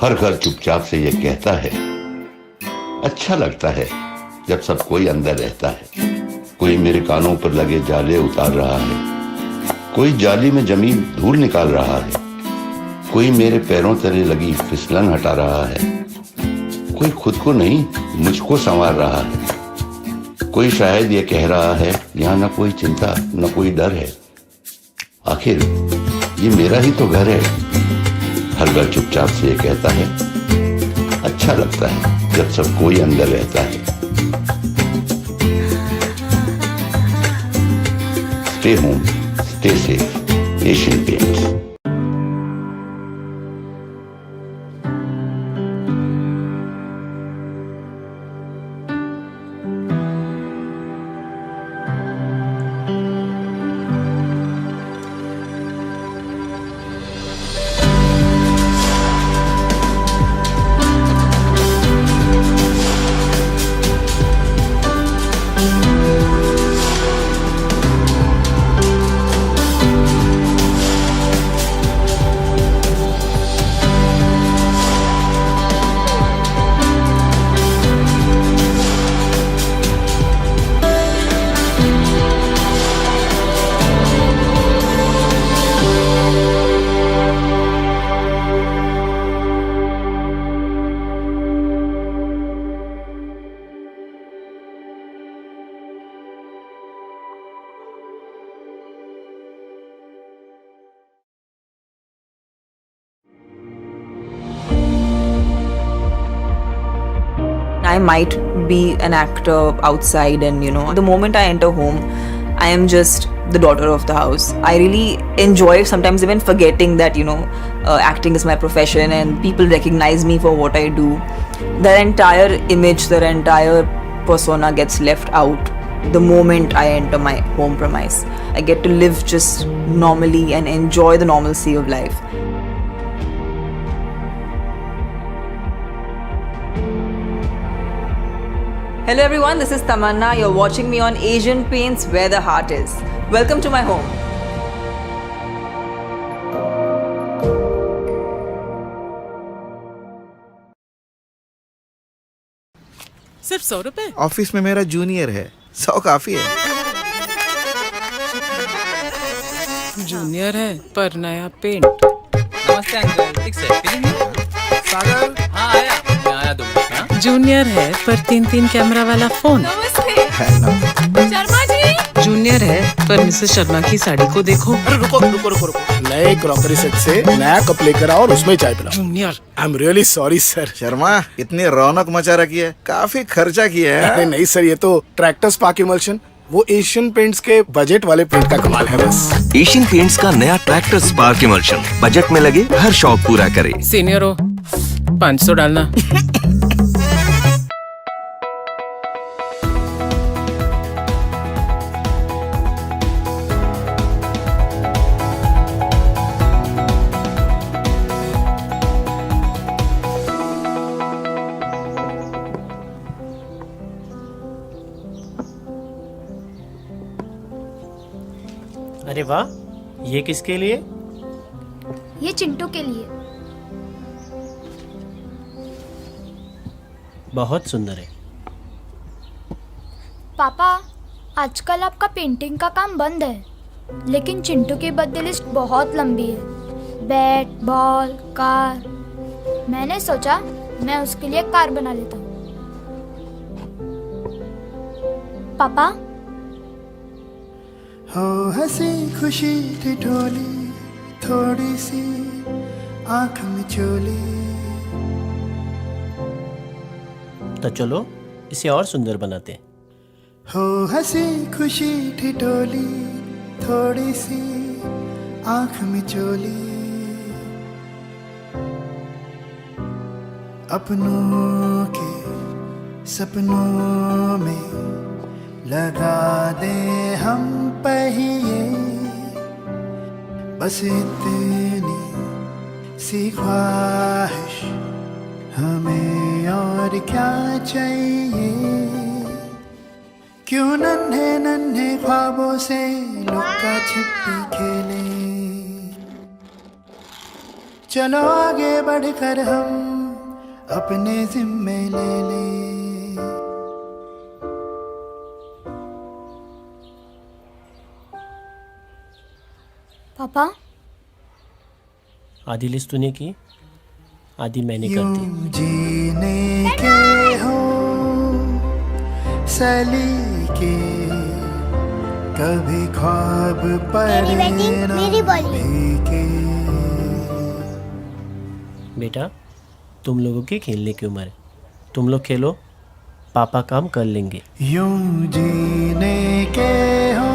हर घर चुपचाप से ये कहता है, अच्छा लगता है जब सब कोई अंदर रहता है। कोई मेरे कानों पर लगे जाले उतार रहा है, कोई जाली में जमी धूल निकाल रहा है, कोई मेरे पैरों तले लगी फिसलन हटा रहा है, कोई खुद को नहीं मुझको संवार रहा है। कोई शायद ये कह रहा है, यहाँ न कोई चिंता न कोई डर है। आखिर ये मेरा ही तो घर है। हर घर चुपचाप से ये कहता है, अच्छा लगता है जब सब कोई अंदर रहता है। Stay home, stay safe, Asian paints. I might be an actor outside, and the moment I enter home, I am just the daughter of the house. I really enjoy sometimes even forgetting that acting is my profession and people recognize me for what I do. The entire image, the entire persona gets left out the moment I enter my home premise. I get to live just normally and enjoy the normalcy of life. Hello everyone, this is Tamanna. You're watching me on Asian Paints, where the heart is. Welcome to my home. सिर्फ 100 रुपए? Office में मेरा junior है, 100 काफी है। Junior है पर नया पेंट। नमस्ते अंकल, एक सेल्फी लेंगे? सागर, हाँ आया, मैं आया 2 मिनट में, हाँ? जूनियर है पर 3 कैमरा वाला फोन। नमस्ते। शर्मा जी। जूनियर है पर मिसेस शर्मा की साड़ी को देखो। अरे रुको, नए क्रॉकरी सेट से नया कप लेकर आओ और उसमें चाय पिलाओ। Junior, I am really sorry sir. Sharma इतनी रौनक मचा रखी है, काफी खर्चा किया है। अरे नहीं सर, ये तो ट्रैक्टर स्पार्क इमल्शन, वो एशियन पेंट्स के बजट वाले पेंट का कमाल है बस। एशियन पेंट्स का नया ट्रैक्टर स्पार्क इमल्शन बजट में लगे हर शौक पूरा करे। सीनियर हो, 500 डालना। अरे वाह, ये किसके लिए? ये चिंटू के लिए। बहुत सुंदर है। पापा, आजकल आपका पेंटिंग का काम बंद है, लेकिन चिंटू की बर्थडे लिस्ट बहुत लंबी है। Bat, ball, car. मैंने सोचा मैं उसके लिए कार बना लेता हूँ। पापा, हो हंसी खुशी ठिठोली, थोड़ी सी आँख में चोली। तो चलो इसे और सुंदर बनाते हैं। हो हंसी खुशी ठिठोली, थोड़ी सी आँख में चोली। अपनों के सपनों में लगा दे हम पहिए, बस इतनी सी ख्वाहिश हमें और क्या चाहिए। क्यों नन्हे नन्हे ख्वाबों से लुका छिपी खेले, चलो आगे बढ़कर हम अपने जिम्मे ले ले। पापा आधी लिस्ट तूने की, आधी मैंने कर दी। यूं जीने के हो सलीके, कभी ख्वाब पड़े ना भीगे। बेटा तुम लोगों की खेलने की उम्र है, तुम लोग खेलो, पापा काम कर लेंगे। यूं जीने के हो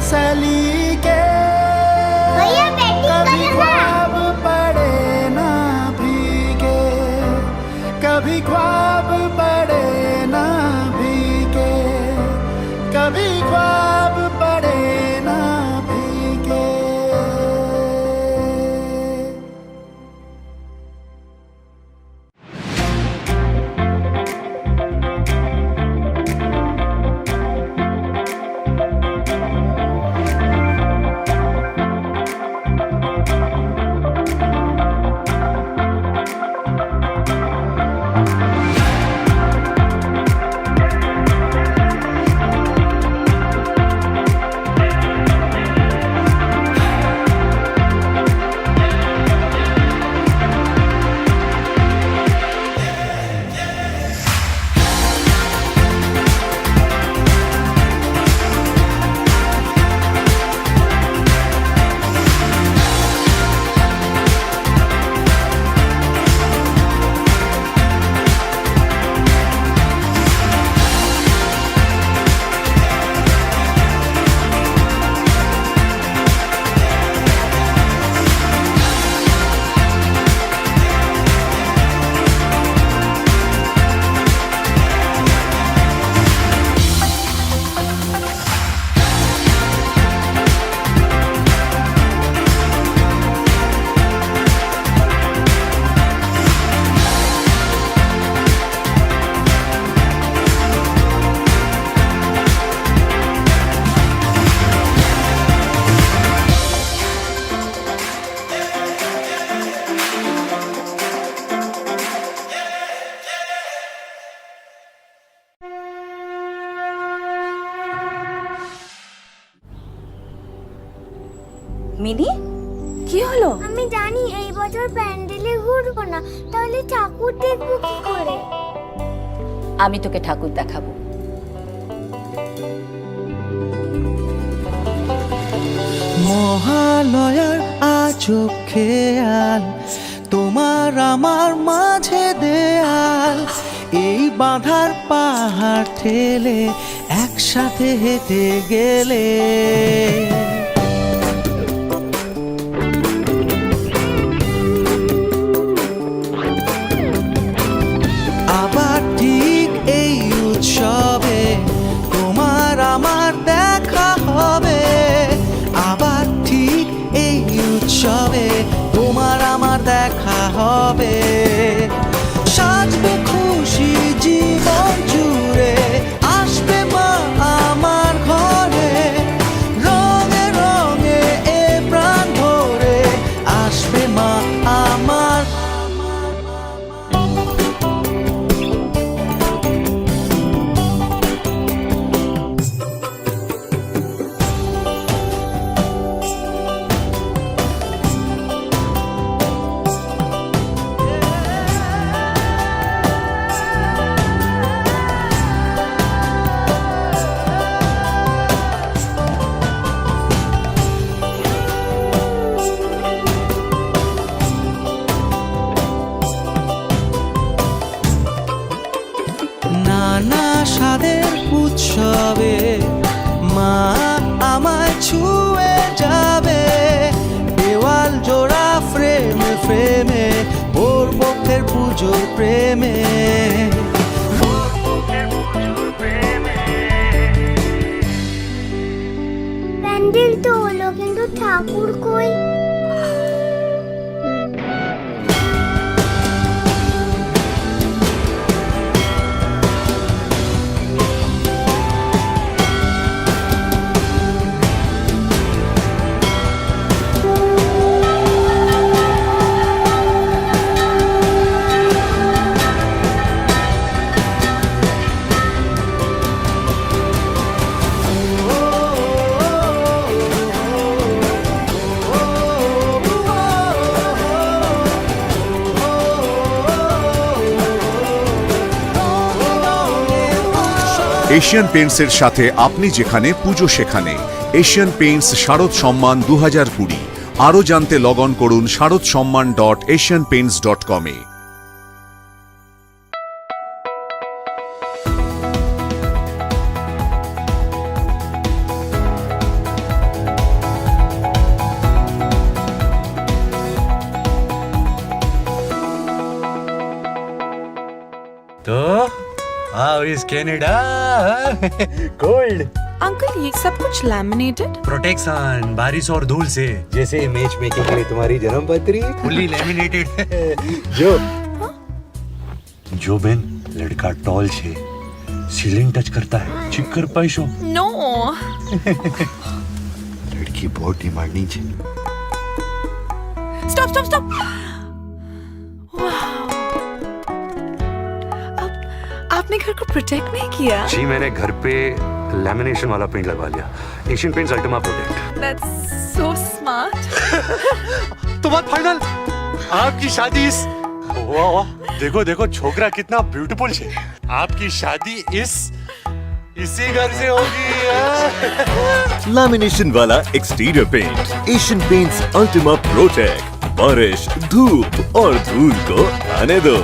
सलीके, कभी ख्वाब पड़े ना भीगे, कभी ख्वाब पड़े ना भीगे, कभी ख्वाब पड़े ना भीगे। মিনি কি হলো? আমি জানি এই বছর প্যান্ডেলে ঘুরবো না, তাহলে ঠাকুর দেখবো কি করে? আমি তোকে ঠাকুর দেখাবো। মহালয়ার আজব খেয়াল, তোমার আমার মাঝে দেয়াল, এই বাঁধার পাহাড় ঠেলে একসাথে হেঁটে গেলে। আবার ঠিক এই উৎসবে তোমার আমার দেখা হবে, আবার ঠিক এই উৎসবে তোমার আমার দেখা হবে। সাজবে খুশি জীবন জুড়ে, আসবে মা আমার ঘরে, রঙে রঙে এ প্রাণ ভরে আসবে মা আমার। নানা স্বাদের উৎসবে মা আমায় ছুঁয়ে যাবে, দেওয়াল জোড়া ফ্রেমে ফ্রেমে ওর বক্ষের পুজোর প্রেমে। প্যান্ডেল তো হলো, কিন্তু ঠাকুর কই? এশিয়ান পেইন্টসের সাথে আপনি যেখানে পুজো সেখানে। এশিয়ান পেইন্টস শারদ সম্মান 2020। আরও জানতে লগ অন করুন sharodsamman.asianpaints.com এ। तो how is Canada? Cold. Uncle ये सब कुछ लैमिनेटेड? प्रोटेक्शन बारिश और धूल से, जैसे मैच मेकिंग के लिए तुम्हारी जन्म पत्री फुली लैमिनेटेड। जो बेन लड़का टॉल छे, सीलिंग टच करता है, चिक कर पाइशो। नो। लड़की बहुत डिमांडिंग छे। Stop stop stop. आपने घर को प्रोटेक्ट नहीं किया? जी मैंने घर पे लैमिनेशन वाला पेंट लगवा लिया। Asian paints Ultima protect. That's so smart. तो बात फाइनल, आपकी शादी इस वाह वाह, देखो देखो छोकरा कितना ब्यूटीफुल है। आपकी शादी इसी घर से होगी। लैमिनेशन वाला exterior paint Asian paints Ultima protect. बारिश, धूप और धूल को आने दो।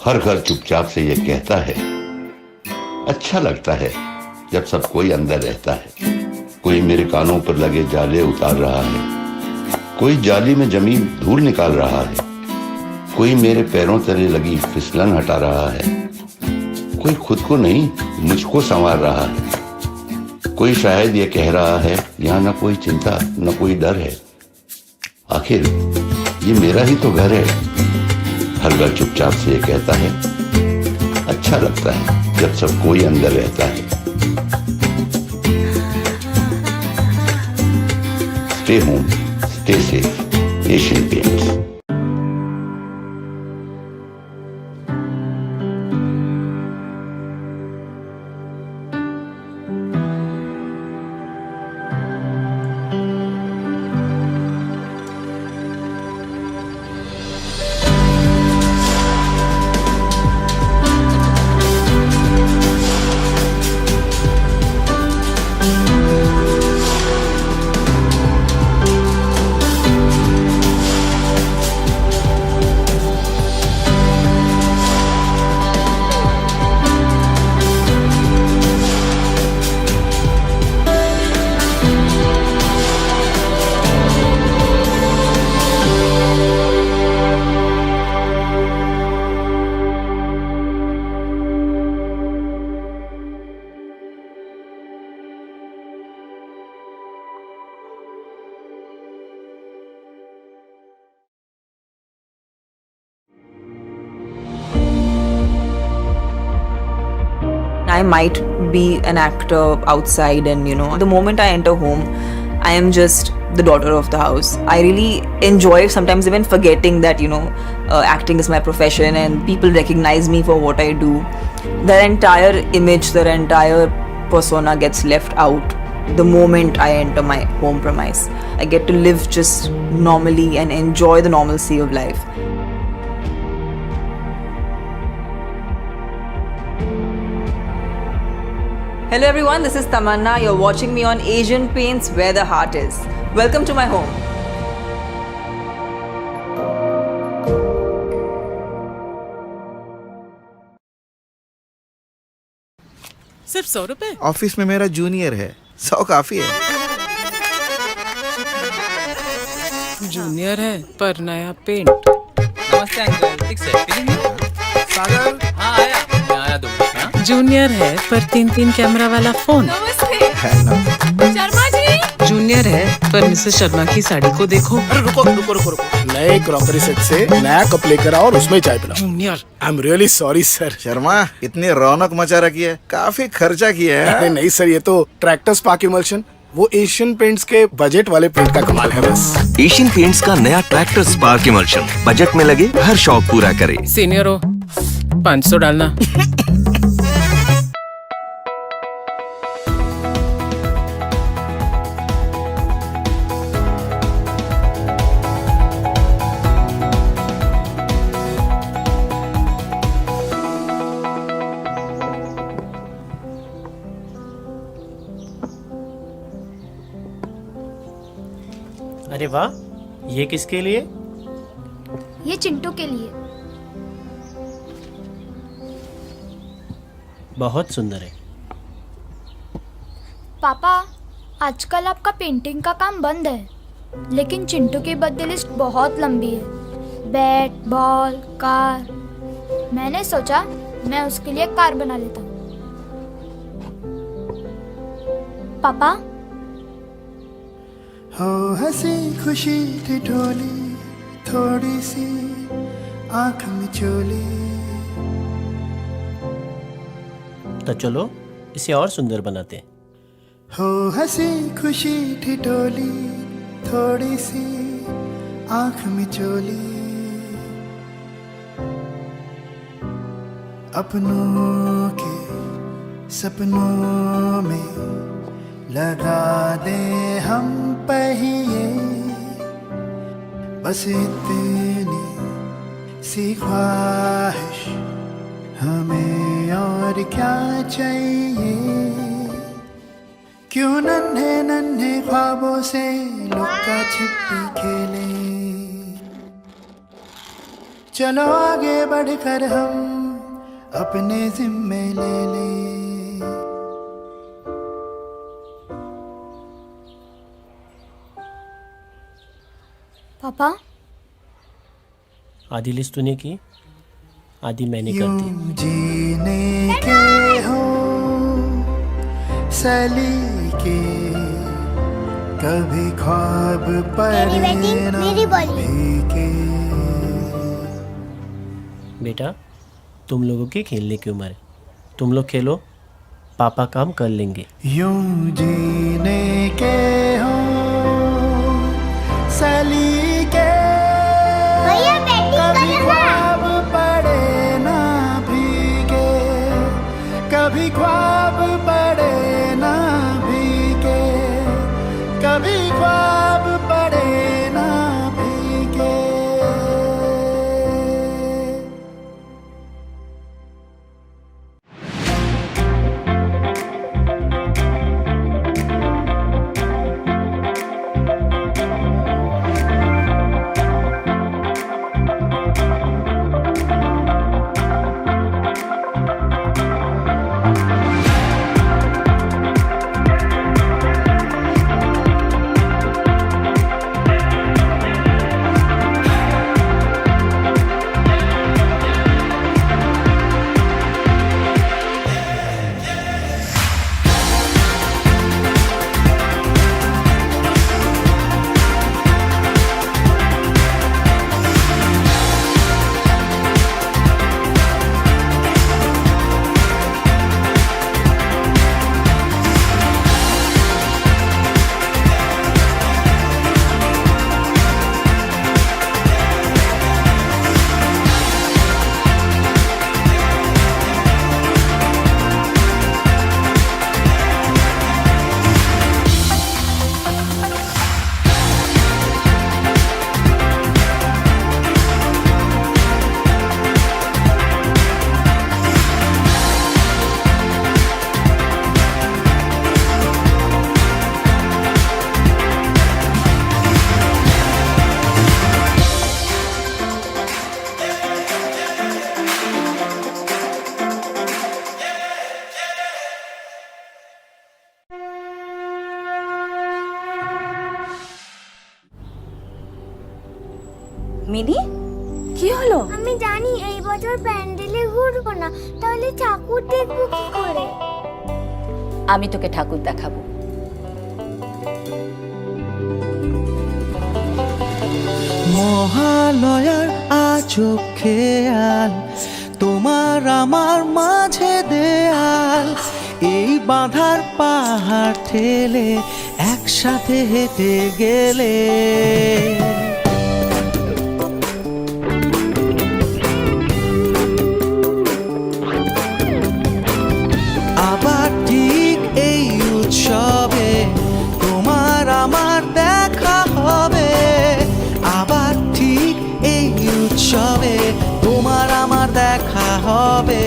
हर घर चुपचाप से ये कहता है, अच्छा लगता है जब सब कोई अंदर रहता है। कोई मेरे कानों पर लगे जाले उतार रहा है, कोई जाली में जमी धूल निकाल रहा है, कोई मेरे पैरों तले लगी फिसलन हटा रहा है, कोई खुद को नहीं मुझको संवार रहा है। कोई शायद ये कह रहा है यहाँ न कोई चिंता न कोई डर है। आखिर ये मेरा ही तो घर है। हर घर चुपचाप से ये कहता है अच्छा लगता है जब सब कोई अंदर रहता है। Stay home, stay safe, Asian paints. I might be an actor outside, and the moment I enter home, I am just the daughter of the house. I really enjoy sometimes even forgetting that acting is my profession and people recognize me for what I do. Their entire image, their entire persona gets left out the moment I enter my home premise. I get to live just normally and enjoy the normalcy of life. Hello everyone, this is Tamanna. You're watching me on Asian Paints, where the heart is. Welcome to my home. सिर्फ 100 रुपए? Office में मेरा junior है, 100 काफी है। Junior है पर नया पेंट। नमस्ते अंकल, ठीक से फीलिंग सागर हाँ आया, मैं आया 2 मिनट में। हाँ? जूनियर है पर 3 कैमरा वाला फोन। शर्मा जी। जूनियर है पर मिसेस शर्मा की साड़ी को देखो। अरे रुको। नए क्रॉकरी सेट से नया कप लेकर आओ और उसमें चाय पिलाओ। Junior I am really sorry sir. Sharma इतनी रौनक मचा रखी है, काफी खर्चा किया है। अरे नहीं सर, ये तो ट्रैक्टर स्पार्क इमल्शन, वो एशियन पेंट्स के बजट वाले पेंट का कमाल है बस। एशियन पेंट्स का नया ट्रैक्टर स्पार्क इमल्शन बजट में लगे हर शौक पूरा करे। सीनियर हो 500 डालना। अरे वाह, ये किसके लिए? ये चिंटू के लिए। बहुत सुंदर है। पापा, आजकल आपका पेंटिंग का काम बंद है, लेकिन चिंटू की बर्थडे लिस्ट बहुत लंबी है। Bat, ball, car. मैंने सोचा मैं उसके लिए कार बना लेता हूँ। पापा, हो हंसी खुशी ठिठोली, थोड़ी सी आंख में चोली। तो चलो इसे और सुंदर बनाते हैं। हो हंसी खुशी ठिठोली, थोड़ी सी आंख में चोली। अपनों के सपनों में लगा दे हम पहिए, बस इतनी सी ख्वाहिश हमें और क्या चाहिए। क्यों नन्हे नन्हे ख्वाबों से लुका छिपी खेले। चलो आगे बढ़कर हम अपने जिम्मे ले ले। पापा, आधी लिस्ट तूने की, आदि मैंने कर दी। यूं जीने के हो सलीके, कभी ख्वाब पड़े ना भीगे। बेटा तुम लोगों के खेलने की उम्र है, तुम लोग खेलो, पापा काम कर लेंगे। यूं जीने के हो सलीके, कभी ख्वाब पड़े ना भीगे, कभी ख्वाब पड़े ना भीगे, कभी ख्वाब पड़े ना भीगे। মিনি কি হলো? আমি জানি এই বছর প্যান্ডেলে ঘুরবো না, তাহলে ঠাকুর দেখবো কি করে? আমি তোকে ঠাকুর দেখাবো। মহালয়ার আজো খেয়াল, তোমার আমার মাঝে দেয়াল, এই বাঁধার পাহাড় ঠেলে একসাথে হেঁটে গেলে। আবার ঠিক এই উৎসবে তোমার আমার দেখা হবে, আবার ঠিক এই উৎসবে তোমার আমার দেখা হবে।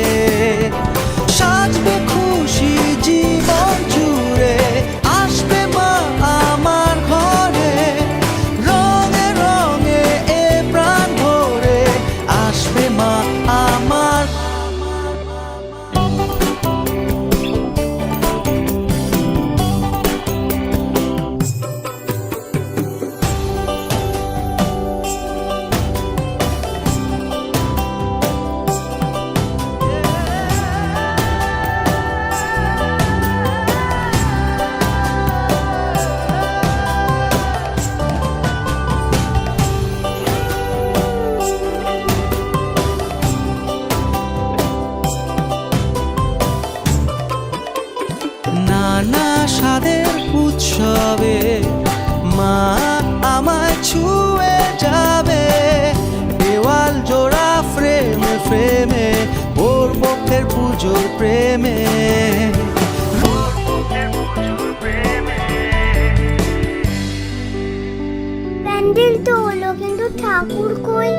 সাজবে খুশি জীবন জুড়ে, আসবে মা আমার ঘরে, রঙে রঙে এ প্রাণ ভরে আসবে মা আমার। নানা স্বাদের উৎসবে মা আমায় ছুঁয়ে যাবে, দেওয়াল জোড়া ফ্রেমে ফ্রেমে ওর মুখের পুজোর প্রেমে। প্যান্ডেল তো হলো, কিন্তু ঠাকুর কই?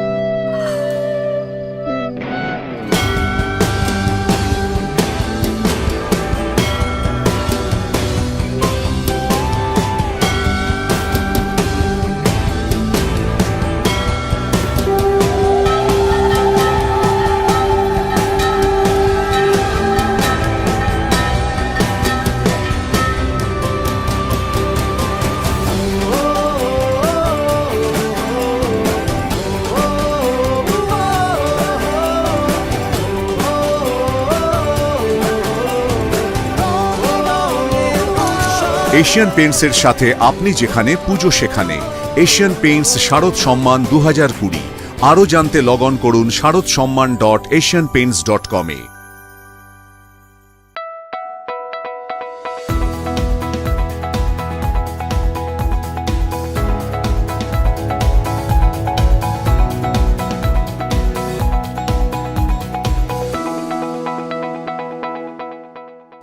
এশিয়ান পেইন্টসের সাথে আপনি যেখানে পুজো সেখানে এশিয়ান পেইন্টস শারদ সম্মান 2020 আরও জানতে লগ অন করুন sharodsamman.asianpaints.com এ।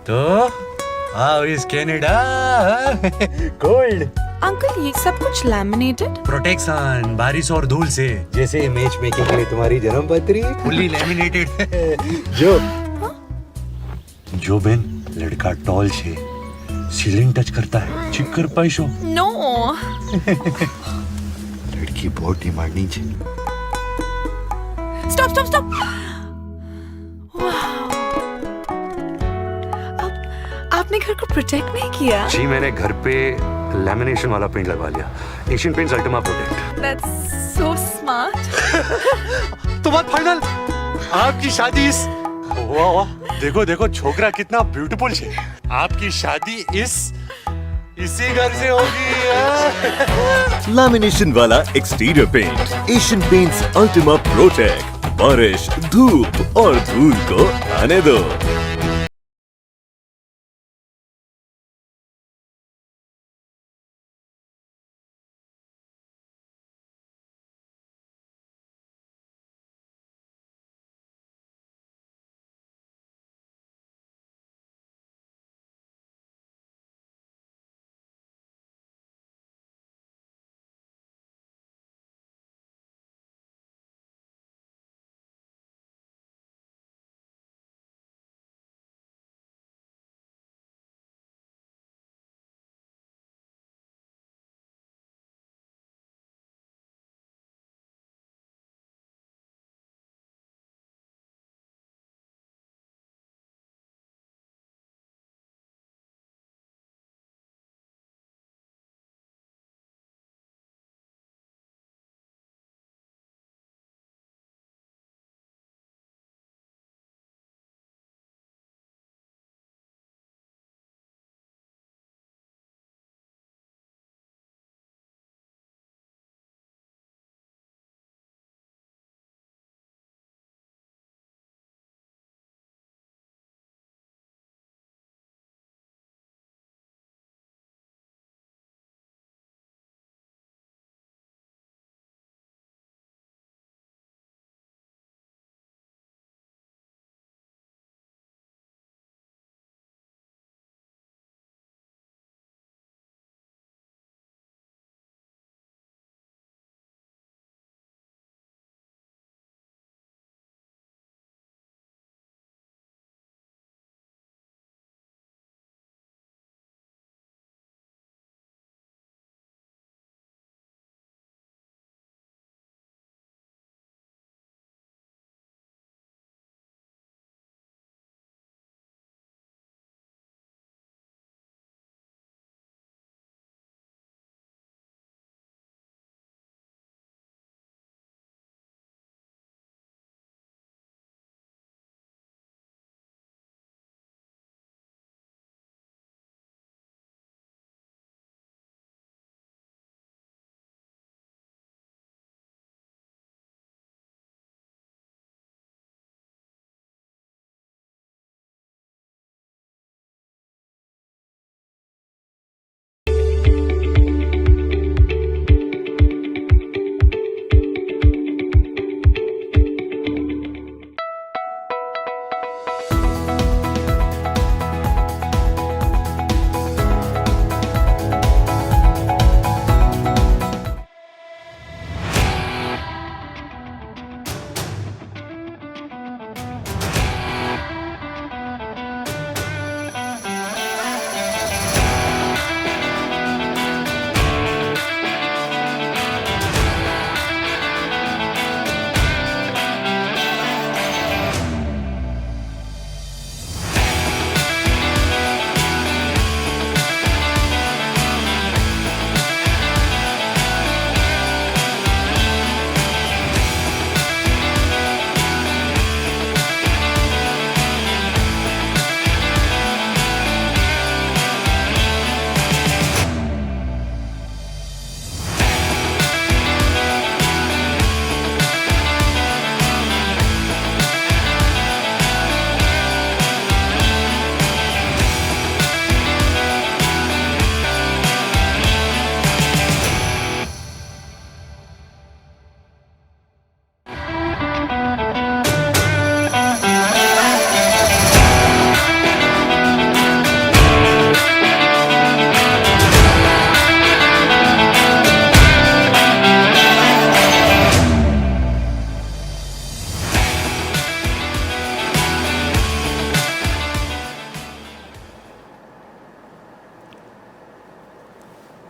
तो how is Canada cold uncle ये सब कुछ लैमिनेटेड प्रोटेक्शन बारिश और धूल से जैसे मैच मेकिंग के लिए तुम्हारी जन्म पत्री फुल्ली लैमिनेटेड जो बेन लड़का टॉल छे सीलिंग टच करता है चिक्कर पैसो नो लड़की बहुत डिमांडिंग छे स्टॉप स्टॉप स्टॉप आपने घर को प्रोटेक्ट नहीं किया जी मैंने घर पे लैमिनेशन वाला पेंट लगवा लिया Asian paints Ultima protect that's so smart तो बात फाइनल आपकी शादी इस वाह वाह देखो देखो छोकरा कितना ब्यूटीफुल है आपकी शादी इसी घर से होगी लैमिनेशन वाला exterior paint Asian paints Ultima protect बारिश धूप और धूल को आने दो।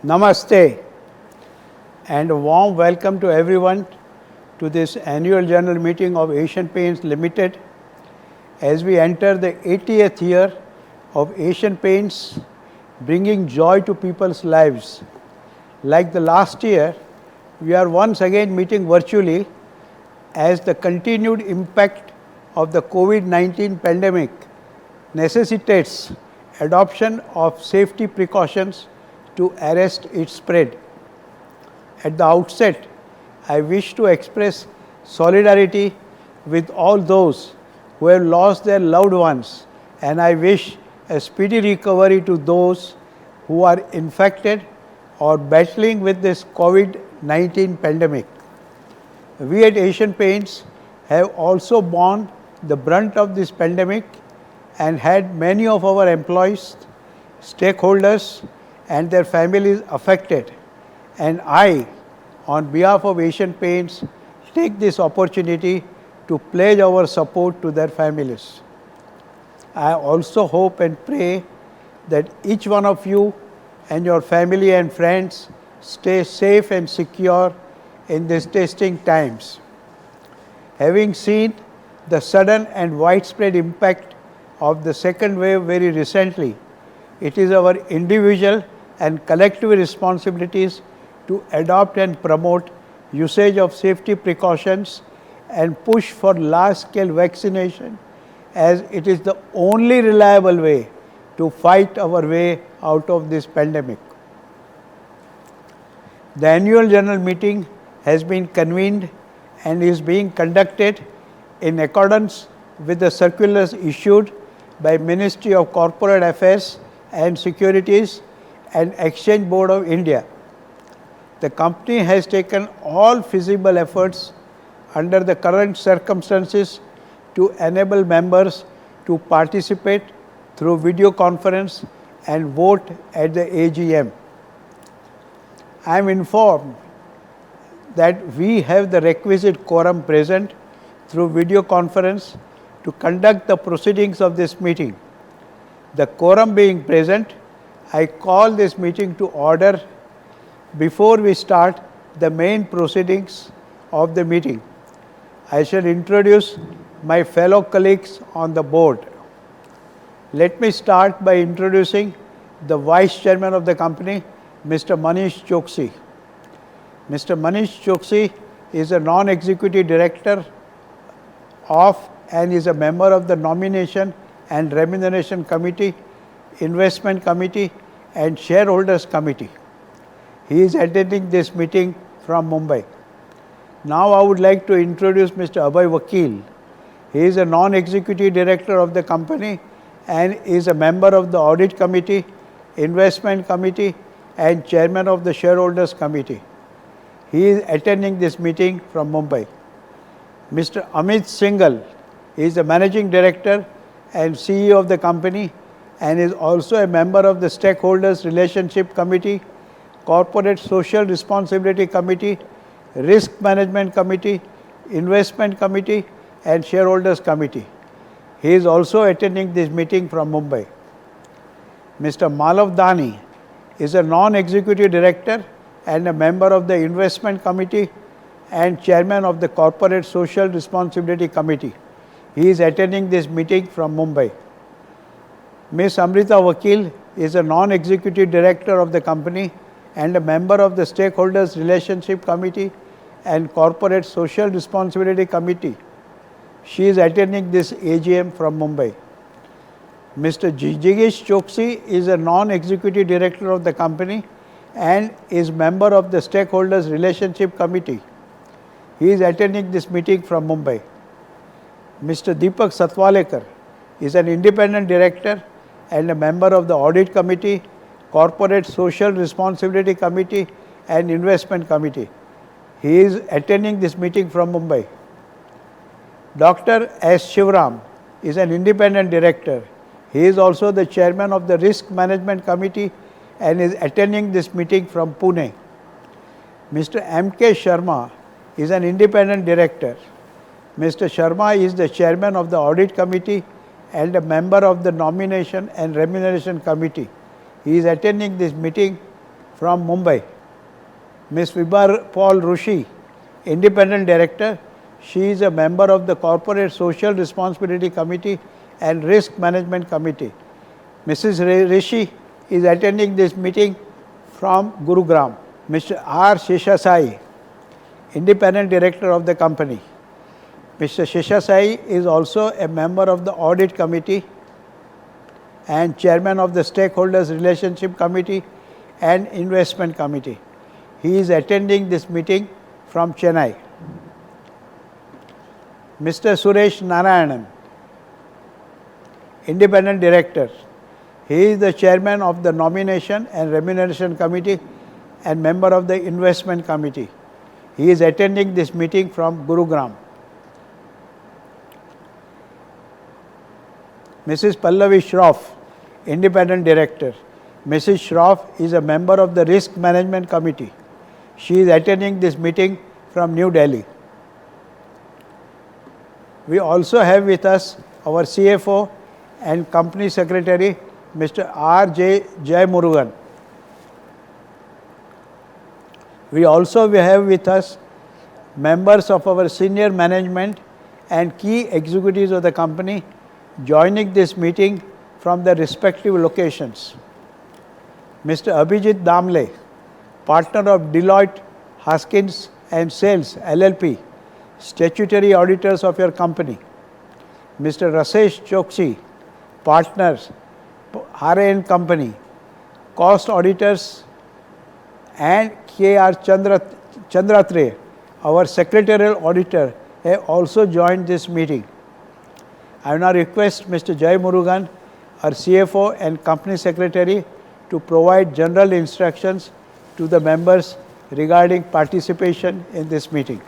Namaste and a warm welcome to everyone to this annual general meeting of Asian Paints Limited as we enter the 80th year of Asian Paints bringing joy to people's lives. Like the last year, we are once again meeting virtually as the continued impact of the COVID-19 pandemic necessitates adoption of safety precautions to arrest its spread. At the outset, I wish to express solidarity with all those who have lost their loved ones, and I wish a speedy recovery to those who are infected or battling with this COVID-19 pandemic. We at Asian Paints have also borne the brunt of this pandemic and had many of our employees, stakeholders and their families affected, and I, on behalf of Asian Paints, take this opportunity to pledge our support to their families. I also hope and pray that each one of you and your family and friends stay safe and secure in these testing times. Having seen the sudden and widespread impact of the second wave very recently, it is our individual and collective responsibilities to adopt and promote usage of safety precautions and push for large-scale vaccination, as it is the only reliable way to fight our way out of this pandemic. The annual general meeting has been convened and is being conducted in accordance with the circulars issued by Ministry of Corporate Affairs and Securities and Exchange Board of India. The company has taken all feasible efforts under the current circumstances to enable members to participate through video conference and vote at the AGM. I am informed that we have the requisite quorum present through video conference to conduct the proceedings of this meeting. The quorum being present, I call this meeting to order. Before we start the main proceedings of the meeting, I shall introduce my fellow colleagues on the board. Let me start by introducing the Vice Chairman of the company, Mr. Manish Choksi. Mr. Manish Choksi is a non-executive director of and is a member of the Nomination and Remuneration Committee, Investment Committee and Shareholders Committee. He is attending this meeting from Mumbai. Now I would like to introduce Mr. Abhay Vakil. He is a non-executive director of the company and is a member of the Audit Committee, Investment Committee and Chairman of the Shareholders Committee. He is attending this meeting from Mumbai. Mr. Amit Singhal is the Managing Director and CEO of the company and is also a member of the Stakeholders Relationship Committee, Corporate Social Responsibility Committee, Risk Management Committee, Investment Committee and Shareholders Committee. He is also attending this meeting from Mumbai. Mr. Malav Dani is a non-executive director and a member of the Investment Committee and Chairman of the Corporate Social Responsibility Committee. He is attending this meeting from Mumbai. Ms. Amrita Vakil is a non-executive director of the company and a member of the Stakeholders Relationship Committee and Corporate Social Responsibility Committee. She is attending this AGM from Mumbai. Mr. Jigish Choksi is a non-executive director of the company and is member of the Stakeholders Relationship Committee. He is attending this meeting from Mumbai. Mr. Deepak Satwalekar is an independent director and a member of the Audit Committee, Corporate Social Responsibility Committee and Investment Committee. He is attending this meeting from Mumbai. Dr. S. Shivram is an independent director. He is also the chairman of the Risk Management Committee and is attending this meeting from Pune. Mr. M.K. Sharma is an independent director. Mr. Sharma is the chairman of the Audit Committee and a member of the Nomination and Remuneration Committee. He is attending this meeting from Mumbai. Ms. Vibar Paul Rushi, Independent Director. She is a member of the Corporate Social Responsibility Committee and Risk Management Committee. Mrs. Rishi is attending this meeting from Gurugram. Mr. R. Sheshasai, Independent Director of the company. Mr. Sheshasai is also a member of the Audit Committee and Chairman of the Stakeholders Relationship Committee and Investment Committee. He is attending this meeting from Chennai. Mr. Suresh Narayanan, Independent Director. He is the Chairman of the Nomination and Remuneration Committee and member of the Investment Committee. He is attending this meeting from Gurugram. Mrs. Pallavi Shroff, Independent Director. Mrs. Shroff is a member of the Risk Management Committee. She is attending this meeting from New Delhi. We also have with us our CFO and Company Secretary, Mr. R. J. Jaimurugan. We also have with us members of our senior management and key executives of the company joining this meeting from their respective locations. Mr. Abhijit Damle, partner of Deloitte Haskins and Sales LLP, statutory auditors of your company. Mr. Rasesh Chokshi, partners, RA & Company, cost auditors, and K.R. Chandratre, our secretarial auditor, have also joined this meeting. I now request Mr. Jai Murugan, our CFO and Company Secretary, to provide general instructions to the members regarding participation in this meeting.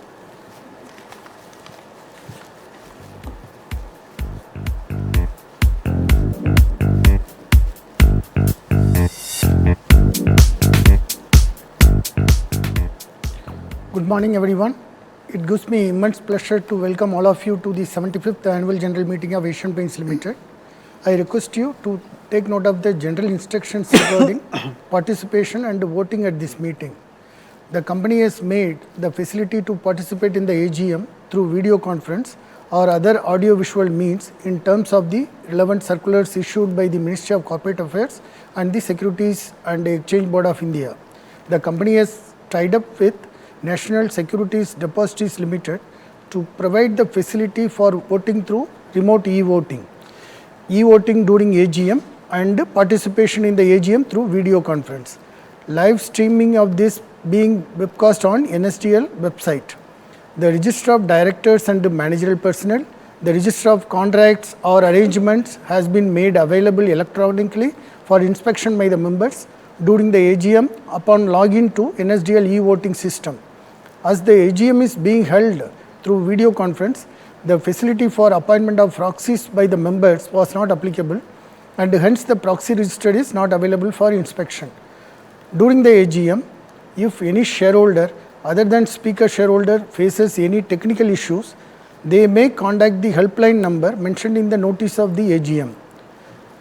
Good morning, everyone. It gives me immense pleasure to welcome all of you to the 75th Annual General Meeting of Asian Paints Limited. I request you to take note of the general instructions regarding participation and voting at this meeting. The company has made the facility to participate in the AGM through video conference or other audio-visual means in terms of the relevant circulars issued by the Ministry of Corporate Affairs and the Securities and Exchange Board of India. The company has tied up with National Securities Depositories Limited to provide the facility for voting through remote e-voting during AGM and participation in the AGM through video conference. Live streaming of this being webcast on NSDL website. The Register of Directors and Managerial Personnel, the Register of Contracts or Arrangements has been made available electronically for inspection by the members during the AGM upon login to NSDL e-voting system. As the AGM is being held through video conference, the facility for appointment of proxies by the members was not applicable and hence the proxy register is not available for inspection. During the AGM, if any shareholder other than speaker shareholder faces any technical issues, they may contact the helpline number mentioned in the notice of the AGM.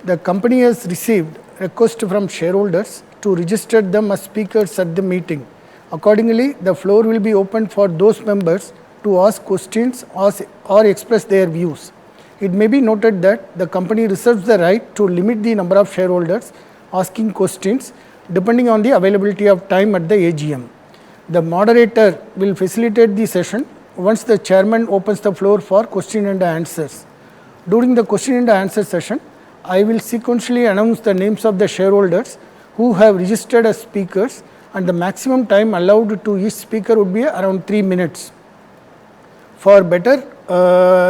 The company has received requests from shareholders to register them as speakers at the meeting. Accordingly, the floor will be open for those members to ask questions or express their views. It may be noted that the company reserves the right to limit the number of shareholders asking questions depending on the availability of time at the AGM. The moderator will facilitate the session once the chairman opens the floor for question and answers. During the question and answer session, I will sequentially announce the names of the shareholders who have registered as speakers, and the maximum time allowed to each speaker would be around 3 minutes. For better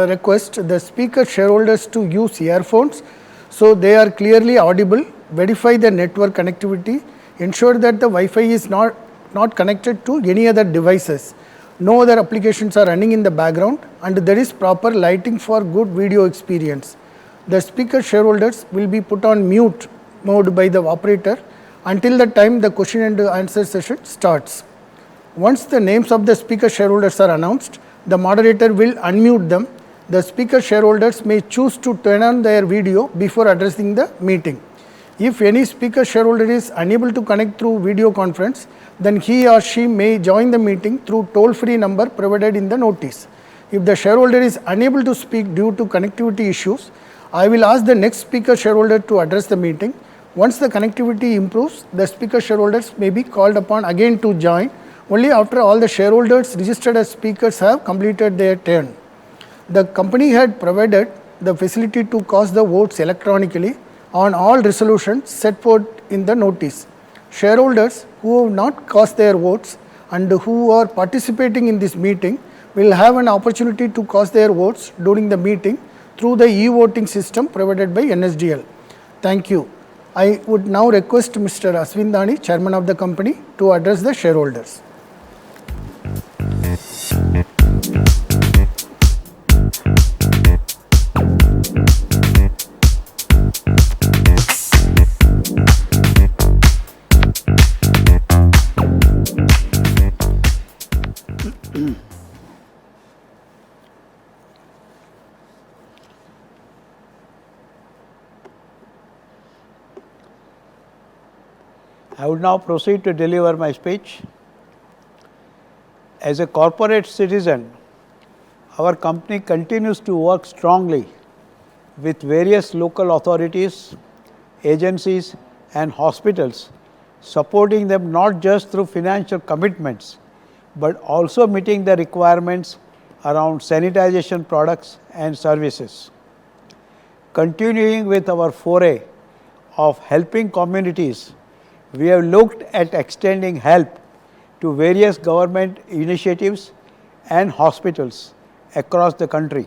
request the speaker shareholders to use earphones so they are clearly audible, verify the network connectivity, ensure that the Wi-Fi is not connected to any other devices. No other applications are running in the background and there is proper lighting for good video experience. The speaker shareholders will be put on mute mode by the operator until the time the question and answer session starts. Once the names of the speaker shareholders are announced, the moderator will unmute them. The speaker shareholders may choose to turn on their video before addressing the meeting. If any speaker shareholder is unable to connect through video conference, then he or she may join the meeting through toll-free number provided in the notice. If the shareholder is unable to speak due to connectivity issues, I will ask the next speaker shareholder to address the meeting. Once the connectivity improves, the speaker shareholders may be called upon again to join only after all the shareholders registered as speakers have completed their turn. The company had provided the facility to cast the votes electronically on all resolutions set forth in the notice. Shareholders who have not cast their votes and who are participating in this meeting will have an opportunity to cast their votes during the meeting through the e-voting system provided by NSDL. Thank you. I would now request Mr. Aswin Dani, Chairman of the company, to address the shareholders. I would now proceed to deliver my speech. As a corporate citizen, our company continues to work strongly with various local authorities, agencies and hospitals, supporting them not just through financial commitments, but also meeting the requirements around sanitization products and services. Continuing with our foray of helping communities, we have looked at extending help to various government initiatives and hospitals across the country.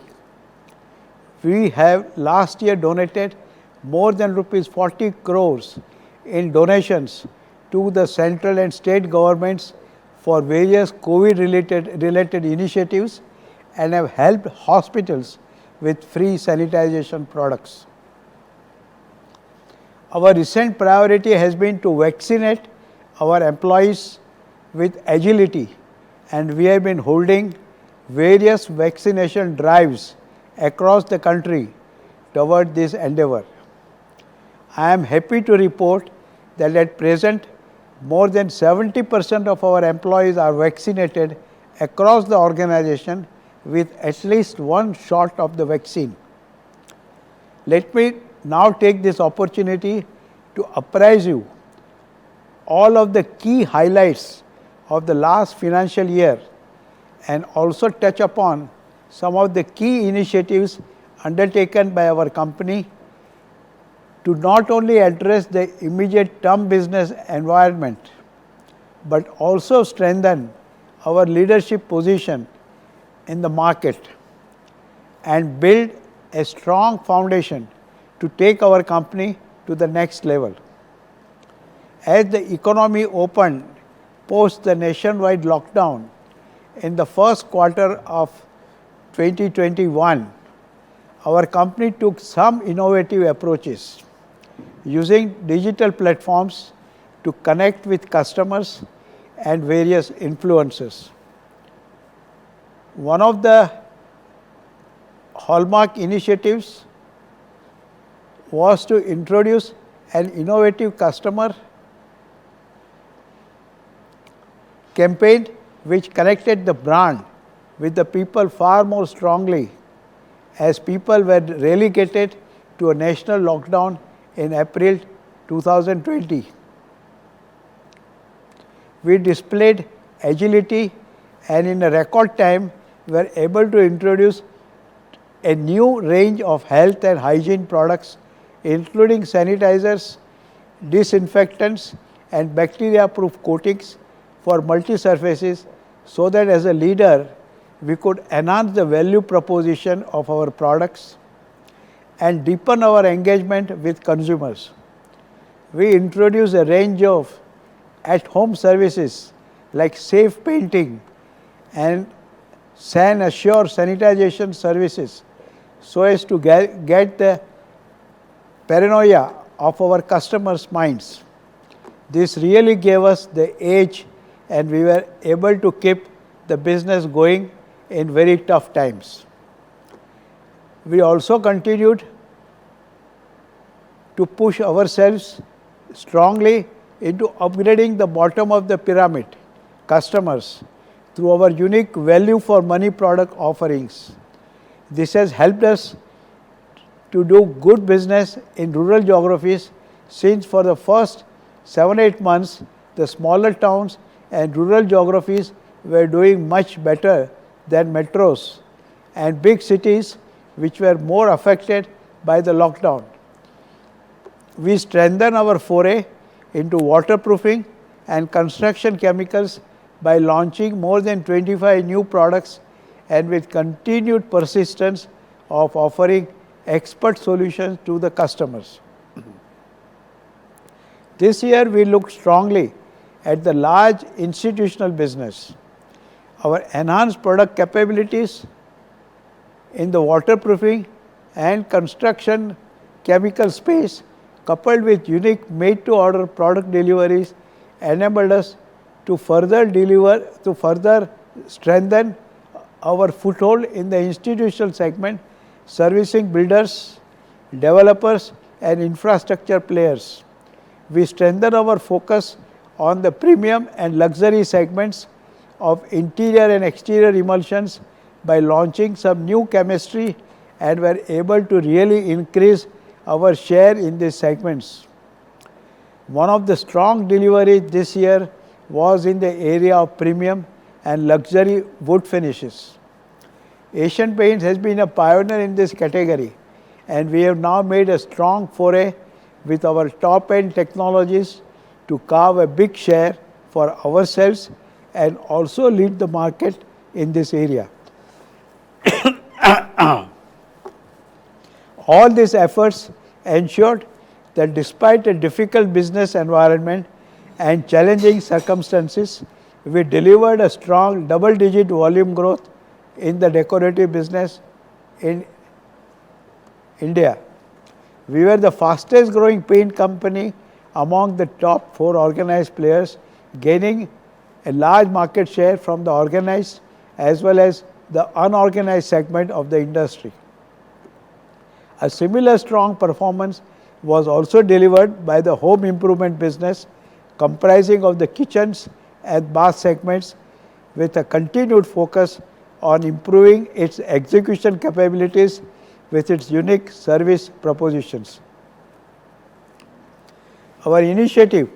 We have last year donated more than rupees 40 crores in donations to the central and state governments for various COVID-related initiatives and have helped hospitals with free sanitization products. Our recent priority has been to vaccinate our employees with agility, and we have been holding various vaccination drives across the country toward this endeavor. I am happy to report that at present, more than 70% of our employees are vaccinated across the organization with at least one shot of the vaccine. Let me now take this opportunity to apprise you all of the key highlights of the last financial year and also touch upon some of the key initiatives undertaken by our company to not only address the immediate term business environment, but also strengthen our leadership position in the market and build a strong foundation to take our company to the next level. As the economy opened post the nationwide lockdown in the first quarter of 2021, our company took some innovative approaches using digital platforms to connect with customers and various influencers. One of the hallmark initiatives was to introduce an innovative customer campaign which connected the brand with the people far more strongly, as people were relegated to a national lockdown in April 2020. We displayed agility and in a record time were able to introduce a new range of health and hygiene products, including sanitizers, disinfectants and bacteria-proof coatings for multi-surfaces, so that as a leader we could enhance the value proposition of our products and deepen our engagement with consumers. We introduced a range of at-home services like safe painting and San Assure sanitization services, so as to get the paranoia of our customers' minds. This really gave us the edge and we were able to keep the business going in very tough times. We also continued to push ourselves strongly into upgrading the bottom of the pyramid customers through our unique value for money product offerings. This has helped us to do good business in rural geographies, since for the first 7-8 months the smaller towns and rural geographies were doing much better than metros and big cities which were more affected by the lockdown. We strengthen our foray into waterproofing and construction chemicals by launching more than 25 new products and with continued persistence of offering expert solutions to the customers. This year we looked strongly at the large institutional business. Our enhanced product capabilities in the waterproofing and construction chemical space, coupled with unique made-to-order product deliveries, enabled us to further strengthen our foothold in the institutional segment, servicing builders, developers and infrastructure players. We strengthen our focus on the premium and luxury segments of interior and exterior emulsions by launching some new chemistry, and were able to really increase our share in these segments. One of the strong deliveries this year was in the area of premium and luxury wood finishes. Asian Paints has been a pioneer in this category, and we have now made a strong foray with our top-end technologies to carve a big share for ourselves and also lead the market in this area. All these efforts ensured that despite a difficult business environment and challenging circumstances, we delivered a strong double-digit volume growth in the decorative business in India. We were the fastest growing paint company among the top 4 organized players, gaining a large market share from the organized as well as the unorganized segment of the industry. A similar strong performance was also delivered by the home improvement business, comprising of the kitchens and bath segments, with a continued focus on improving its execution capabilities with its unique service propositions. Our initiative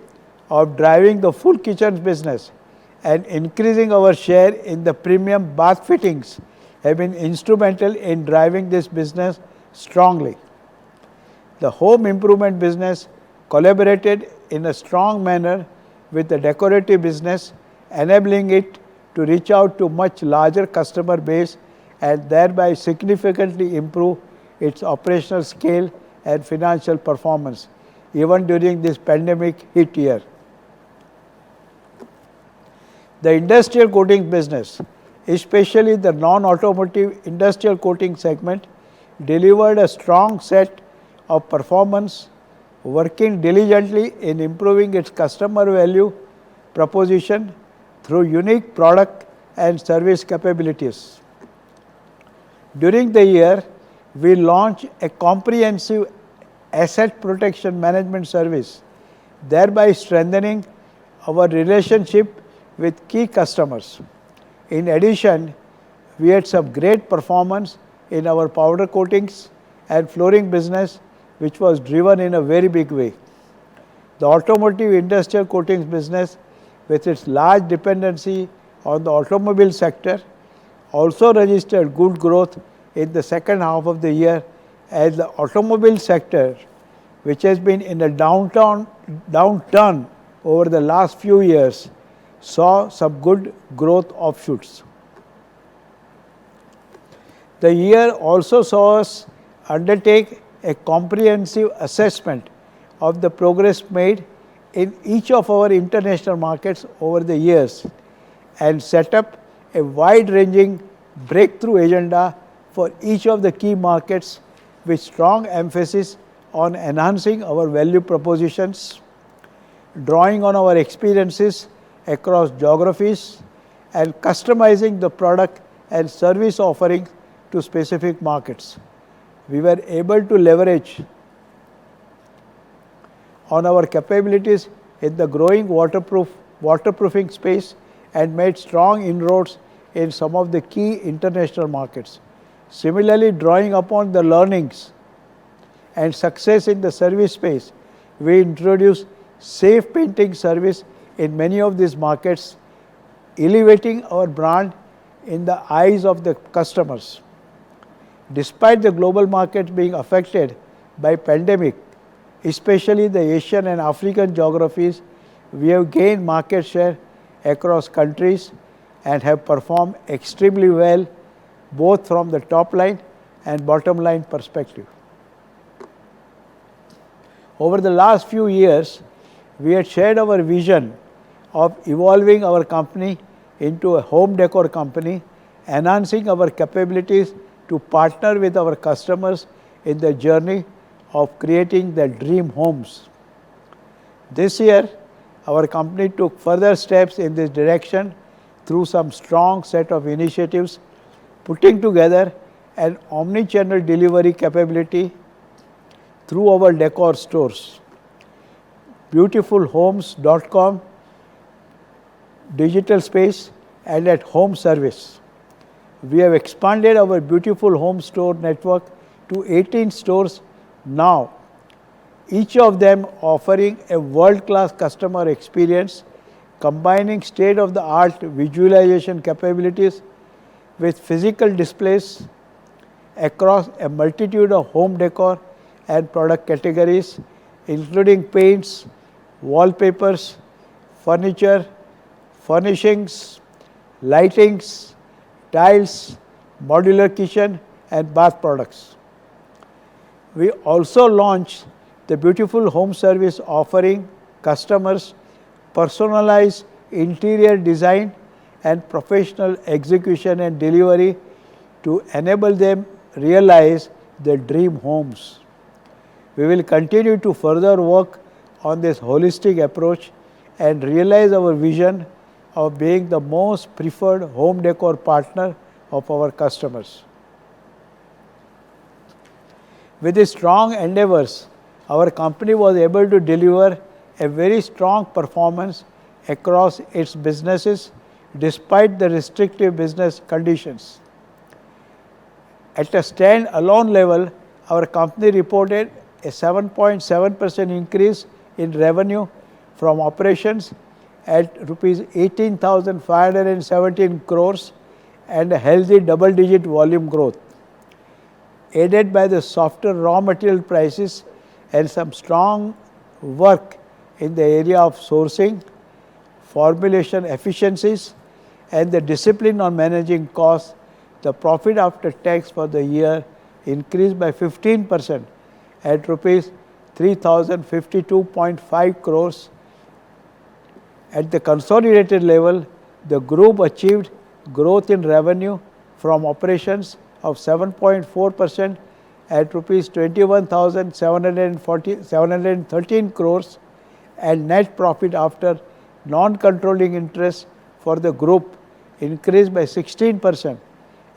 of driving the full kitchens business and increasing our share in the premium bath fittings have been instrumental in driving this business strongly. The home improvement business collaborated in a strong manner with the decorative business, enabling it to reach out to much larger customer base and thereby significantly improve its operational scale and financial performance, even during this pandemic hit year. The industrial coating business, especially the non-automotive industrial coating segment, delivered a strong set of performance, working diligently in improving its customer value proposition through unique product and service capabilities. During the year, we launched a comprehensive asset protection management service, thereby strengthening our relationship with key customers. In addition, we had some great performance in our powder coatings and flooring business, which was driven in a very big way. The automotive industrial coatings business, with its large dependency on the automobile sector, also registered good growth in the second half of the year, as the automobile sector, which has been in a downturn over the last few years, saw some good growth offshoots. The year also saw us undertake a comprehensive assessment of the progress made in each of our international markets over the years and set up a wide-ranging breakthrough agenda for each of the key markets, with strong emphasis on enhancing our value propositions, drawing on our experiences across geographies, and customizing the product and service offerings to specific markets. We were able to leverage on our capabilities in the growing waterproofing space and made strong inroads in some of the key international markets. Similarly, drawing upon the learnings and success in the service space, we introduced safe painting service in many of these markets, elevating our brand in the eyes of the customers. Despite the global markets being affected by pandemic, especially the Asian and African geographies, we have gained market share across countries and have performed extremely well both from the top line and bottom line perspective. Over the last few years, we had shared our vision of evolving our company into a home decor company, enhancing our capabilities to partner with our customers in the journey of creating their dream homes. This year, our company took further steps in this direction through some strong set of initiatives, putting together an omni-channel delivery capability through our decor stores, beautifulhomes.com, digital space, and at home service. We have expanded our Beautiful Home store network to 18 stores now, each of them offering a world-class customer experience, combining state-of-the-art visualization capabilities with physical displays across a multitude of home decor and product categories, including paints, wallpapers, furniture, furnishings, lightings, tiles, modular kitchen and bath products. We also launched the Beautiful Home Service offering customers personalized interior design and professional execution and delivery to enable them realize their dream homes. We will continue to further work on this holistic approach and realize our vision of being the most preferred home decor partner of our customers. With these strong endeavors, our company was able to deliver a very strong performance across its businesses despite the restrictive business conditions. At a stand-alone level, our company reported a 7.7% increase in revenue from operations at rupees 18,517 crores and a healthy double-digit volume growth, aided by the softer raw material prices and some strong work in the area of sourcing, formulation efficiencies, and the discipline on managing costs. The profit after tax for the year increased by 15% at rupees 3,052.5 crores. At the consolidated level, the group achieved growth in revenue from operations of 7.4% at rupees 21,713 crores and net profit after non-controlling interest for the group increased by 16%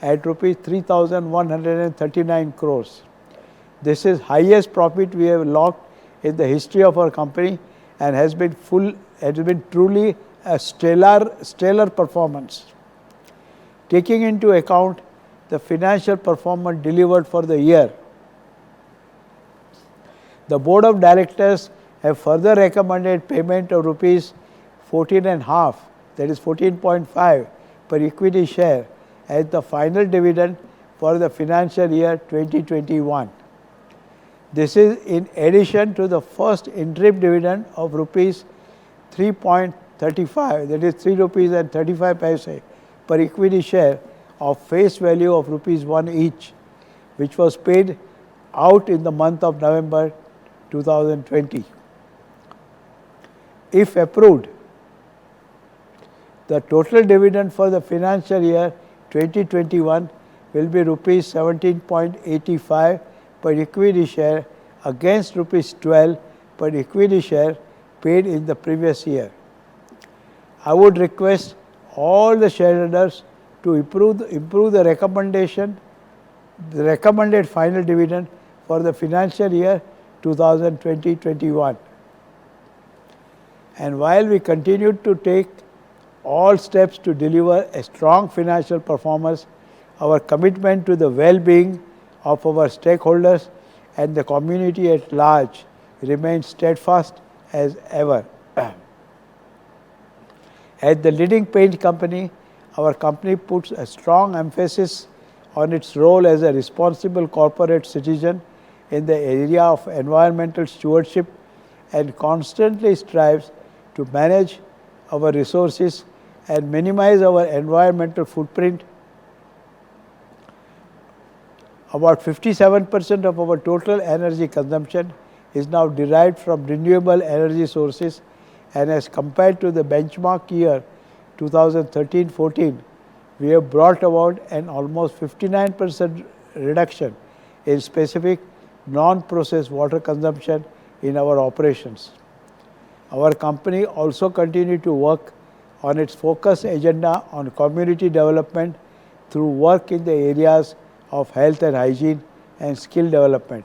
at rupees 3,139 crores. This is highest profit we have logged in the history of our company and has been truly a stellar performance. Taking into account the financial performance delivered for the year, the Board of Directors have further recommended payment of rupees 14.5, that is 14.5 per equity share as the final dividend for the financial year 2021. This is in addition to the first interim dividend of rupees 3.35, that is 3 rupees and 35 paise per equity share of face value of rupees 1 each, which was paid out in the month of November 2020. If approved, the total dividend for the financial year 2021 will be rupees 17.85 per equity share against rupees 12 per equity share paid in the previous year. I would request all the shareholders to improve the recommended final dividend for the financial year 2020-21. And while we continued to take all steps to deliver a strong financial performance, our commitment to the well-being of our stakeholders and the community at large remains steadfast as ever. As the leading paint company, our company puts a strong emphasis on its role as a responsible corporate citizen in the area of environmental stewardship and constantly strives to manage our resources and minimize our environmental footprint. About 57% of our total energy consumption is now derived from renewable energy sources, and as compared to the benchmark year 2013-14, we have brought about an almost 59% reduction in specific non-processed water consumption in our operations. Our company also continued to work on its focus agenda on community development through work in the areas of health and hygiene and skill development.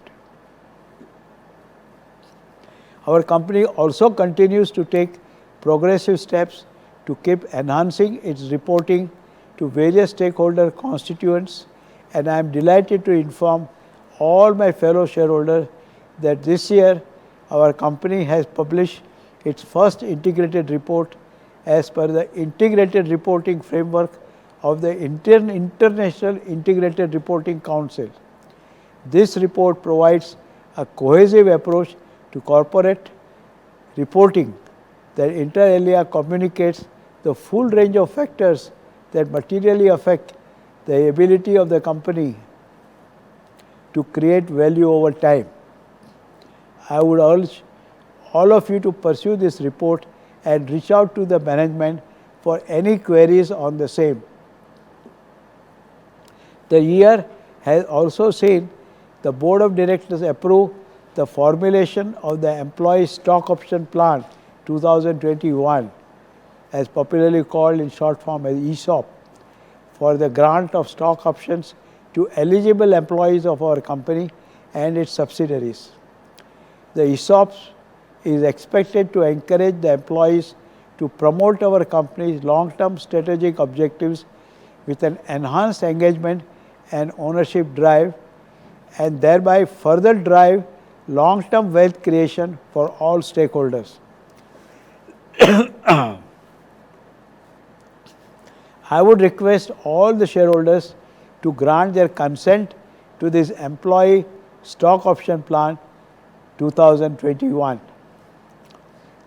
Our company also continues to take progressive steps to keep enhancing its reporting to various stakeholder constituents, and I am delighted to inform all my fellow shareholders that this year our company has published its first integrated report as per the integrated reporting framework of the International Integrated Reporting Council. This report provides a cohesive approach to corporate reporting that inter alia communicates the full range of factors that materially affect the ability of the company to create value over time. I would urge all of you to pursue this report and reach out to the management for any queries on the same. The year has also seen the Board of Directors approve the formulation of the Employee Stock Option Plan 2021, as popularly called in short form as ESOP, for the grant of stock options to eligible employees of our company and its subsidiaries. The ESOP is expected to encourage the employees to promote our company's long-term strategic objectives with an enhanced engagement and ownership drive, and thereby further drive long-term wealth creation for all stakeholders. I would request all the shareholders to grant their consent to this Employee Stock Option Plan 2021.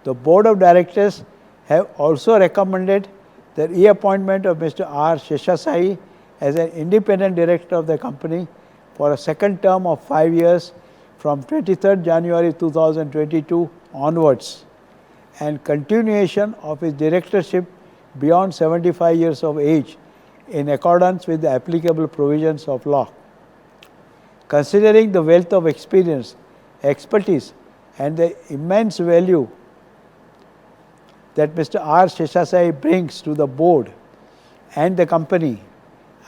The Board of Directors have also recommended the reappointment of Mr. R. Sheshasai as an independent director of the company for a second term of 5 years from 23rd January 2022 onwards, and continuation of his directorship beyond 75 years of age in accordance with the applicable provisions of law. Considering the wealth of experience, expertise and the immense value that Mr. R. Sheshasai brings to the board and the company,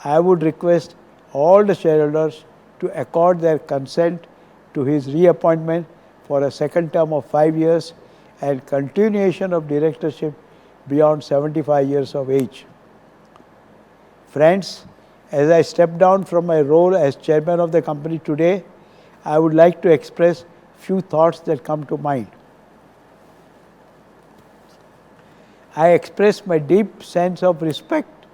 I would request all the shareholders to accord their consent to his reappointment for a second term of 5 years and continuation of directorship beyond 75 years of age. Friends, as I step down from my role as chairman of the company today, I would like to express few thoughts that come to mind. I express my deep sense of respect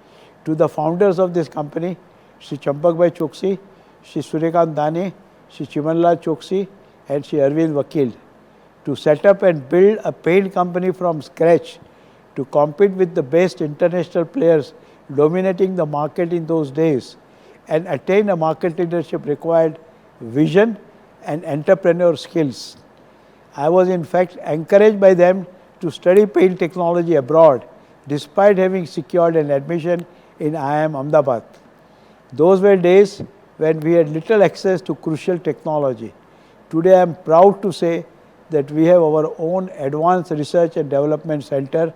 to the founders of this company, Shri Champakbhai Choksi, Shri Suryakant Dane, Shri Chimanlal Choksi and Shri Arvind Vakil, to set up and build a paint company from scratch to compete with the best international players dominating the market in those days and attain a market leadership required vision and entrepreneur skills. I was in fact encouraged by them to study paint technology abroad despite having secured an admission in IIM Ahmedabad. Those were days when we had little access to crucial technology. Today I am proud to say that we have our own advanced research and development center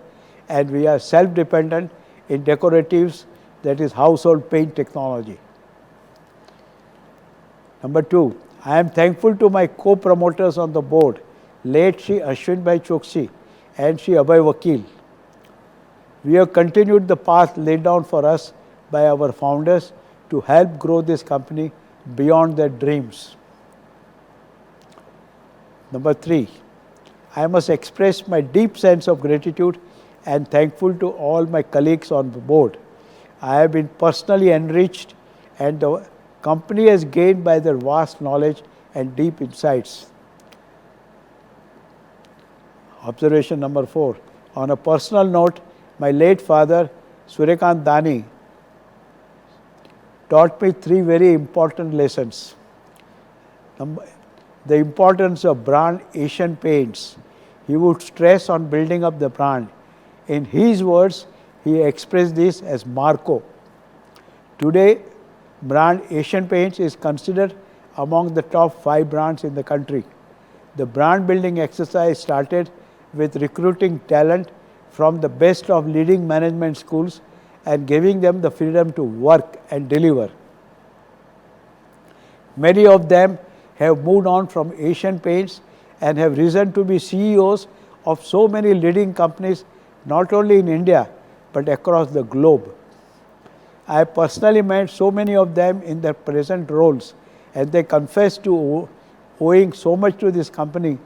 and we are self-dependent in decoratives, that is household paint technology. Number 2, I am thankful to my co-promoters on the board, late Shri Ashwin Bhai Choksi and Shri Abhay Vakil. We have continued the path laid down for us by our founders to help grow this company beyond their dreams. Number 3, I must express my deep sense of gratitude and thankful to all my colleagues on the board. I have been personally enriched and the company has gained by their vast knowledge and deep insights. Observation number 4. On a personal note, my late father, Suryakant Dani, taught me 3 very important lessons. The importance of brand Asian Paints. He would stress on building up the brand. In his words, he expressed this as Marco. Today, brand Asian Paints is considered among the top 5 brands in the country. The brand building exercise started with recruiting talent from the best of leading management schools and giving them the freedom to work and deliver. Many of them have moved on from Asian Paints and have risen to be CEOs of so many leading companies, not only in India, but across the globe. I have personally met so many of them in their present roles, and they confess to owing so much to this company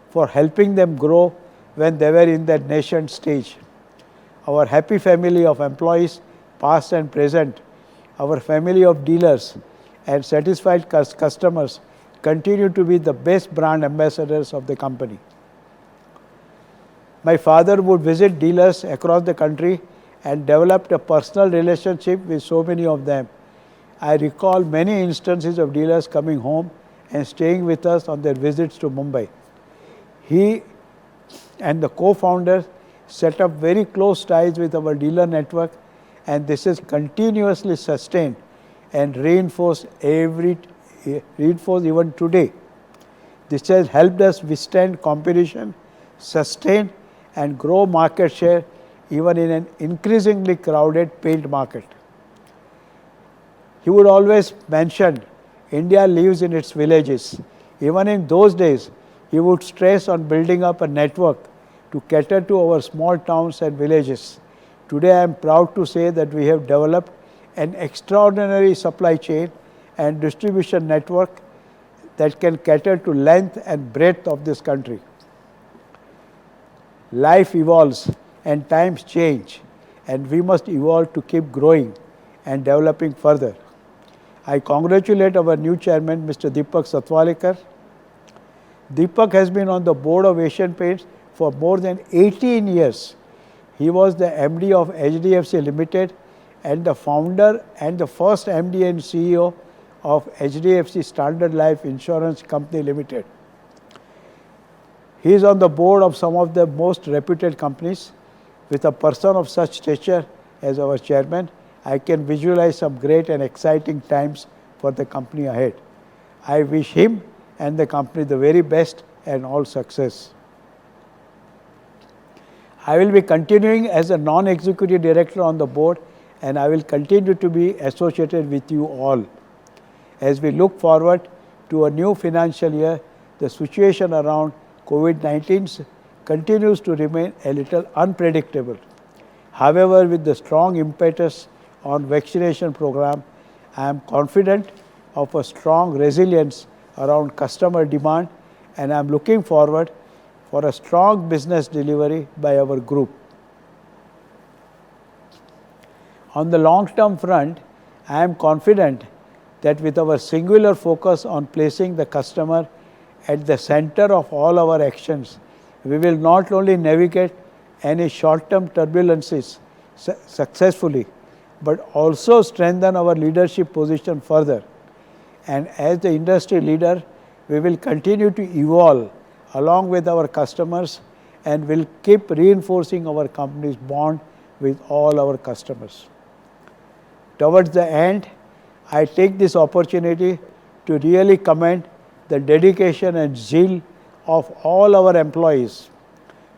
for helping them grow when they were in their nascent stage. Our happy family of employees, past and present, our family of dealers and satisfied customers continue to be the best brand ambassadors of the company. My father would visit dealers across the country and developed a personal relationship with so many of them. I recall many instances of dealers coming home and staying with us on their visits to Mumbai. He and the co-founders set up very close ties with our dealer network, and this is continuously sustained and reinforced even today. This has helped us withstand competition, sustain and grow market share even in an increasingly crowded paint market. He would always mention India lives in its villages. Even in those days, he would stress on building up a network to cater to our small towns and villages. Today I am proud to say that we have developed an extraordinary supply chain and distribution network that can cater to length and breadth of this country. Life evolves and times change, and we must evolve to keep growing and developing further. I congratulate our new chairman, Mr. Deepak Satwalekar. Deepak has been on the board of Asian Paints for more than 18 years. He was the MD of HDFC Limited and the founder and the first MD and CEO of HDFC Standard Life Insurance Company Limited. He is on the board of some of the most reputed companies. With a person of such stature as our chairman, I can visualize some great and exciting times for the company ahead. I wish him and the company the very best and all success. I will be continuing as a non-executive director on the board, and I will continue to be associated with you all. As we look forward to a new financial year, the situation around COVID-19 continues to remain a little unpredictable. However, with the strong impetus on vaccination program, I am confident of a strong resilience around customer demand, and I am looking forward for a strong business delivery by our group. On the long-term front, I am confident that with our singular focus on placing the customer at the center of all our actions, we will not only navigate any short-term turbulences successfully, but also strengthen our leadership position further. And as the industry leader, we will continue to evolve along with our customers and will keep reinforcing our company's bond with all our customers. Towards the end, I take this opportunity to really commend the dedication and zeal of all our employees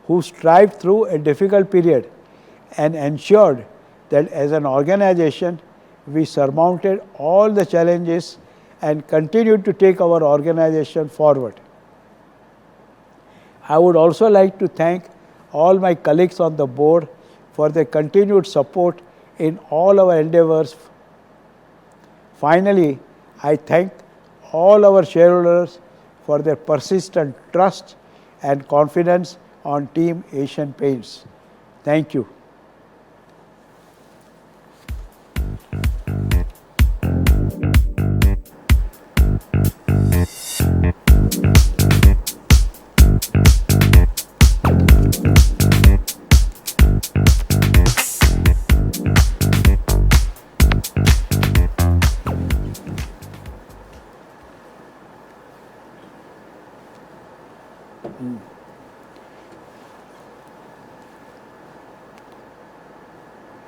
who strived through a difficult period and ensured that as an organization we surmounted all the challenges and continued to take our organization forward. I would also like to thank all my colleagues on the board for their continued support in all our endeavors. Finally, I thank all our shareholders for their persistent trust and confidence on Team Asian Paints. Thank you.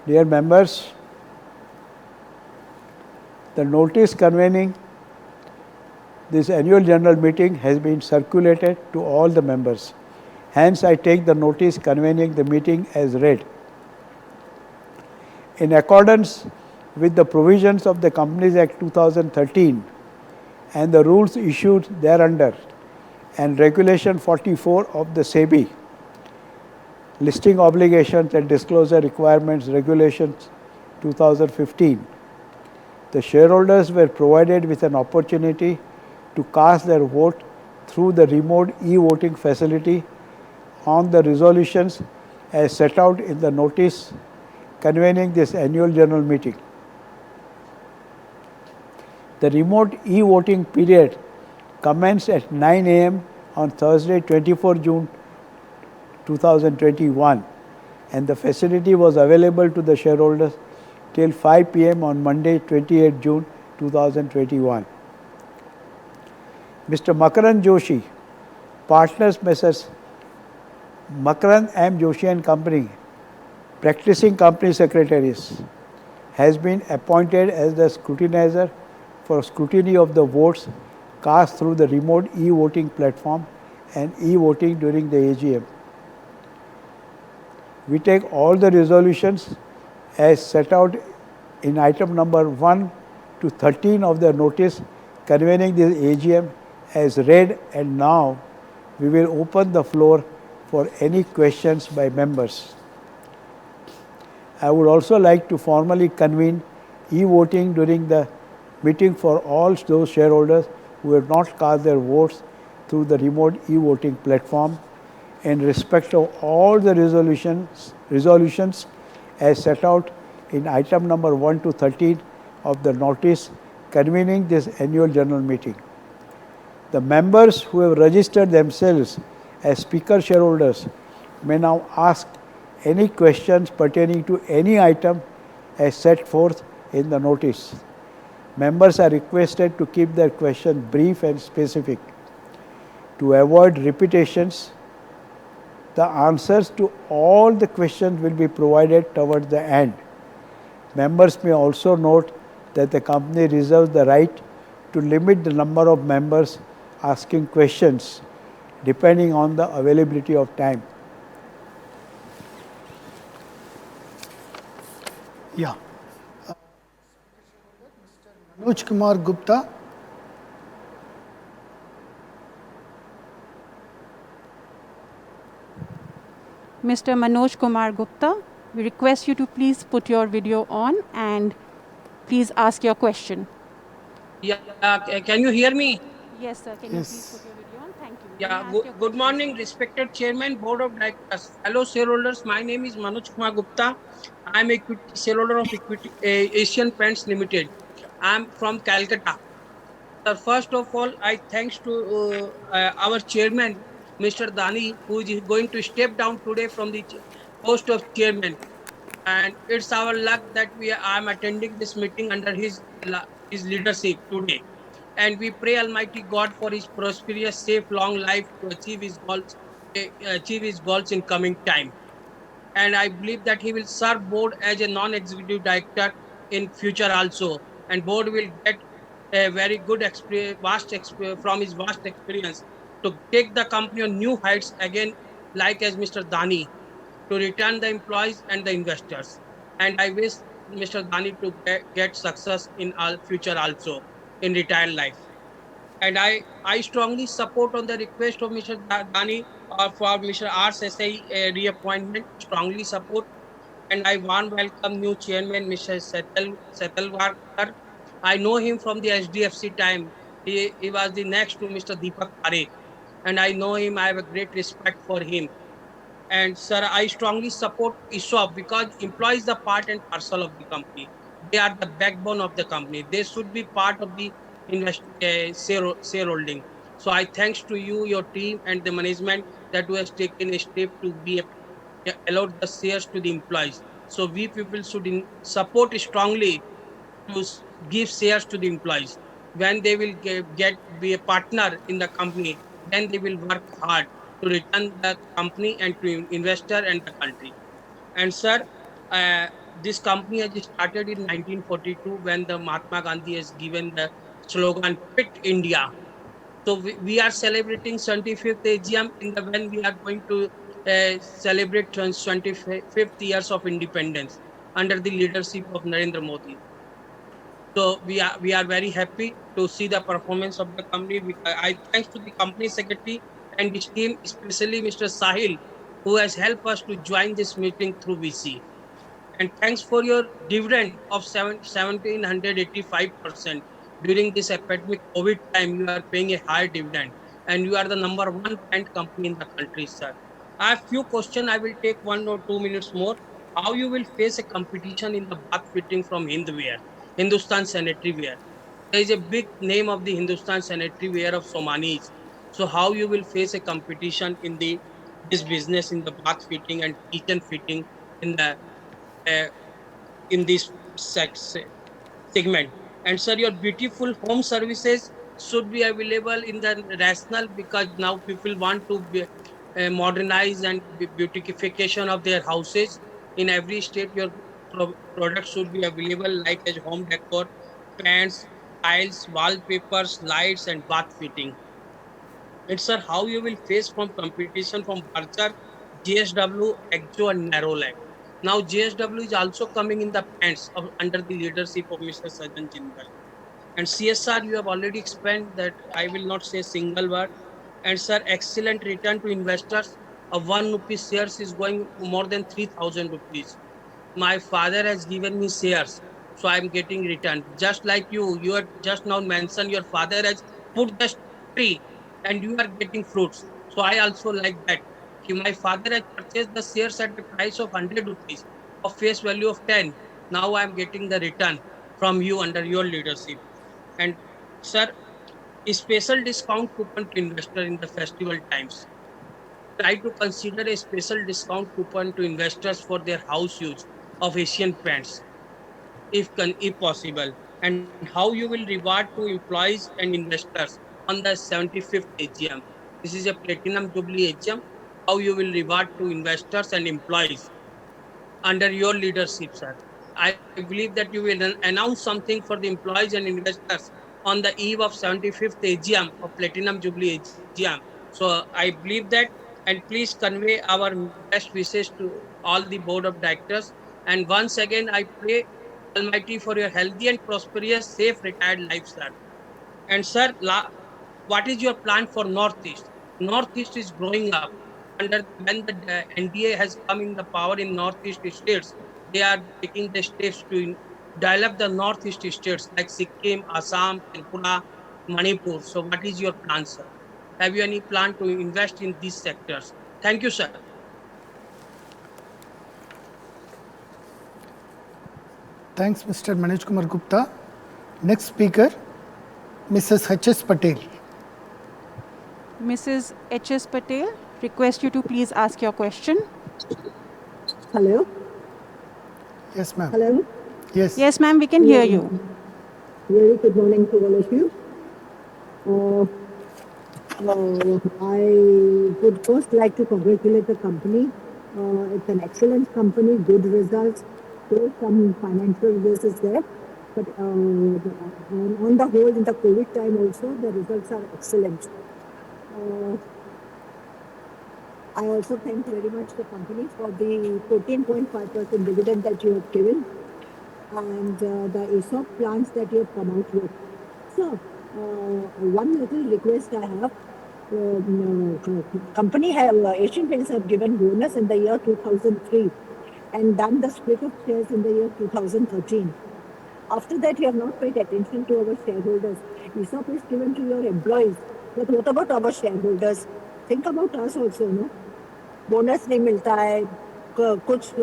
Dear members, the notice convening this annual general meeting has been circulated to all the members. Hence, I take the notice convening the meeting as read. In accordance with the provisions of the Companies Act 2013 and the rules issued thereunder and Regulation 44 of the SEBI, Listing Obligations and Disclosure Requirements Regulations 2015, the shareholders were provided with an opportunity to cast their vote through the remote e-voting facility on the resolutions as set out in the notice convening this annual general meeting. The remote e-voting period commenced at 9 a.m. on Thursday, 24 June 2021, and the facility was available to the shareholders till 5 p.m. on Monday, 28 June 2021. Mr. Makaran Joshi, partners Messrs. Makaran M. Joshi and Company, practicing company secretaries, has been appointed as the scrutinizer for scrutiny of the votes cast through the remote e-voting platform and e-voting during the AGM. We take all the resolutions as set out in item number 1 to 13 of the notice convening this AGM as read, and now we will open the floor for any questions by members. I would also like to formally convene e-voting during the meeting for all those shareholders who have not cast their votes through the remote e-voting platform in respect of all the resolutions as set out in item number 1 to 13 of the notice convening this annual general meeting. The members who have registered themselves as speaker shareholders may now ask any questions pertaining to any item as set forth in the notice. Members are requested to keep their questions brief and specific. To avoid repetitions, the answers to all the questions will be provided towards the end. Members may also note that the company reserves the right to limit the number of members asking questions depending on the availability of time. Yeah. Manoj Kumar Gupta. Mr. Manoj Kumar Gupta, we request you to please put your video on and please ask your question. Yeah, can you hear me? Yes, sir. Can you please put your video on? Thank you. Yeah, good morning, respected Chairman, Board of Directors, fellow shareholders. My name is Manoj Kumar Gupta. I am equity shareholder of Equity Asian Paints Limited. I am from Calcutta. Sir, first of all, I thanks to our Chairman, Mr. Dani, who is going to step down today from the post of Chairman. And it's our luck that I am attending this meeting under his leadership today. And we pray Almighty God for his prosperous, safe, long life to achieve his goals in coming time. And I believe that he will serve board as a non-executive director in future also. And board will get a very good from his vast experience to take the company on new heights again, like as Mr. Dani, to return the employees and the investors. And I wish Mr. Dani to get success in our future also in retired life. And I strongly support on the request of Mr. Dani for Mr. R. Sesai reappointment. Strongly support, and I warm welcome new chairman Mr. Setalwarkar. I know him from the SDFC time. He was the next to Mr. Deepak Parekh, and I know him. I have a great respect for him. And sir, I strongly support ESOP because employees the part and parcel of the company. They are the backbone of the company. They should be part of the shareholding. So I thanks to you, your team, and the management that who has taken a step to be allowed the shares to the employees. So we people should support strongly to give shares to the employees. When they will get be a partner in the company, then they will work hard to return the company and to investor and the country. And sir, this company has started in 1942 when the Mahatma Gandhi has given the slogan "Quit India." So we are celebrating 75th AGM in the when we are going to celebrate 25th years of independence under the leadership of Narendra Modi. So we are very happy to see the performance of the company. I thanks to the company secretary and his team, especially Mr. Sahil, who has helped us to join this meeting through VC. And thanks for your dividend of 1785% during this epidemic COVID time. You are paying a high dividend, and you are the number one paint company in the country, sir. I have few questions. I will take 1 or 2 minutes more. How you will face a competition in the bath fitting from Hindware, Hindustan Sanitary Ware? There is a big name of the Hindustan Sanitary Ware of Somanis. So how you will face a competition in the this business in the bath fitting and kitchen fitting in the uh, in this segment? And sir, your beautiful home services should be available in the rational because now people want to modernize and beautification of their houses. In every state, your products should be available like as home decor, pants, tiles, wallpapers, lights, and bath fitting. And sir, how you will face from competition from Berger, JSW, Exo, and Narrow. Now JSW is also coming in the pants under the leadership of Mr. Sajan Jindal. And CSR, you have already explained that I will not say a single word. And sir, excellent return to investors. A 1 rupee shares is going more than 3,000 rupees. My father has given me shares, so I'm getting return. Just like you are just now mentioned your father has put the tree and you are getting fruits. So I also like that. My father has purchased the shares at the price of 100 rupees of face value of 10. Now I am getting the return from you under your leadership. And sir, a special discount coupon to investor in the festival times. Try to consider a special discount coupon to investors for their house use of Asian paints, if possible. And how you will reward to employees and investors on the 75th AGM. This is a platinum jubilee AGM. How you will reward to investors and employees under your leadership, sir. I believe that you will announce something for the employees and investors on the eve of 75th AGM of Platinum Jubilee AGM. So I believe that, and please convey our best wishes to all the board of directors. And once again, I pray Almighty for your healthy and prosperous, safe, retired life, sir. And sir, what is your plan for Northeast? Northeast is growing up. Under when the NDA has come in the power in Northeast states, they are taking the steps to develop the Northeast states like Sikkim, Assam, Tripura, Manipur. So, what is your plan, sir? Have you any plan to invest in these sectors? Thank you, sir. Thanks, Mr. Manoj Kumar Gupta. Next speaker, Mrs. H.S. Patel. Mrs. H.S. Patel, request you to please ask your question. Hello? Yes, ma'am. Hello? Yes. Yes, ma'am, we can hear you. Very good morning to all of you. I would first like to congratulate the company. It's an excellent company, good results. There some financial risks is there, but on the whole, in the COVID time also, the results are excellent. I also thank very much the company for the 14.5% dividend that you have given and the ESOP plans that you have come out with. So, One little request I have. Company have Asian Paints have given bonus in the year 2003 and done the split of shares in the year 2013. After that, you have not paid attention to our shareholders. ESOP is given to your employees, but what about our shareholders? Think about us also, no? Bonus नहीं मिलता है कुछ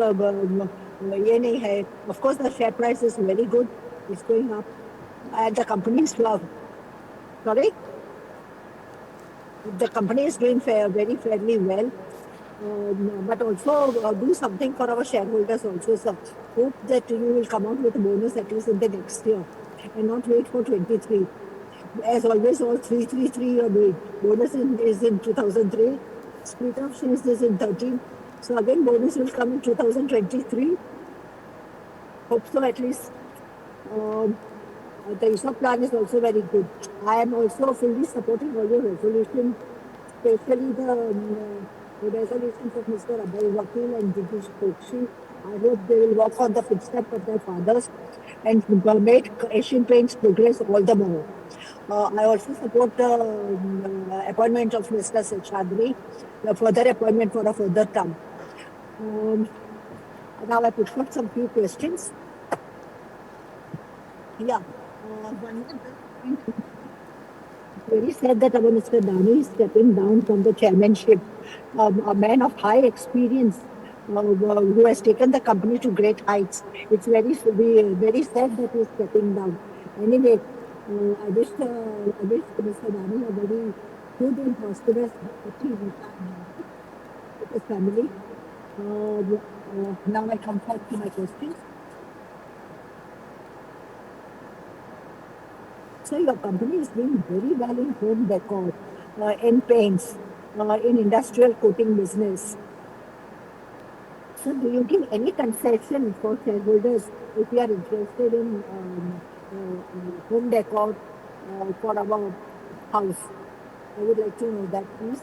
ये नहीं है of course the share price is very good, it's going up and the company is sorry, the company is doing very fairly well. But also do something for our shareholders also, sir. Hope that you will come out with a bonus at least in the next year and not wait for 23. As always, all 333 you are doing. Bonus is in 2003, split of shares is in 13. So again, bonus will come in 2023. Hope so at least. The ESOP plan is also very good. I am also fully supporting all your resolutions, especially the resolutions of Mr. Abhay Vakil and Jitish Kokshi. I hope they will walk on the footsteps of their fathers and make Asian Paints progress all the more. I also support the appointment of Mr. Seshadri, the further appointment for a further term. Now I put forth some few questions. Yeah. One very sad that our Mr. Dani is stepping down from the chairmanship. A man of high experience who has taken the company to great heights. It's very sad that he is stepping down. Anyway, I wish Mr. Dani a very good and prosperous happy retirement with his family. Now I come back to my questions. So your company is doing very well in home decor, in paints, in industrial coating business. So do you give any concession for shareholders if you are interested in home decor for our house? I would like to know that, please.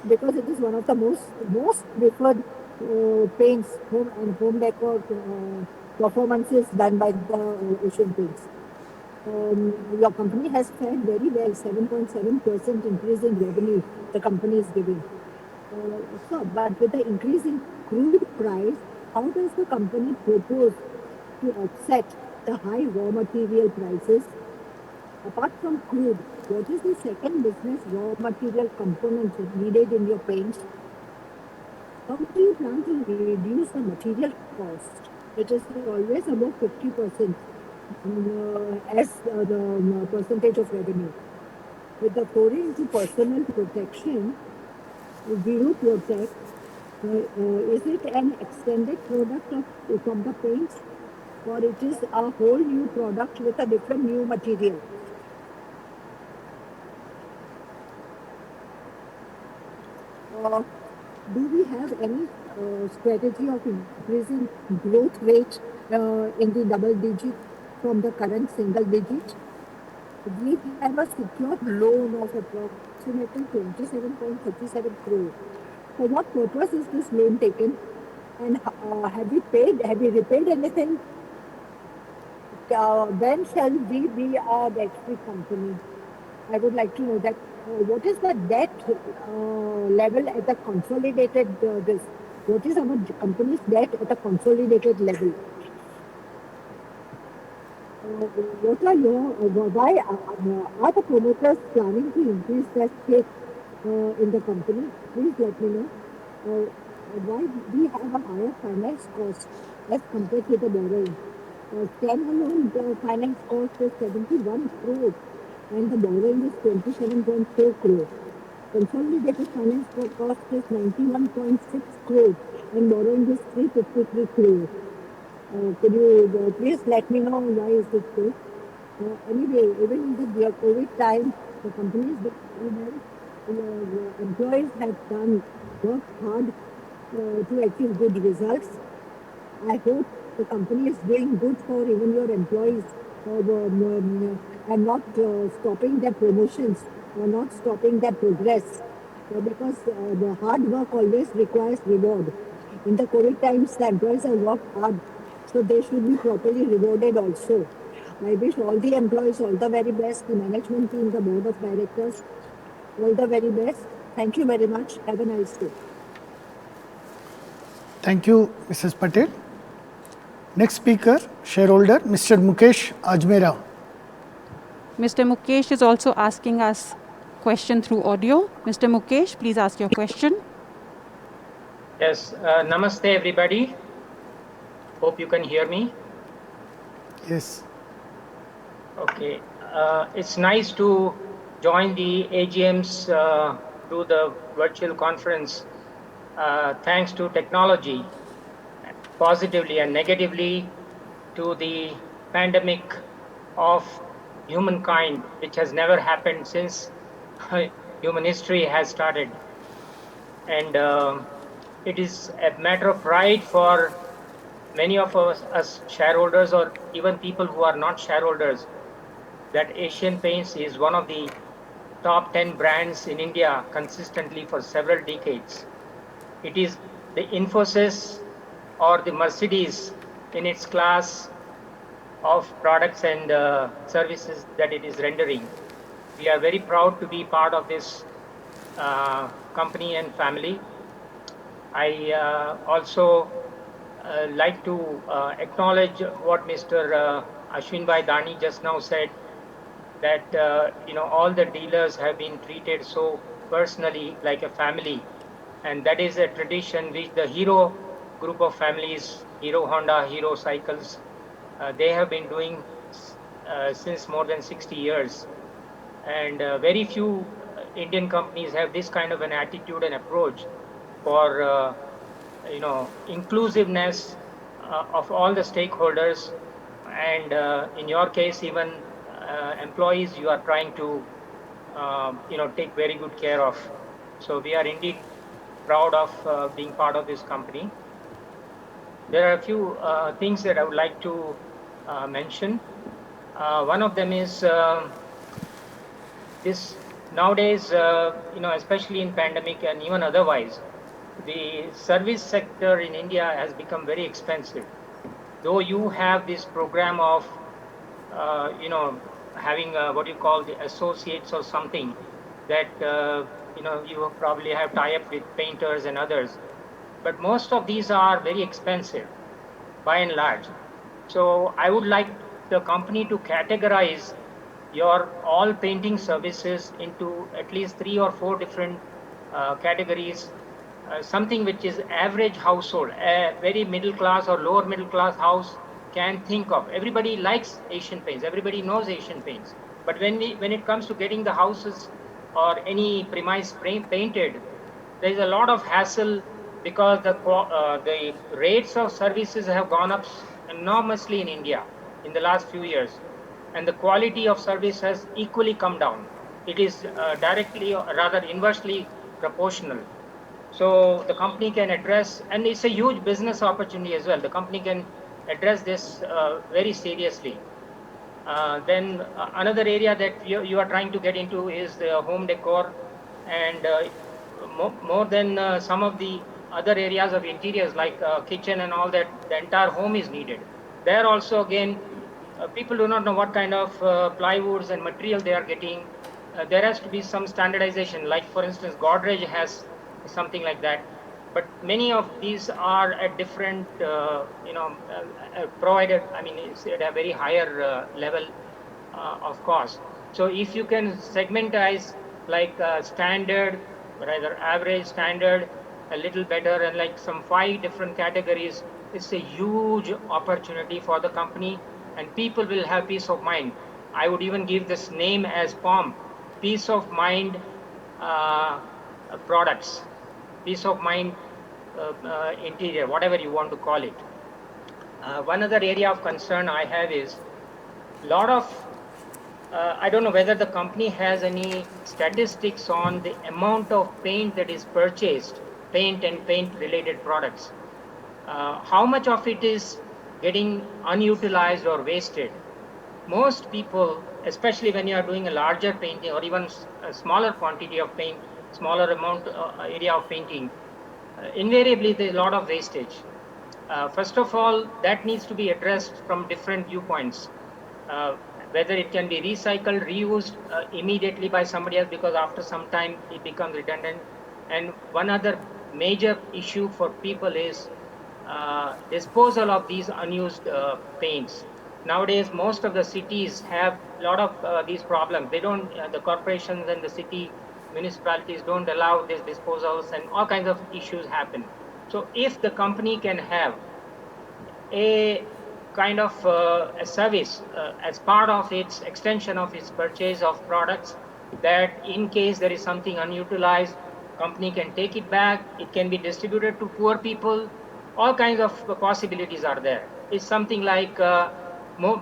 Because it is one of the most preferred paints, home decor performances done by the Asian Paints. Your company has fared very well, 7.7% increase in revenue the company is giving. But with the increase in crude price, how does the company propose to offset the high raw material prices? Apart from crude, what is the second business raw material component needed in your paints? How do you plan to reduce the material cost? It is always above 50% as the percentage of revenue. With the foray into personal protection, Zero Protect, is it an extended product from the paints, or it is a whole new product with a different new material? Do we have any strategy of increasing growth rate in the double digit from the current single digit? We have a secured loan of approximately 27.37 crore. For what purpose is this loan taken? And have we repaid anything? When shall we be a debt-free company? I would like to know that. What is the debt level at the consolidated what is our company's debt at the consolidated level? Why are the promoters planning to increase their stake in the company? Please let me know. Why we have a higher finance cost as compared to the borrowing? Standalone finance cost is 71 crore and the borrowing is 27.4 crore. Consolidated finance cost is 91.6 crore and borrowing is 353 crore. Could you please let me know why is it so? Anyway, even in the COVID time, the companies employees have worked hard to achieve good results. I hope the company is doing good for even your employees and not stopping their promotions or not stopping their progress because the hard work always requires reward. In the COVID times, the employees have worked hard, so they should be properly rewarded also. I wish all the employees all the very best, the management team, the board of directors, all the very best. Thank you very much. Have a nice day. Thank you, Mrs. Patel. Next speaker, shareholder, Mr. Mukesh Ajmera. Mr. Mukesh is also asking us question through audio. Mr. Mukesh, please ask your question. Yes, namaste everybody. Hope you can hear me. Yes. Okay, it's nice to join the AGMs through the virtual conference thanks to technology, positively and negatively to the pandemic of humankind, which has never happened since human history has started. And it is a matter of pride for many of us shareholders or even people who are not shareholders that Asian Paints is one of the top 10 brands in India consistently for several decades. It is the Infosys or the Mercedes in its class of products and services that it is rendering. We are very proud to be part of this company and family. I also like to acknowledge what Mr. Ashwin Bhai Dani just now said, that all the dealers have been treated so personally like a family, and that is a tradition which the Hero group of families, Hero Honda, Hero Cycles, they have been doing since more than 60 years. And very few Indian companies have this kind of an attitude and approach for inclusiveness of all the stakeholders, and in your case even employees you are trying to take very good care of. So we are indeed proud of being part of this company. There are a few things that I would like to mention. One of them is this nowadays, especially in pandemic and even otherwise, the service sector in India has become very expensive. Though you have this program of, having what you call the associates or something that, you probably have tie-up with painters and others. But most of these are very expensive by and large. So I would like the company to categorize your all painting services into at least 3 or 4 different categories, something which is average household, a very middle class or lower middle class house can think of. Everybody likes Asian Paints, everybody knows Asian Paints, but when it comes to getting the houses or any premise painted, there is a lot of hassle because the rates of services have gone up enormously in India in the last few years, and the quality of service has equally come down. It is directly or rather inversely proportional. So the company can address, and it's a huge business opportunity as well. The company can address this very seriously. Then another area that you are trying to get into is the home decor, and more than some of the other areas of interiors like kitchen and all that, the entire home is needed. There also again, people do not know what kind of plywoods and material they are getting. There has to be some standardization. Like for instance, Godrej has something like that. But many of these are at different, provided. I mean, it's at a very higher level of cost. So if you can segmentize like standard, rather average, standard, a little better, and like some 5 different categories, it's a huge opportunity for the company, and people will have peace of mind. I would even give this name as POM, peace of mind products, peace of mind interior, whatever you want to call it. One other area of concern I have is a lot of, I don't know whether the company has any statistics on the amount of paint that is purchased, paint and paint related products. How much of it is getting unutilized or wasted? Most people, especially when you are doing a larger painting or even a smaller quantity of paint, smaller amount area of painting, invariably there's a lot of wastage. First of all, that needs to be addressed from different viewpoints. uh, whether it can be recycled, reused immediately by somebody else, because after some time it becomes redundant. And one other major issue for people is disposal of these unused paints. Nowadays, most of the cities have a lot of these problems. They don't, the corporations and the city municipalities don't allow these disposals, and all kinds of issues happen. So if the company can have a kind of a service as part of its extension of its purchase of products, that in case there is something unutilized, company can take it back, it can be distributed to poor people, all kinds of possibilities are there. It's something like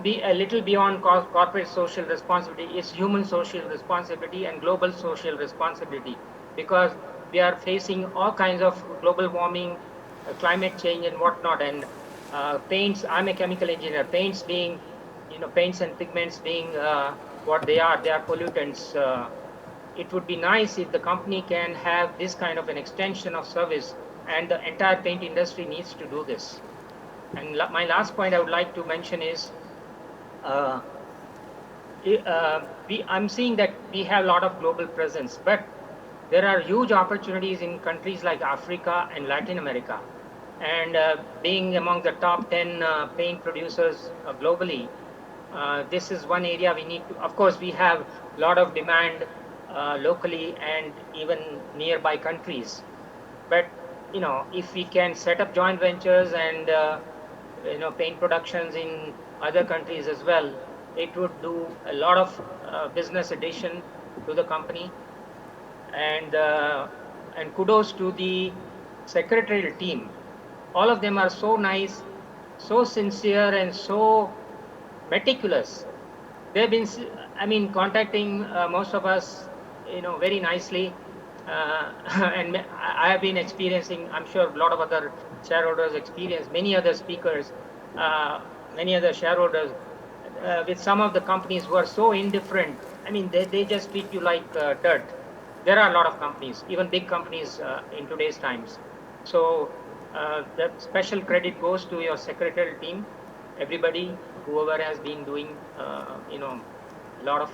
be a little beyond corporate social responsibility. It's human social responsibility and global social responsibility, because we are facing all kinds of global warming, climate change and whatnot. And paints, I'm a chemical engineer, paints being, paints and pigments being what they are pollutants. It would be nice if the company can have this kind of an extension of service, and the entire paint industry needs to do this. And my last point I would like to mention is, I'm seeing that we have a lot of global presence, but there are huge opportunities in countries like Africa and Latin America. And being among the top 10 paint producers globally, this is one area we need to, of course, we have a lot of demand locally and even nearby countries. But, if we can set up joint ventures and, paint productions in other countries as well, it would do a lot of business addition to the company. And kudos to the secretarial team. All of them are so nice, so sincere, and so meticulous. They've been, contacting most of us, very nicely. And I have been experiencing, I'm sure a lot of other shareholders experience, many other speakers, many other shareholders, with some of the companies who are so indifferent. They just treat you like dirt. There are a lot of companies, even big companies in today's times. So that special credit goes to your secretarial team, everybody, whoever has been doing, a lot of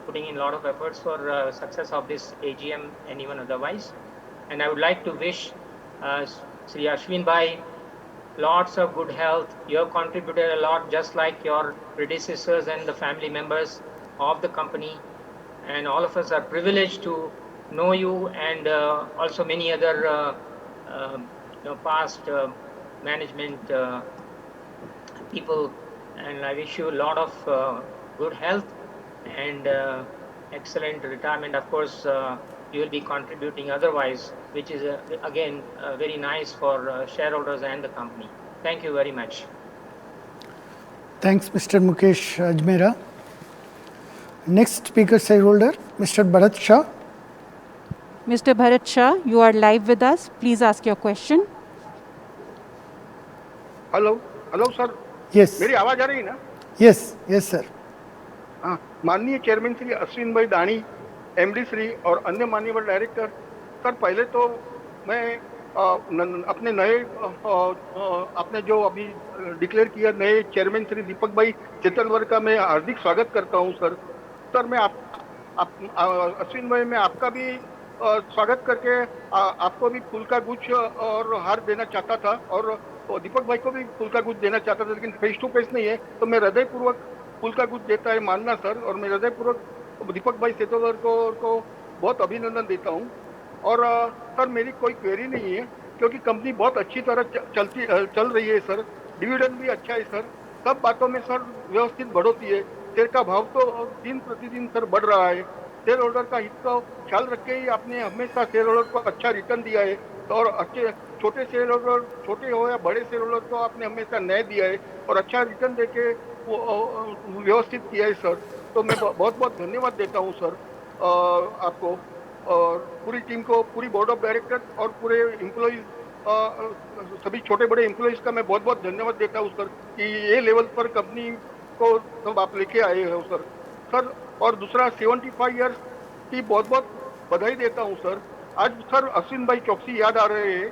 putting in a lot of efforts for success of this AGM and even otherwise. And I would like to wish Sri Ashwin Bhai lots of good health. You have contributed a lot, just like your predecessors and the family members of the company. And all of us are privileged to know you, and also many other past management people. And I wish you a lot of good health and excellent retirement. Of course, you will be contributing otherwise, which is again very nice for shareholders and the company. Thank you very much. Thanks, Mr. Mukesh Ajmera. Next speaker shareholder, Mr. Bharat Shah. Mr. Bharat Shah, you are live with us. Please ask your question. Hello sir. Yes. मेरी आवाज आ रही है ना? Yes sir. हाँ, माननीय chairman Shri Ashwin भाई दानी, MD Shri और अन्य माननीय डायरेक्टर सर, पहले तो मैं अपने नए आपने जो अभी डिक्लेयर किया नए चेयरमैन श्री दीपक भाई चेतनवर का मैं हार्दिक स्वागत करता हूं सर. सर मैं अश्विन भाई, मैं आपका भी स्वागत करके आपको भी फूल का गुच्छ और हार देना चाहता था, और दीपक भाई को भी फूल का गुच्छ देना चाहता था, लेकिन फेस टू फेस नहीं है, तो मैं हृदयपूर्वक फूल का गुच्छ देता है मानना सर. और मैं हृदयपूर्वक दीपक भाई सेतोवर को बहुत अभिनंदन देता हूं. और सर मेरी कोई क्वेरी नहीं है, क्योंकि कंपनी बहुत अच्छी तरह चल रही है सर. डिविडेंड भी अच्छा है सर. सब बातों में सर व्यवस्थित बढ़ोती है. शेयर का भाव तो दिन प्रतिदिन सर बढ़ रहा है. शेयर होल्डर का हित का ख्याल रख के ही आपने हमेशा शेयर होल्डर को अच्छा रिटर्न दिया है, और अच्छे छोटे शेयर होल्डर, छोटे हो या बड़े शेयर होल्डर को आपने हमेशा न्याय दिया है और अच्छा रिटर्न देके व्यवस्थित किया है सर. तो मैं बहुत बहुत धन्यवाद देता हूं सर आपको और पूरी टीम को, पूरी बोर्ड ऑफ डायरेक्टर और पूरे एम्प्लॉइज, सभी छोटे बड़े एम्प्लॉइज का मैं बहुत बहुत धन्यवाद देता हूं सर, कि ये लेवल पर कंपनी को सब आप लेके आए हो सर. और दूसरा 75 इयर्स की बहुत बहुत बधाई देता हूं सर. आज सर अश्विन भाई चौकसी याद आ रहे हैं,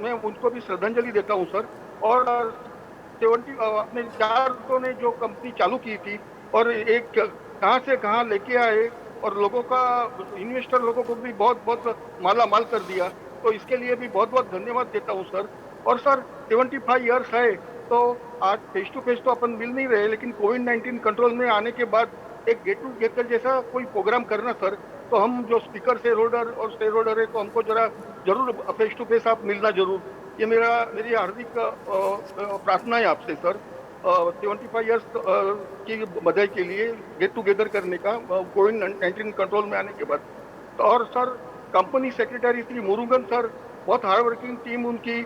मैं उनको भी श्रद्धांजलि देता हूं सर. और 70 अपने 4 दोस्तों ने जो कंपनी चालू की थी और एक कहाँ से कहाँ लेके आए और लोगों का इन्वेस्टर लोगों को भी बहुत बहुत माला माल कर दिया। तो इसके लिए भी बहुत बहुत धन्यवाद देता हूँ सर। और सर 75 ईयर्स है तो आज फेस टू फेस तो अपन मिल नहीं रहे, लेकिन कोविड-19 कंट्रोल में आने के बाद एक गेट टूगेदर जैसा कोई प्रोग्राम करना सर। तो हम जो स्पीकर शेयर होल्डर और शेयर होल्डर है तो हमको जरा जरूर फेस टू फेस आप मिलना जरूर। ये मेरी हार्दिक प्रार्थना है आपसे सर। 75 ईयर्स की बधाई के लिए गेट टुगेदर करने का कोविड-19 कंट्रोल में आने के बाद। तो और sir company secretary Shri Murugan sir, बहुत हार्ड वर्किंग टीम उनकी,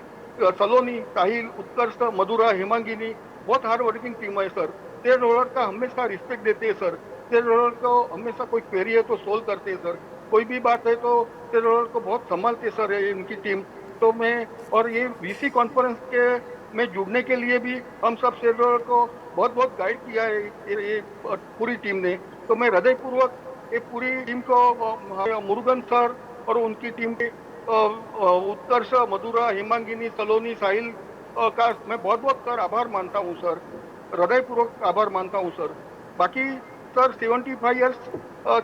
सलोनी, साहिल, उत्कर्ष, मधुरा, हेमांगिनी, बहुत हार्ड वर्किंग टीम है सर। शेयर होल्डर का हमेशा रिस्पेक्ट देते हैं सर। शेयर होल्डर को हमेशा कोई क्वेरी है तो सोल्व करते हैं सर। कोई भी बात है तो शेयर होल्डर को बहुत संभालते सर ये इनकी टीम। तो मैं और ये वीसी कॉन्फ्रेंस के में जुड़ने के लिए भी हम सब शेयर होल्डर को बहुत बहुत गाइड किया है ये पूरी टीम ने। तो मैं हृदयपूर्वक ये पूरी टीम को मुरुगन सर और उनकी टीम के उत्कर्ष, मधुरा, हेमांगिनी, सलोनी, साहिल का मैं बहुत बहुत सर आभार मानता हूँ सर। हृदयपूर्वक आभार मानता हूँ सर। बाकी सर 75 ईयर्स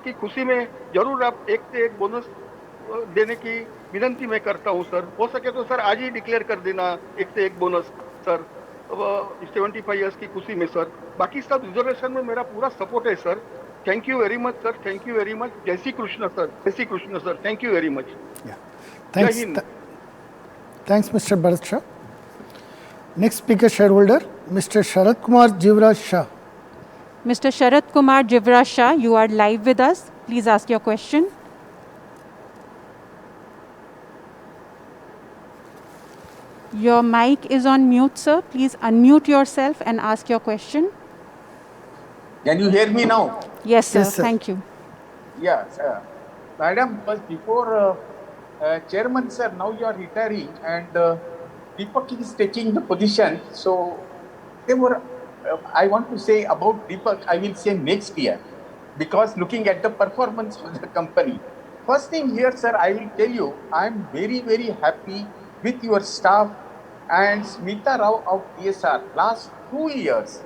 की खुशी में जरूर आप एक से एक बोनस देने की विनंती मैं करता हूँ सर। हो सके तो सर आज ही डिक्लेयर कर देना एक से एक बोनस सर 75 ईयर्स की खुशी में सर। बाकी सब रिजर्वेशन में मेरा पूरा सपोर्ट है sir. Thank you very much sir, thank you very much. जय श्री कृष्ण सर, जय Shri Krishna sir, thank you very much. Thanks, जय Hind. thanks, Mr. Bharat Shah. Next speaker shareholder, Mr. Sharad Kumar Jivraj Shah. Mr. Sharad Kumar Jivraj Shah, you are live with us. Please ask your question. Your mic is on mute, sir. Please unmute yourself and ask your question. Can you hear me now? Yes, sir. Yes, sir. Thank you. Yes. Madam, was before Chairman, sir, now you are retiring and Deepak is taking the position. So, they were, I want to say about Deepak, I will say next year, because looking at the performance of the company. First thing here, sir, I will tell you, I am very, very happy with your staff and Smita Rao of TSR. Last 2 years,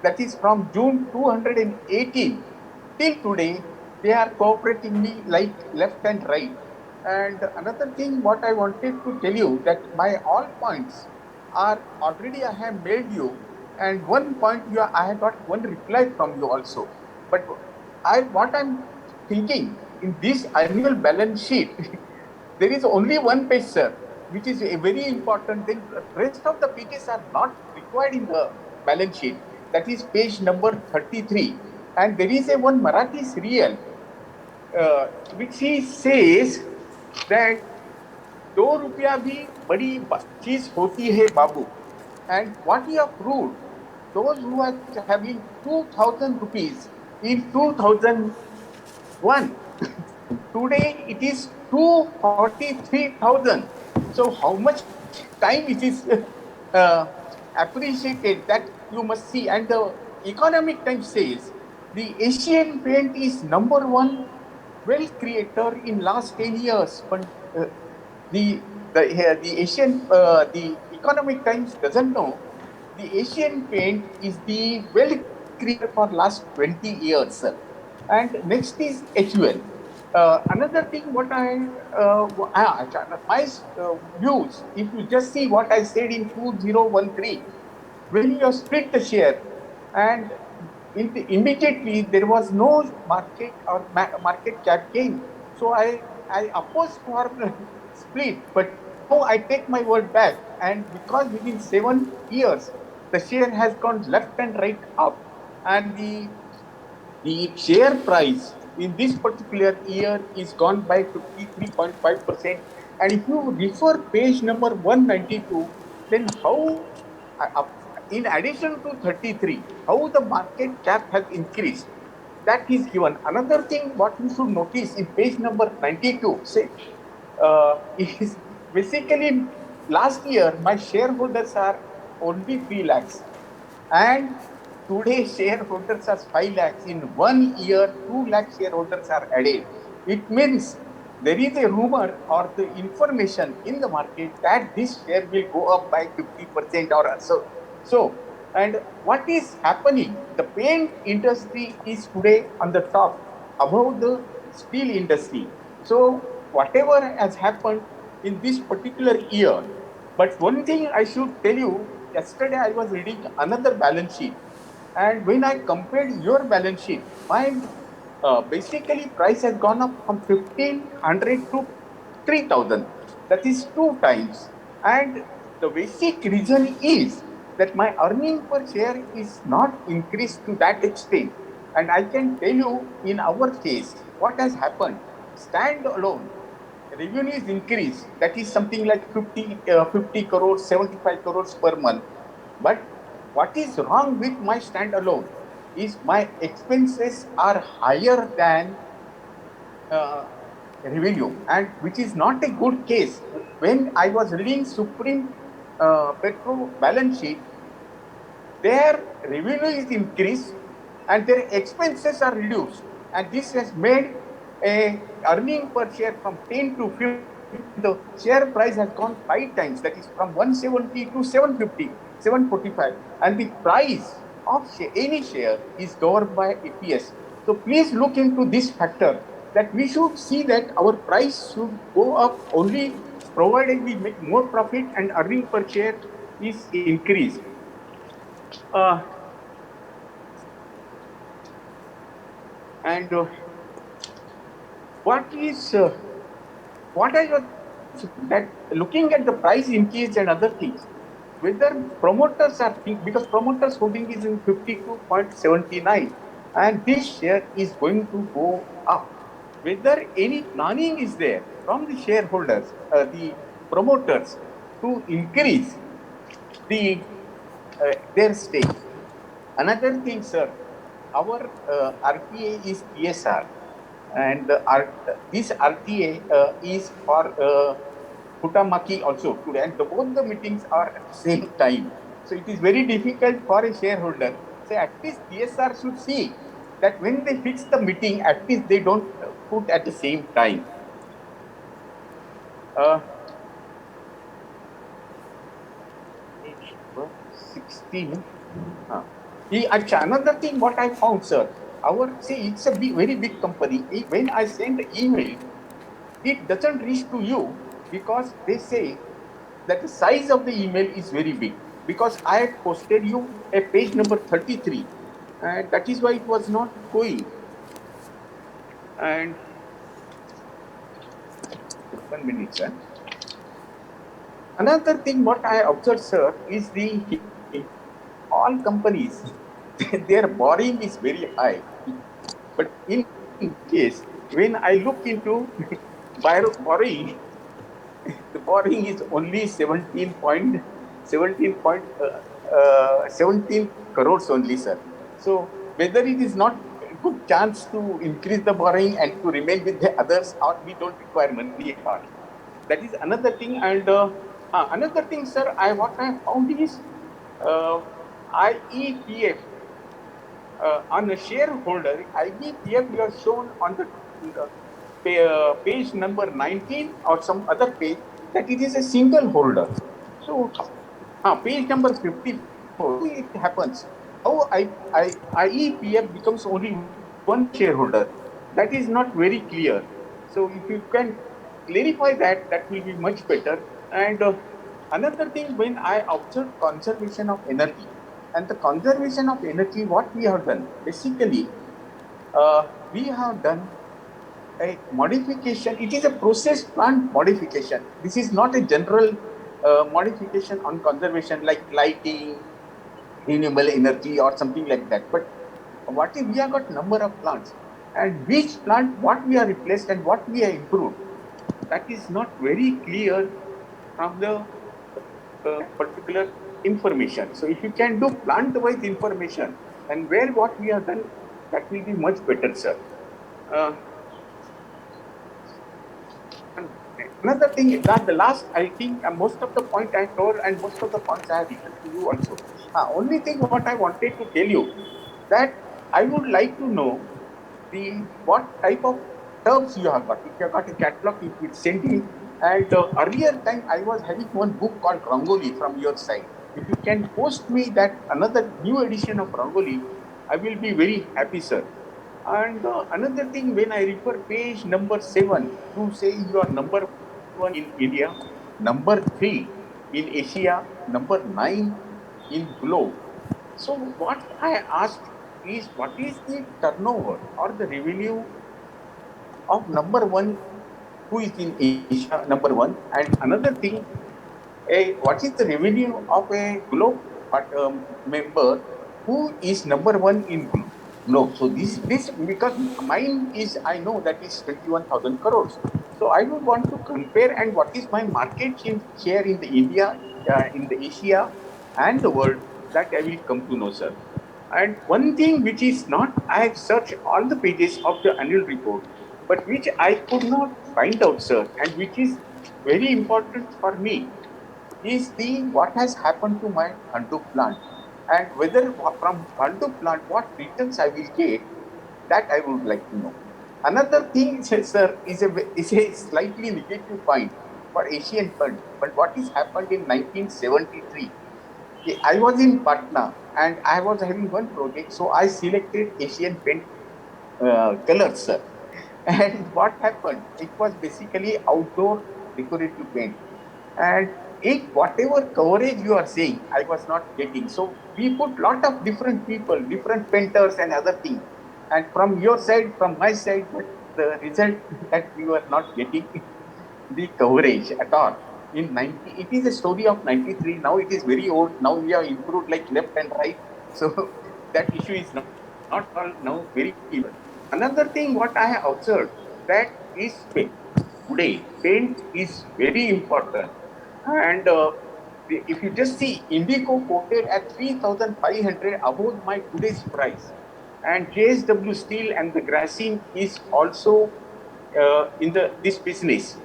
that is from June 218 till today, they are cooperating me like left and right. And another thing, what I wanted to tell you that my all points are already I have mailed you, and one point I have got one reply from you also. But what I'm thinking in this annual balance sheet, there is only one page, sir, which is a very important. Then the rest of the pages are not required in the balance sheet. That is page number 33, and there is a one Marathi serial which he says that ₹2 भी बड़ी चीज होती है बाबू. And what he have proved, those who are having ₹2,000 in 2001, today it is 243,000. So how much time it is appreciated, that you must see. And the Economic Times says the Asian Paint is #1 wealth creator in last 10 years. But the Economic Times doesn't know the Asian Paint is the wealth creator for last 20 years, sir. And next is HUL. Another thing, what my views, if you just see what I said in 2013, when you split the share, and immediately there was no market or market cap gain. So I opposed for split, but now I take my word back, and because within 7 years the share has gone left and right up, and the share price in this particular year is gone by 53.5%. And if you refer page number 192, then how, in addition to 33, how the market cap has increased, that is given. Another thing what you should notice in page number 92, say, is basically last year my shareholders are only 3 lakhs, and today shareholders are 5 lakhs. In 1 year, 2 lakh shareholders are added. It means there is a rumor or the information in the market that this share will go up by 50% or so. So, and what is happening? The paint industry is today on the top above the steel industry. So, whatever has happened in this particular year, but one thing I should tell you, yesterday I was reading another balance sheet, and when I compared your balance sheet, my basically price has gone up from 1500 to 3000. That is 2 times. And the basic reason is that my earning per share is not increased to that extent. And I can tell you in our case, what has happened, stand alone, revenue is increased. That is something like 50 crores, 75 crores per month. But what is wrong with my standalone is my expenses are higher than uh, revenue, and which is not a good case. When I was reading Supreme Petro balance sheet, their revenue is increased and their expenses are reduced, and this has made a earning per share from 10 to 15. The share price has gone 5 times, that is from 170 to 750, 745, and the price of any share is governed by APS. So please look into this factor, that we should see that our price should go up only provided we make more profit and earning per share is increased. Uh, and what is what I was that looking at the price increase and other things, whether promoters are because promoters holding is in 52.79, and this share is going to go up. Whether any planning is there from the shareholders, the promoters, to increase their stake. Another thing, sir, our RTA is PSR, and this RTA is for Futamaki also today, and both the meetings are at the same time. So it is very difficult for a shareholder. So at least PSR should see that when they fix the meeting, at least they don't put at the same time. Uh, Page 16. Another thing what I found, sir, it's a very big company. When I send the email, it doesn't reach to you because they say that the size of the email is very big. Because I had posted you a page number 33, and that is why it was not going. And 1 minute, sir. Another thing what I observed, sir, is the all companies their borrowing is very high. But in case, when I look into borrowing, the borrowing is only 17 crores only, sir. So whether it is not a good chance to increase the borrowing and to remain with the others, or we don't require money at all. That is another thing. And another thing, sir, what I found is IEPF on a shareholder, IBPF you are shown on the page number 19 or some other page that it is a single holder. So, page number 54, it happens. How IEPF becomes only one shareholder? That is not very clear. So, if you can clarify that, that will be much better. And another thing, when I observe conservation of energy, and the conservation of energy, what we have done, basically, we have done a modification. It is a process plant modification. This is not a general modification on conservation like lighting, renewable energy or something like that. But what if we have got number of plants, and which plant, what we are replaced and what we are improved, that is not very clear from the particular information. So if you can do plant-wise information and where what we have done, that will be much better, sir. Another thing, that the last, I think most of the point I told and most of the points I have written to you also. Only thing what I wanted to tell you, that I would like to know what type of terms you have got. If you have got a catalog, it will send me. And earlier time I was having one book called Rangoli from your side. if you can post me that another new edition of Rangoli, I will be very happy, sir. And another thing, when I refer page number 7, you say you are number 1 in India, number 3 in Asia, number 9 in globe. So what I asked is, what is the turnover or the revenue of number 1 who is in Asia, number 1? And another thing, what is the revenue of a globe member who is number 1 in globe? So this because mine is, I know that is 21,000 crores. So I would want to compare, and what is my market share in the India, in the Asia and the world, that I will come to know, sir. And one thing which is not, I have searched all the pages of the annual report, but which I could not find out, sir, and which is very important for me, is the what has happened to my Bhandup plant, and whether from Bhandup plant what returns I will get, that I would like to know. Another thing, sir, is a slightly negative point for Asian Fund. But what is happened in 1973? I was in Patna and I was having one project, so I selected Asian paint colors, sir. And what happened? It was basically outdoor decorative paint. And whatever coverage you are saying, I was not getting. So we put lot of different people, different painters and other things. And from your side, from my side, but the result that we were not getting the coverage at all. In 90, it is a story of 93. Now it is very old. Now we have improved like left and right. So that issue is not all now very clear. Another thing what I have observed, that is paint. Today, paint is very important. And if you just see, Indigo quoted at 3,500 above my today's price. And JSW Steel and the Graphene is also in this business.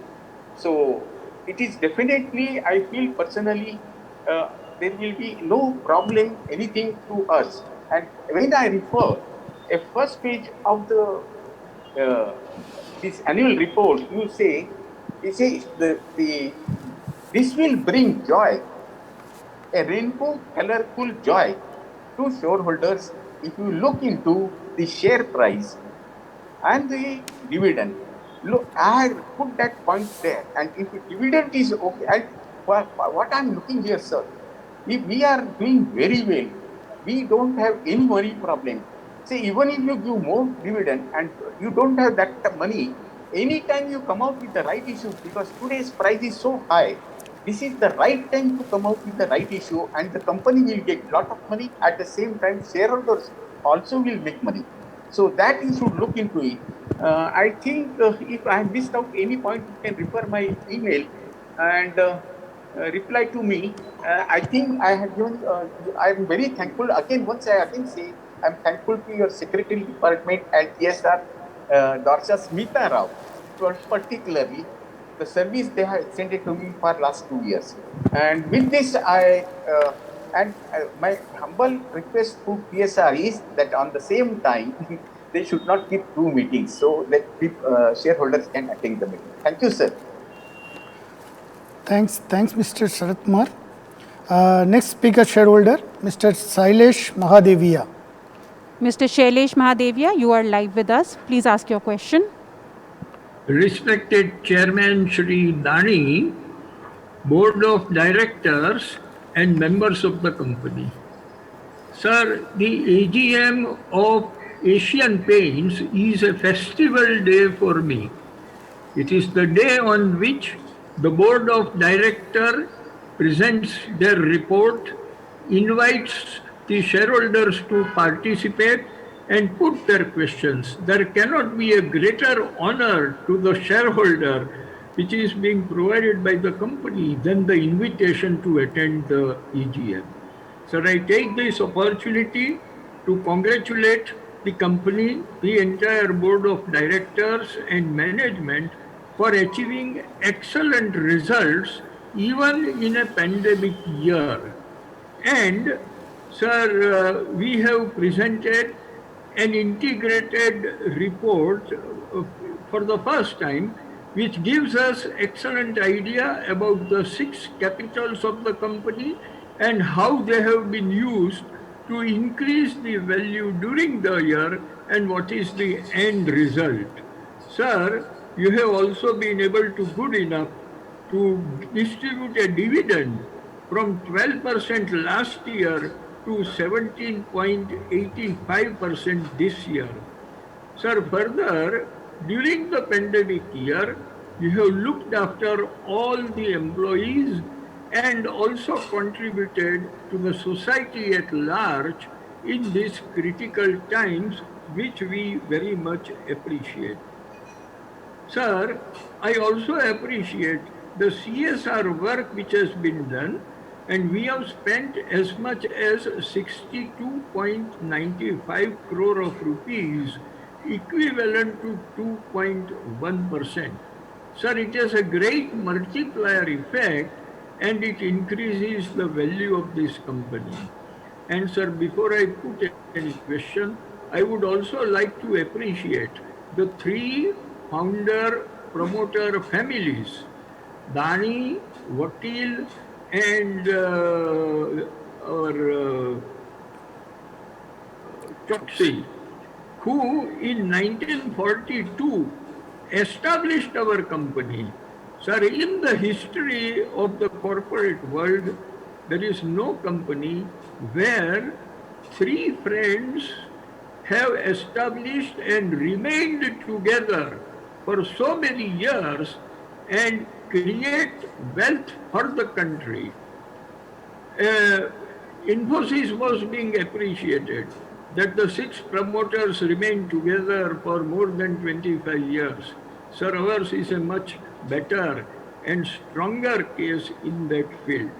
So it is definitely, I feel personally, there will be no problem, anything to us. And when I refer a first page of the this annual report, you say this will bring joy, a rainbow colorful joy to shareholders if you look into the share price and the dividend. Look, I put that point there. And if the dividend is okay, and what I'm looking here, sir, if we are doing very well, we don't have any money problem. Say, even if you give more dividend and you don't have that money, anytime you come out with the right issue, because today's price is so high, this is the right time to come out with the right issue, and the company will get lot of money. At the same time, shareholders also will make money. So that you should look into it. I think if I have missed out any point, you can refer my email and reply to me. I think I have given, I am very thankful. Again, once I again say, I am thankful to your secretary department and TSR, Dr. Smita Rao, particularly the service they have extended to me for last 2 years. And with this, my humble request to TSR is that on the same time, they should not keep two meetings so that shareholders can attend the meeting. Thank you, sir. Thanks, Mr. Sharat Kumar. Next speaker shareholder, Mr. Sailesh Mahadevia. Mr. Shailesh Mahadevia, you are live with us. Please ask your question. Respected Chairman Shri Dani, Board of Directors and members of the company. Sir, the AGM of Asian Paints is a festival day for me. It is the day on which the Board of Directors presents their report, invites the shareholders to participate and put their questions. There cannot be a greater honor to the shareholder which is being provided by the company than the invitation to attend the AGM. So I take this opportunity to congratulate the company, the entire board of directors and management for achieving excellent results even in a pandemic year. And, sir, we have presented an integrated report for the first time, which gives us excellent idea about the 6 capitals of the company and how they have been used to increase the value during the year and what is the end result. Sir, you have also been able to good enough to distribute a dividend from 12% last year to 17.85% this year. Sir, further, during the pandemic year, you have looked after all the employees and also contributed to the society at large in these critical times, which we very much appreciate. Sir, I also appreciate the CSR work which has been done, and we have spent as much as 62.95 crore of rupees, equivalent to 2.1%. Sir, it has a great multiplier effect and it increases the value of this company. And sir, before I put any question, I would also like to appreciate the three founder promoter families, Dani, Vakil, and our Choksi, who in 1942 established our company. Sir, in the history of the corporate world, there is no company where three friends have established and remained together for so many years and create wealth for the country. Infosys was being appreciated that the six promoters remained together for more than 25 years. Sir, ours is a much better and stronger case in that field.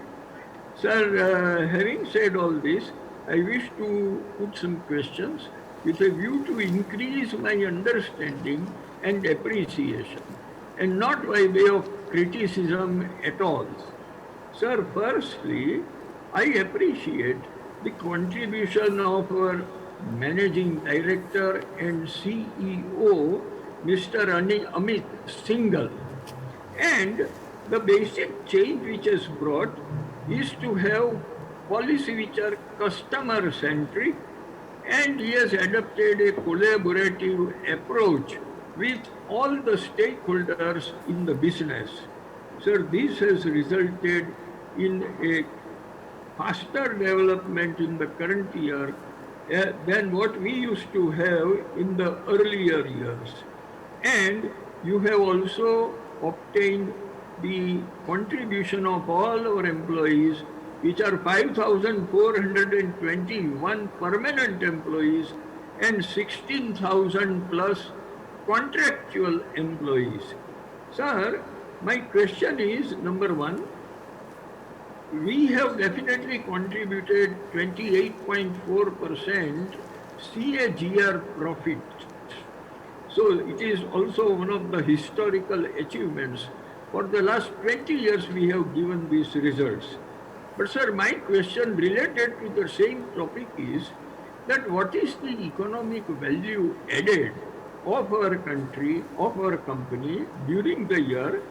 Sir, having said all this, I wish to put some questions with a view to increase my understanding and appreciation, and not by way of criticism at all. Sir, firstly, I appreciate the contribution of our Managing Director and CEO, Mr. Amit Singhal. And the basic change which is brought is to have policies which are customer-centric, and he has adopted a collaborative approach with all the stakeholders in the business. Sir, this has resulted in a faster development in the current year than what we used to have in the earlier years. And you have also obtained the contribution of all our employees, which are 5,421 permanent employees and 16,000 plus contractual employees. Sir, my question is, number one, we have definitely contributed 28.4% CAGR profit. So it is also one of the historical achievements. For the last 20 years, we have given these results. But sir, my question related to the same topic is that what is the economic value added of our country, of our company during the year,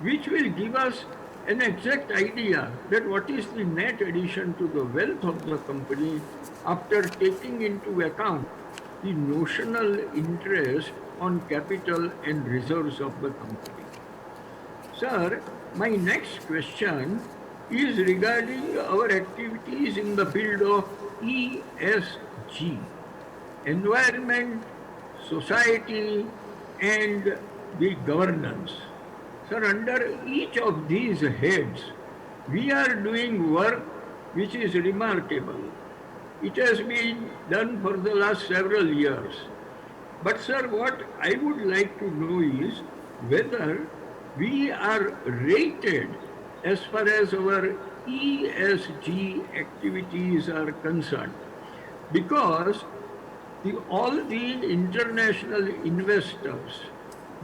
which will give us an exact idea that what is the net addition to the wealth of the company after taking into account the notional interest on capital and reserves of the company. Sir, my next question is regarding our activities in the field of ESG, environment, society, and the governance. Sir, under each of these heads, we are doing work which is remarkable. It has been done for the last several years. But sir, what I would like to know is whether we are rated as far as our ESG activities are concerned. Because all the international investors,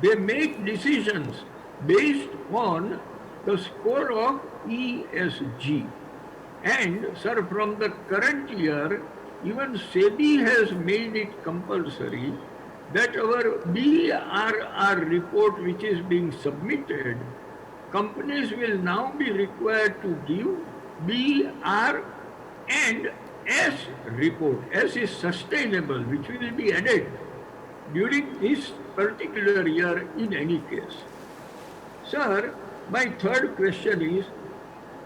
they make decisions based on the score of ESG. And sir, from the current year, even SEBI has made it compulsory that our BRR report which is being submitted, companies will now be required to give B, R, and S report. S is sustainable, which will be added during this particular year in any case. Sir, my third question is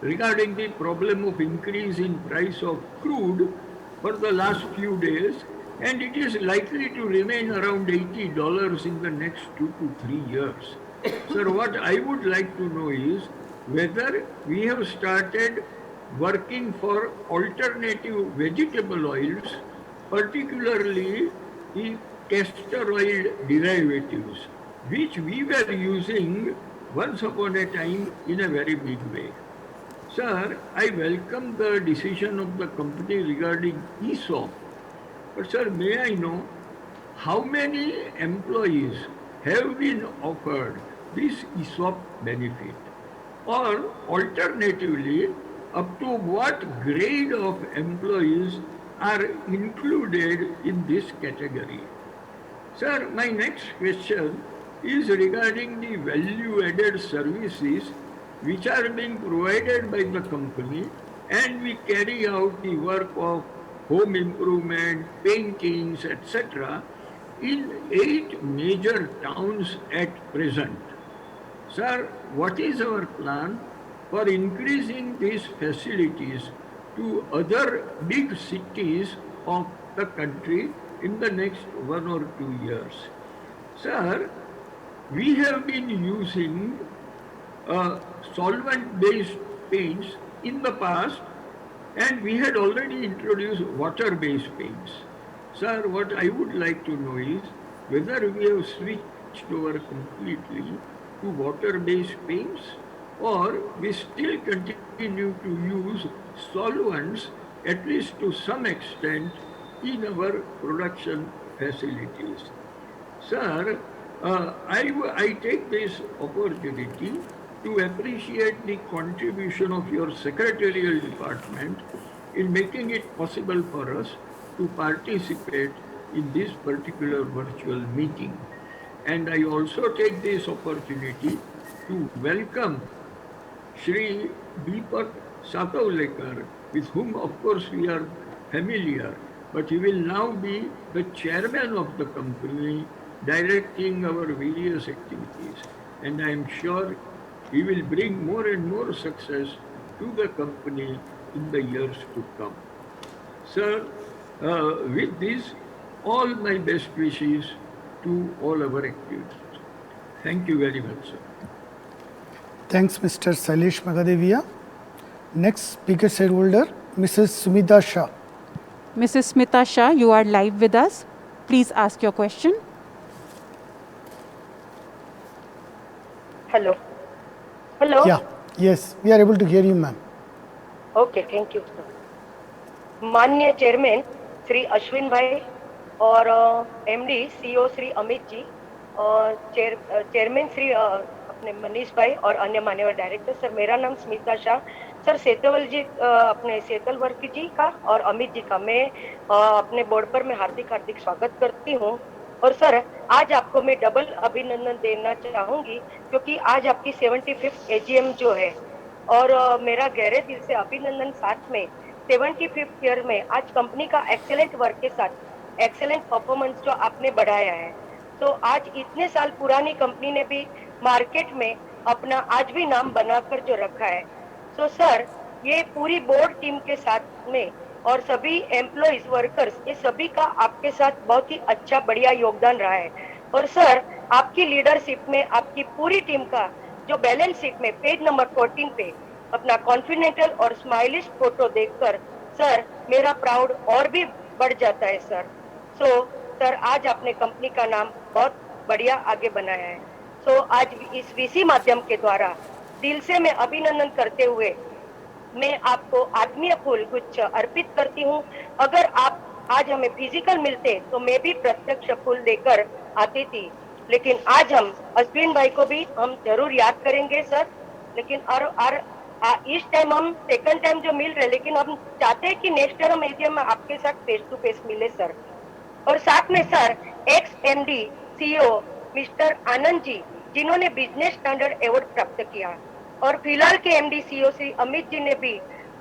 regarding the problem of increase in price of crude for the last few days, and it is likely to remain around $80 in the next 2 to 3 years. Sir, what I would like to know is whether we have started working for alternative vegetable oils, particularly the castor oil derivatives, which we were using once upon a time in a very big way. Sir, I welcome the decision of the company regarding ESOP. But sir, may I know how many employees have been offered this ESOP benefit? Or alternatively, up to what grade of employees are included in this category? Sir, my next question is regarding the value-added services which are being provided by the company, and we carry out the work of home improvement, paintings, etc. in 8 major towns at present. Sir, what is our plan for increasing these facilities to other big cities of the country in the next 1 or 2 years? Sir, we have been using solvent-based paints in the past, and we had already introduced water-based paints. Sir, what I would like to know is whether we have switched over completely to water-based paints, or we still continue to use solvents, at least to some extent, in our production facilities. Sir, I take this opportunity to appreciate the contribution of your secretarial department in making it possible for us to participate in this particular virtual meeting. And I also take this opportunity to welcome Shri Deepak Satavlekar, with whom of course we are familiar, but he will now be the chairman of the company, directing our various activities. And I am sure he will bring more and more success to the company in the years to come. Sir, with this, all my best wishes to all our activities. Thank you very much, sir. Thanks, Mr. Sailesh Magadevia. Next speaker shareholder, Mrs. Sumita Shah. Mrs. Smita Shah, you are live with us. Please ask your question. Hello. Hello. Yeah, yes, we are able to hear you, ma'am. Okay, thank you, sir. माननीय chairman Shri Ashwin भाई और MD CEO Shri Amit जी और chairman Shri अपने मनीष भाई और अन्य मान्यवर director, sir मेरा नाम स्मिता शाह। सर सेतवल जी अपने सेतल वर्क जी का और अमित जी का मैं अपने बोर्ड पर मैं हार्दिक हार्दिक स्वागत करती हूँ। और सर आज आपको मैं डबल अभिनंदन देना चाहूंगी क्योंकि आज आपकी 75th AGM जो है, और मेरा गहरे दिल से अभिनंदन साथ में 75th ईयर में आज कंपनी का एक्सेलेंट वर्क के साथ एक्सेलेंट परफॉर्मेंस जो आपने बढ़ाया है। तो आज इतने साल पुरानी कंपनी ने भी मार्केट में अपना आज भी नाम बनाकर जो रखा है। तो सर ये पूरी बोर्ड टीम के साथ में और सभी एम्प्लॉइज वर्कर्स, ये सभी का आपके साथ बहुत ही अच्छा बढ़िया योगदान रहा है। और सर आपकी लीडरशिप में आपकी पूरी टीम का जो बैलेंस शीट में पेज नंबर 14 पे अपना कॉन्फिडेंशियल और स्माइलिश फोटो देखकर सर मेरा प्राउड और भी बढ़ जाता है सर। सर आज आपने कंपनी का नाम बहुत बढ़िया आगे बनाया है। आज इस वीसी माध्यम के द्वारा दिल से मैं अभिनंदन करते हुए मैं आपको आत्मीय फूल गुच्छ अर्पित करती हूँ। अगर आप आज हमें फिजिकल मिलते तो मैं भी प्रत्यक्ष फूल लेकर आती थी, लेकिन आज हम अश्विन भाई को भी हम जरूर याद करेंगे सर। लेकिन इस टाइम हम सेकंड टाइम जो मिल रहे, लेकिन हम चाहते हैं कि नेक्स्ट ईयर हम एजीएम में आपके साथ फेस टू फेस मिले सर। और साथ में sir ex MD CEO mister Anand ji जिन्होंने बिजनेस स्टैंडर्ड अवार्ड प्राप्त किया, और फिलहाल के एमडी सीईओ श्री अमित जी ने भी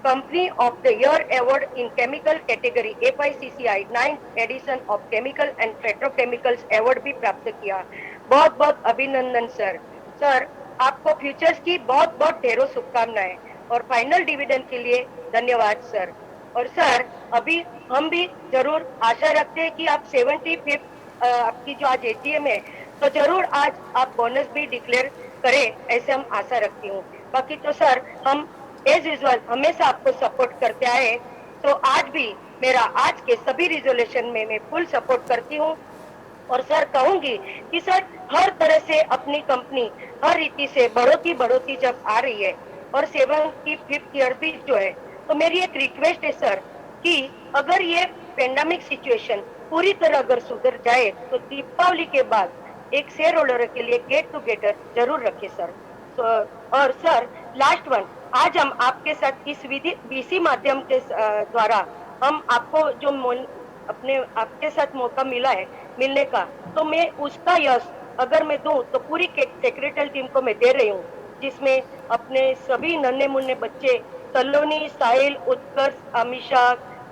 Company of the Year award in chemical category FICCI 9th edition of chemical and petrochemicals award भी प्राप्त किया. बहुत बहुत अभिनंदन सर. सर आपको फ्यूचर्स की बहुत बहुत ढेरों शुभकामनाएं और फाइनल डिविडेंड के लिए धन्यवाद सर. और सर अभी हम भी जरूर आशा रखते हैं कि आप 75th आपकी जो आज एजीएम है तो जरूर आज आप बोनस भी डिक्लेयर करें ऐसे हम आशा रखती हूँ. बाकी तो सर हम एज यूजुअल हमेशा आपको सपोर्ट करते आए तो आज भी मेरा आज के सभी रिजोल्यूशन में मैं फुल सपोर्ट करती हूँ. और सर कहूंगी कि सर हर तरह से अपनी कंपनी हर रीति से बढ़ोती जब आ रही है और 75th ईयर भी जो है तो मेरी एक रिक्वेस्ट है सर कि अगर ये पेंडेमिक सिचुएशन पूरी तरह अगर सुधर जाए तो दीपावली के बाद एक शेयर होल्डर के लिए गेट टुगेदर जरूर रखें सर. और सर लास्ट वन आज हम आपके साथ इस बीसी माध्यम के द्वारा हम आपको जो अपने आपके साथ मौका मिला है मिलने का तो मैं उसका यश अगर मैं दूं तो पूरी सेक्रेटरी टीम को मैं दे रही हूँ जिसमें अपने सभी नन्हे मुन्ने बच्चे सलोनी साहिल उत्कर्ष अमीशा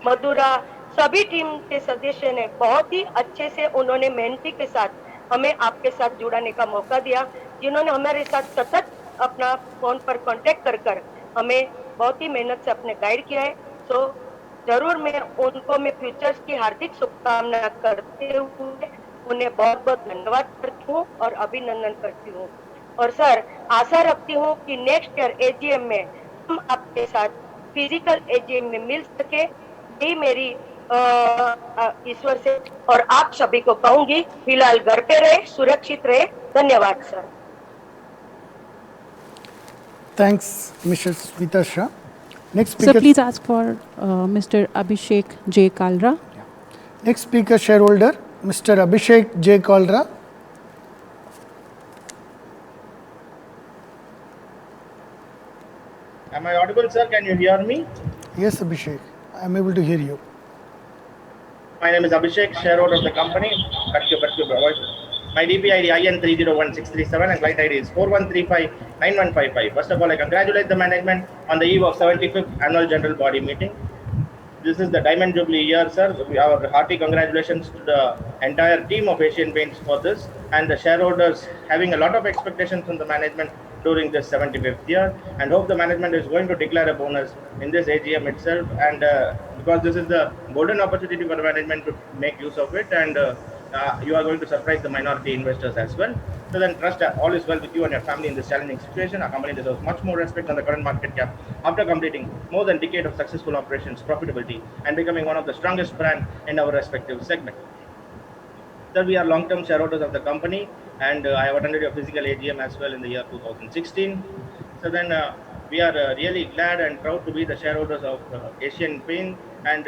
मधुरा सभी टीम के सदस्य ने बहुत ही अच्छे से उन्होंने मेहनती के साथ हमें आपके साथ जुड़ाने का मौका दिया जिन्होंने हमारे साथ सतत अपना फोन पर कांटेक्ट कर हमें बहुत ही मेहनत से अपने गाइड किया है. सो जरूर मैं उनको मैं फ्यूचर्स की हार्दिक शुभकामना करते हुए उन्हें बहुत बहुत धन्यवाद करती हूँ और अभिनंदन करती हूँ. और सर आशा रखती हूँ कि नेक्स्ट ईयर एजीएम में हम आपके साथ फिजिकल एजीएम में मिल सके यही मेरी ईश्वर से और आप सभी को कहूंगी फिलहाल घर पे रहे सुरक्षित रहे. धन्यवाद sir. Thanks, Mrs. Smita Shah. Next Sir, speaker. please ask for Mr. Abhishek J. Kalra. Next speaker, shareholder, Mr. Abhishek J. Kalra. Am I audible, sir? Can you hear me? Yes, Abhishek, I am able to hear you. My name is Abhishek, shareholder of the company. My DPID IN 301637 and client ID is 41359155. First of all, I congratulate the management on the eve of 75th annual general body meeting. This is the Diamond Jubilee year, sir. Our hearty congratulations to the entire team of Asian Paints for this and the shareholders having a lot of expectations from the management during this 75th year and hope the management is going to declare a bonus in this AGM itself and because this is the golden opportunity for the management to make use of it and you are going to surprise the minority investors as well. So then trust all is well with you and your family in this challenging situation. Our company deserves much more respect than the current market cap after completing more than a decade of successful operations, profitability and becoming one of the strongest brand in our respective segment. Sir, we are long-term shareholders of the company and I have attended your physical AGM as well in the year 2016. So then we are really glad and proud to be the shareholders of Asian Paint and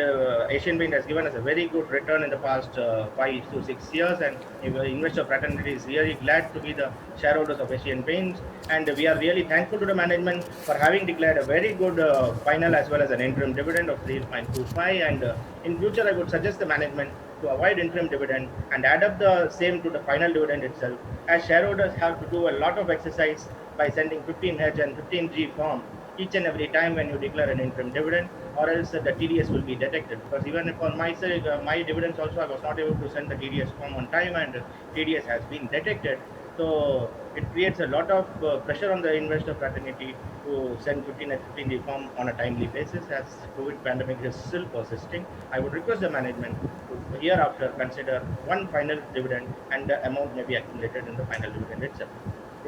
Asian Paint has given us a very good return in the past 5 to 6 years and investor fraternity is really glad to be the shareholders of Asian Paints and we are really thankful to the management for having declared a very good final as well as an interim dividend of 3.25 and in future I would suggest the management to avoid interim dividend and add up the same to the final dividend itself as shareholders have to do a lot of exercise by sending 15H and 15G form each and every time when you declare an interim dividend or else the TDS will be detected because even for my sake, my dividends also I was not able to send the TDS form on time and TDS has been detected. So it creates a lot of pressure on the investor fraternity to send 15 and 15 form on a timely basis as COVID pandemic is still persisting. I would request the management to hereafter consider one final dividend and the amount may be accumulated in the final dividend itself.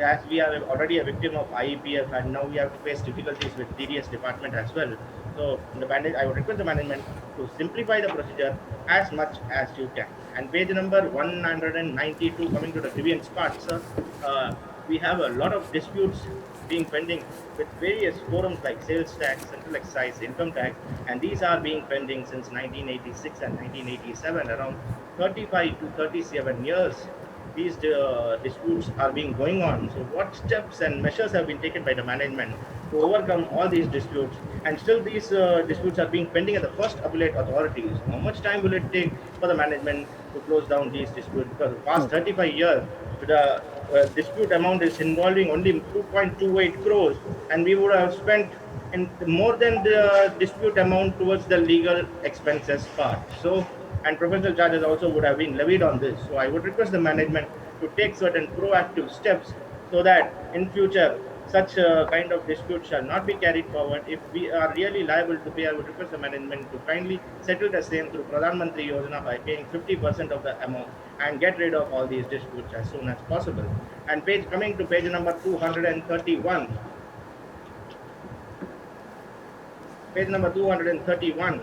As we are already a victim of IEPF and now we have faced difficulties with TDS department as well. So I would request the management to simplify the procedure as much as you can. And page number 192 coming to the grievance part, sir. We have a lot of disputes being pending with various forums like sales tax, central excise, income tax, and these are being pending since 1986 and 1987, around 35 to 37 years. These disputes are being going on. So what steps and measures have been taken by the management to overcome all these disputes? And still these disputes are being pending at the first appellate authorities. How much time will it take for the management to close down these disputes? Because the past 35 years, the dispute amount is involving only 2.28 crores, and we would have spent in more than the dispute amount towards the legal expenses part. So, and professional charges also would have been levied on this. So I would request the management to take certain proactive steps so that in future such kind of dispute shall not be carried forward. If we are really liable to pay, I would request the management to kindly settle the same through Pradhan Mantri Yojana by paying 50% of the amount and get rid of all these disputes as soon as possible. And coming to page number 231, page number 231,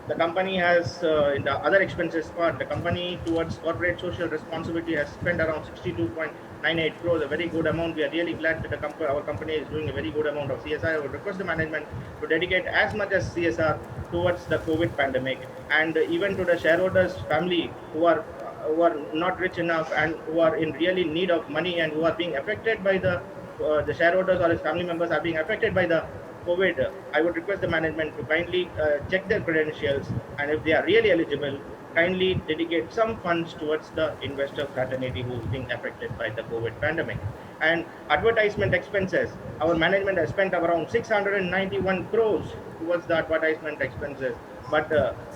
the company has, in the other expenses part, the company towards corporate social responsibility has spent around 62.98 crores, a very good amount. We are really glad that our company is doing a very good amount of CSR. I would request the management to dedicate as much as CSR towards the COVID pandemic, and even to the shareholders' family who are not rich enough and who are in really need of money and who are being affected by the shareholders or his family members are being affected by the COVID. I would request the management to kindly check their credentials, and if they are really eligible, kindly dedicate some funds towards the investor fraternity who is being affected by the COVID pandemic. And advertisement expenses, our management has spent around 691 crores towards the advertisement expenses. But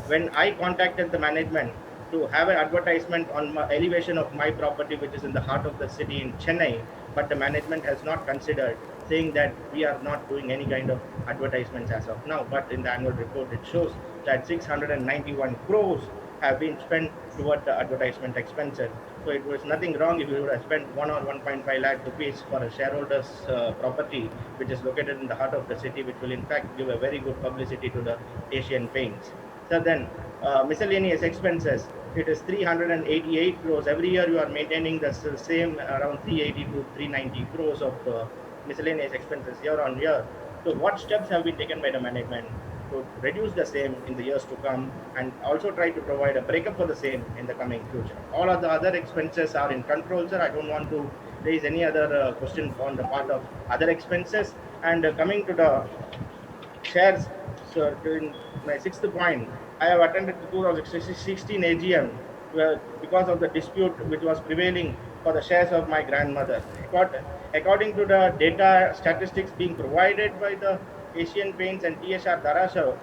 when I contacted the management to have an advertisement on elevation of my property, which is in the heart of the city in Chennai, but the management has not considered, saying that we are not doing any kind of advertisements as of now. But in the annual report, it shows that 691 crores have been spent toward the advertisement expenses. So it was nothing wrong if you would have spent 1 or 1.5 lakh rupees for a shareholder's property, which is located in the heart of the city, which will in fact give a very good publicity to the Asian Paints. So then, miscellaneous expenses, it is 388 crores. Every year you are maintaining the same around 380 to 390 crores of miscellaneous expenses year on year. So what steps have been taken by the management to reduce the same in the years to come, and also try to provide a breakup for the same in the coming future? All of the other expenses are in control, sir. I don't want to raise any other question on the part of other expenses. And coming to the shares, so in my sixth point, I have attended the 2016 AGM because of the dispute which was prevailing for the shares of my grandmother. According to the data statistics being provided by the Asian Paints and TSR Darashaw,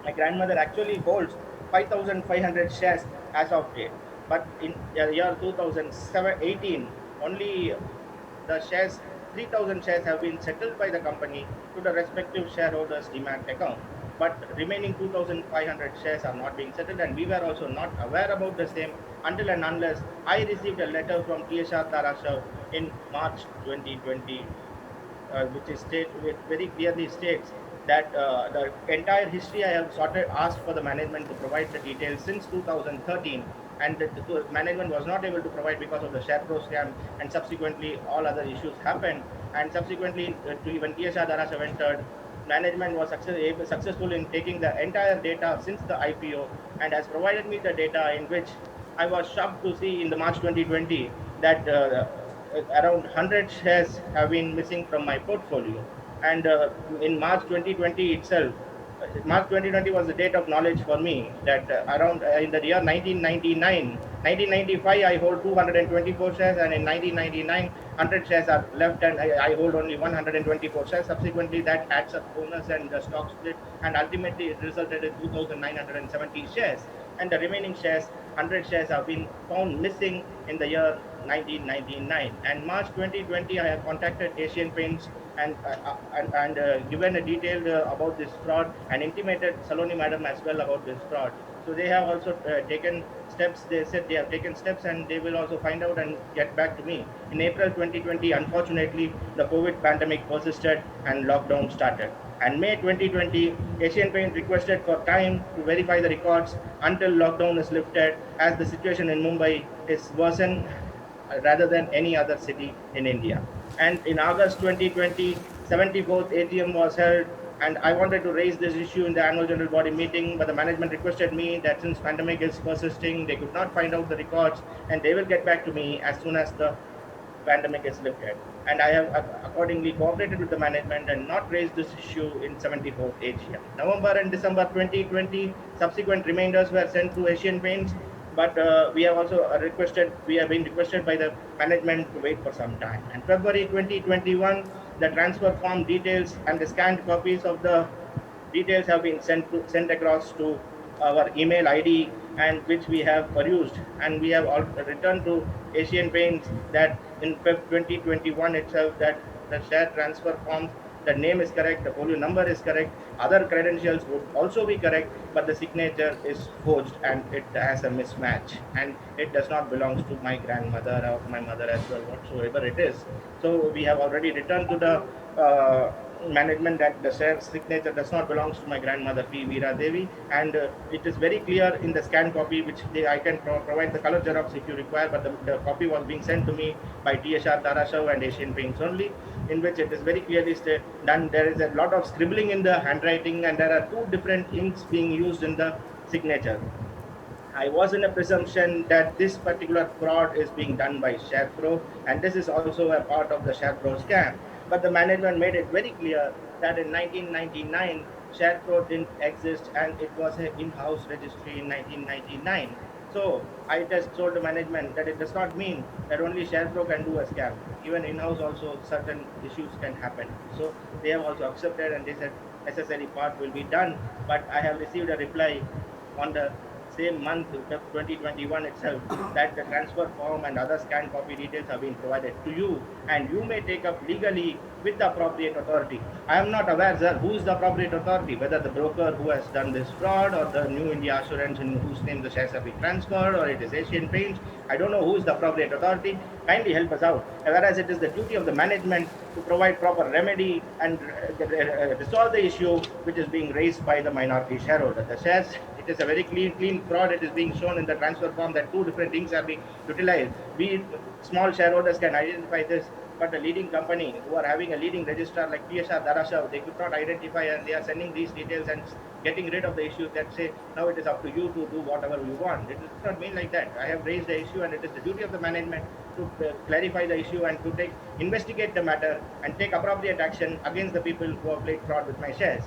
my grandmother actually holds 5,500 shares as of date. But in the year 2018, only the shares, 3,000 shares have been settled by the company to the respective shareholders' demat account. But remaining 2,500 shares are not being settled, and we were also not aware about the same until and unless I received a letter from TSR Darashaw in March 2020, which very clearly states that the entire history I have asked for the management to provide the details since 2013, and the management was not able to provide because of the share pro scam, and subsequently all other issues happened, and subsequently to even TSR Darashaw entered. Management was successful in taking the entire data since the IPO and has provided me the data, in which I was shocked to see in the March 2020 that around 100 shares have been missing from my portfolio. And in March 2020 itself, March 2020 was the date of knowledge for me, that around in the year 1995, I hold 224 shares, and in 1999, 100 shares are left, and I hold only 124 shares. Subsequently, that adds up bonus and the stock split, and ultimately it resulted in 2,970 shares. And the remaining shares, 100 shares, have been found missing in the year 1999. And March 2020, I have contacted Asian Paints and given a detailed about this fraud, and intimated Saloni madam as well about this fraud. So they have also taken steps. They said they have taken steps, and they will also find out and get back to me. In April 2020, unfortunately, the COVID pandemic persisted and lockdown started. And May 2020, Asian Paint requested for time to verify the records until lockdown is lifted, as the situation in Mumbai is worsened rather than any other city in India. And in August 2020, 74th AGM was held, and I wanted to raise this issue in the annual general body meeting, but the management requested me that since pandemic is persisting, they could not find out the records, and they will get back to me as soon as the pandemic is lifted. And I have accordingly cooperated with the management and not raised this issue in 74th AGM. November and December 2020, subsequent reminders were sent to Asian Paints. but we have also we have been requested by the management to wait for some time. And February 2021, the transfer form details and the scanned copies of the details have been sent across to our email ID, and which we have perused, and we have all returned to Asian Paints that in Feb 2021 itself that the share transfer forms, the name is correct, the folio number is correct, other credentials would also be correct, but the signature is forged and it has a mismatch, and it does not belongs to my grandmother or my mother as well, whatsoever it is. So we have already returned to the management that the share signature does not belongs to my grandmother P. Veera Devi, and it is very clear in the scan copy, which I can provide the color xerox if you require, but the copy was being sent to me by TSR Tarashav and Asian Paints only, in which it is very clearly done. There is a lot of scribbling in the handwriting, and there are two different inks being used in the signature. I was in a presumption that this particular fraud is being done by SharePro, and this is also a part of the SharePro scam. But the management made it very clear that in 1999, SharePro didn't exist, and it was an in-house registry in 1999. So I just told the management that it does not mean that only SharePro can do a scam. Even in-house also certain issues can happen. So they have also accepted, and they said necessary part will be done. But I have received a reply on the same month, 2021 itself, that the transfer form and other scanned copy details have been provided to you, and you may take up legally with the appropriate authority. I am not aware, sir, who is the appropriate authority, whether the broker who has done this fraud or the New India Assurance in whose name the shares have been transferred, or it is Asian Paints. I don't know who is the appropriate authority. Kindly help us out. Whereas it is the duty of the management to provide proper remedy and resolve the issue which is being raised by the minority shareholder. The shares, it is a very clean fraud. It is being shown in the transfer form that two different things are being utilized. We small shareholders can identify this, but the leading company who are having a leading registrar like TSR Darashav, they could not identify, and they are sending these details and getting rid of the issue that say, now it is up to you to do whatever you want. It does not mean like that. I have raised the issue, and it is the duty of the management to clarify the issue and to investigate the matter and take appropriate action against the people who have played fraud with my shares.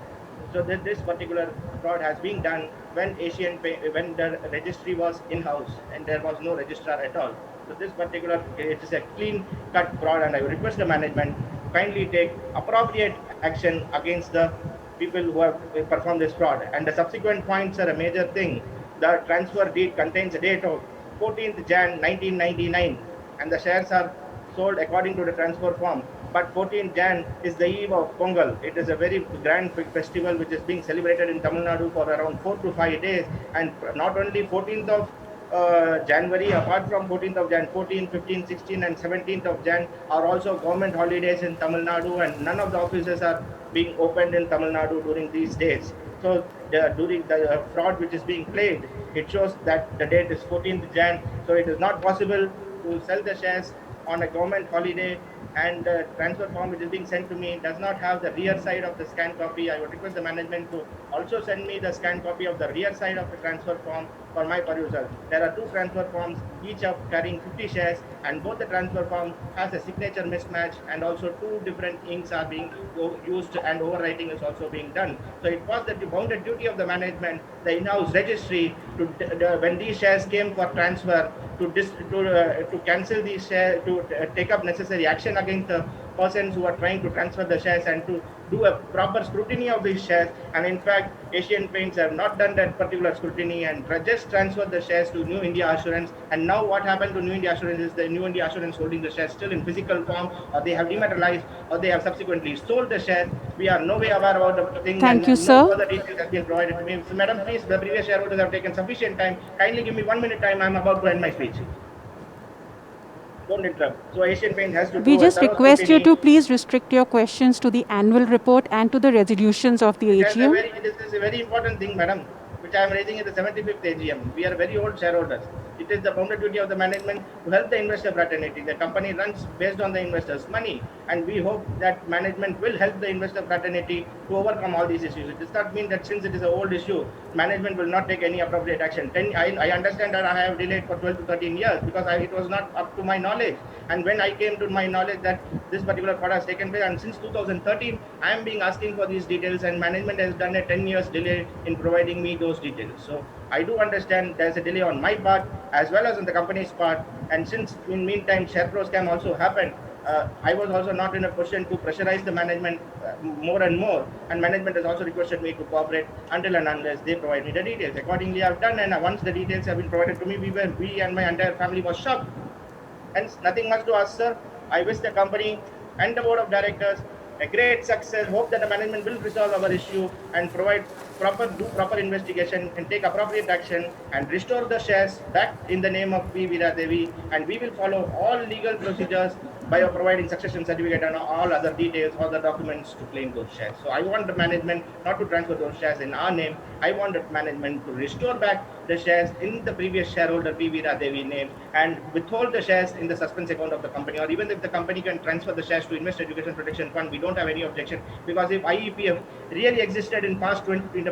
So this particular fraud has been done when when the registry was in-house and there was no registrar at all. So this particular, it is a clean-cut fraud, and I request the management kindly take appropriate action against the people who have performed this fraud. And the subsequent points are a major thing. The transfer deed contains a date of 14th Jan 1999, and the shares are sold according to the transfer form. But 14th Jan is the eve of Pongal. It is a very grand festival which is being celebrated in Tamil Nadu for around 4 to 5 days. And not only 14th of January, apart from 14th of Jan, 14, 15, 16 and 17th of Jan are also government holidays in Tamil Nadu, and none of the offices are being opened in Tamil Nadu during these days. So during the fraud which is being played, it shows that the date is 14th Jan. So it is not possible to sell the shares on a government holiday, and the transfer form which is being sent to me does not have the rear side of the scan copy. I would request the management to also send me the scan copy of the rear side of the transfer form for my perusal. There are two transfer forms, each of carrying 50 shares, and both the transfer form has a signature mismatch, and also two different inks are being used, and overwriting is also being done. So it was the bounded duty of the management, the in-house registry, to when these shares came for transfer, to cancel these shares, to take up necessary action against the persons who are trying to transfer the shares, and to do a proper scrutiny of these shares. And in fact, Asian Paints have not done that particular scrutiny and just transferred the shares to New India Assurance. And now what happened to New India Assurance is the New India Assurance holding the shares still in physical form, or they have dematerialized, or they have subsequently sold the shares. We are no way aware about the thing, Thank you, and no sir. further details have been provided to me. So, madam, please, the previous shareholders have taken sufficient time. Kindly give me 1 minute time. I'm about to end my speech. Don't interrupt. So Asian Paint has to We do a just thorough request you scrutiny. to please restrict your questions to the annual report and to the resolutions of the AGM. This is a very important thing, madam, which I am raising at the 75th AGM. We are very old shareholders. It is the bounded duty of the management to help the investor fraternity. The company runs based on the investors' money, and we hope that management will help the investor fraternity to overcome all these issues. It does not mean that since it is an old issue, management will not take any appropriate action. I understand that I have delayed for 12 to 13 years because it was not up to my knowledge. And when I came to my knowledge that this particular fraud has taken place, and since 2013, I am being asking for these details, and management has done a 10 years delay in providing me those details. So I do understand there's a delay on my part as well as on the company's part. And since in meantime share pro scam also happened, I was also not in a position to pressurize the management more and more. And management has also requested me to cooperate until and unless they provide me the details. Accordingly, I've done, and once the details have been provided to me, we and my entire family was shocked. Hence, nothing much to ask, sir. I wish the company and the board of directors a great success. Hope that the management will resolve our issue and do proper investigation and take appropriate action and restore the shares back in the name of P. Veera Devi. And we will follow all legal procedures by providing succession certificate and all other details, all the documents to claim those shares. So I want the management not to transfer those shares in our name. I want the management to restore back the shares in the previous shareholder P. Veera Devi name and withhold the shares in the suspense account of the company, or even if the company can transfer the shares to Invest Education Protection Fund, we don't have any objection, because if IEPF really existed in past 20,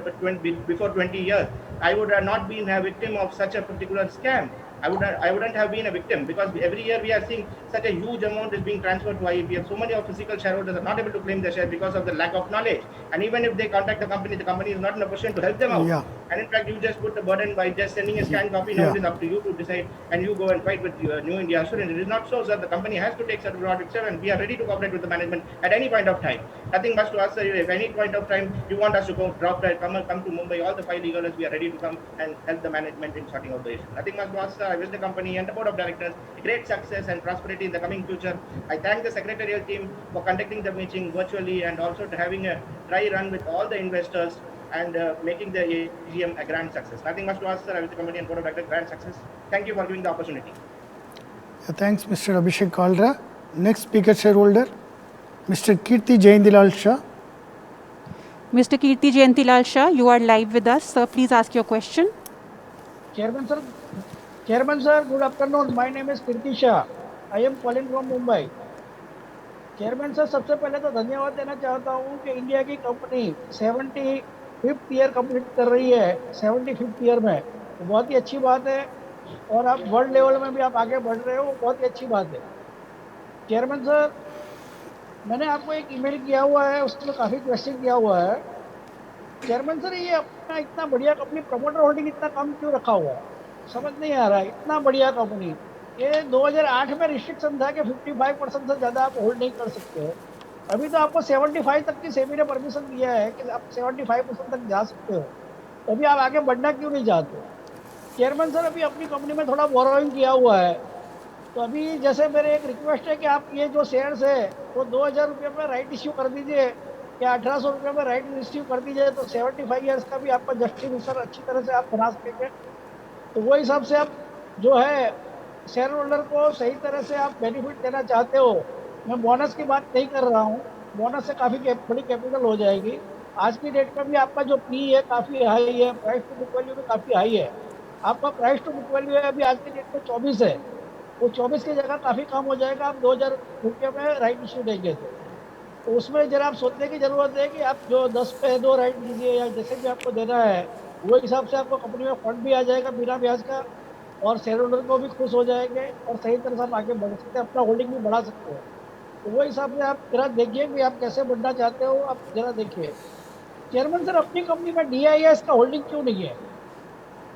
before 20 years, I would have not been a victim of such a particular scam. I wouldn't have been a victim, because every year we are seeing such a huge amount is being transferred to IEPF. So many of physical shareholders are not able to claim their share because of the lack of knowledge. And even if they contact the company is not in a position to help them out. Yeah. And in fact, you just put the burden by just sending a scanned copy. Now Yeah. it is up to you to decide, and you go and fight with New India Assurance. It is not so, sir. The company has to take certain audit, sir, and we are ready to cooperate with the management at any point of time. Nothing much to ask, sir. If any point of time you want us to drop that, come to Mumbai, all the 5 legalers, we are ready to come and help the management in sorting out the issue. Nothing much to ask, sir. I wish the company and the board of directors great success and prosperity in the coming future. I thank the secretarial team for conducting the meeting virtually and also to having a dry run with all the investors and making the AGM a grand success. Nothing much to ask, sir. I wish the company and board of directors grand success. Thank you for giving the opportunity. Thanks, Mr. Abhishek Kalra. Next speaker shareholder, Mr. Kirti Jayendilal Shah. Mr. Kirti Jayantilal Shah, you are live with us. Sir, please ask your question. Chairman sir, good afternoon. My name is Kirti Shah. I am calling from Mumbai. Chairman sir, सबसे पहले तो धन्यवाद देना चाहता हूं कि India की company 75th year complete कर रही है 75th ईयर में, तो बहुत ही अच्छी बात है। और आप वर्ल्ड लेवल में भी आप आगे बढ़ रहे हो, बहुत ही अच्छी बात है। चेयरमैन सर, मैंने आपको एक ईमेल किया हुआ है, उसमें काफ़ी क्वेश्चन किया हुआ है। चेयरमैन सर, ये अपना इतना बढ़िया कंपनी प्रमोटर होल्डिंग इतना कम क्यों रखा हुआ है, समझ नहीं आ रहा है। इतना बढ़िया कंपनी, ये 2008 में रिस्ट्रिक्शन था कि 55% से ज़्यादा आप होल्ड नहीं कर सकते हो। अभी तो आपको 75 तक की सेबी ने परमिशन दिया है कि आप 75% तक जा सकते हो, तो अभी आप आगे बढ़ना क्यों नहीं चाहते? चेयरमैन सर, अभी अपनी कंपनी में थोड़ा बोरोइंग किया हुआ है, तो अभी जैसे मेरे एक रिक्वेस्ट है कि आप ये जो शेयर्स है वो 2,000 रुपये में राइट इश्यू कर दीजिए या 1,800 रुपये में राइट इश्यू कर दीजिए, तो 75 ईयर्स का भी आपका जस्टिफिकेशन अच्छी तरह से आप बना सकेंगे। तो वो हिसाब से आप जो है शेयर होल्डर को सही तरह से आप बेनिफिट देना चाहते हो। मैं बोनस की बात नहीं कर रहा हूँ, बोनस से काफ़ी बड़ी कैपिटल हो जाएगी। आज की डेट में भी आपका जो पी है काफ़ी हाई है, प्राइस टू बुक वैल्यू भी काफ़ी हाई है। आपका प्राइस टू बुक वैल्यू है अभी आज की डेट में 24 है, वो 24 की जगह काफ़ी कम हो जाएगा आप 2,000 रुपये में राइट इश्यू देंगे तो उसमें जरा आप सोचने की ज़रूरत है कि आप जो 10 पे 2 राइट दीजिए या जैसे भी आपको देना है, वो हिसाब से आपको कंपनी में फंड भी आ जाएगा बिना ब्याज का, और शेयर होल्डर को भी खुश हो जाएंगे और सही तरह से आप आगे बढ़ सकते हैं, अपना होल्डिंग भी बढ़ा सकते हैं। तो वो हिसाब से आप जरा देखिए कि आप कैसे बढ़ना चाहते हो, आप जरा देखिए। चेयरमैन सर, अपनी कंपनी में DIS का होल्डिंग क्यों नहीं है?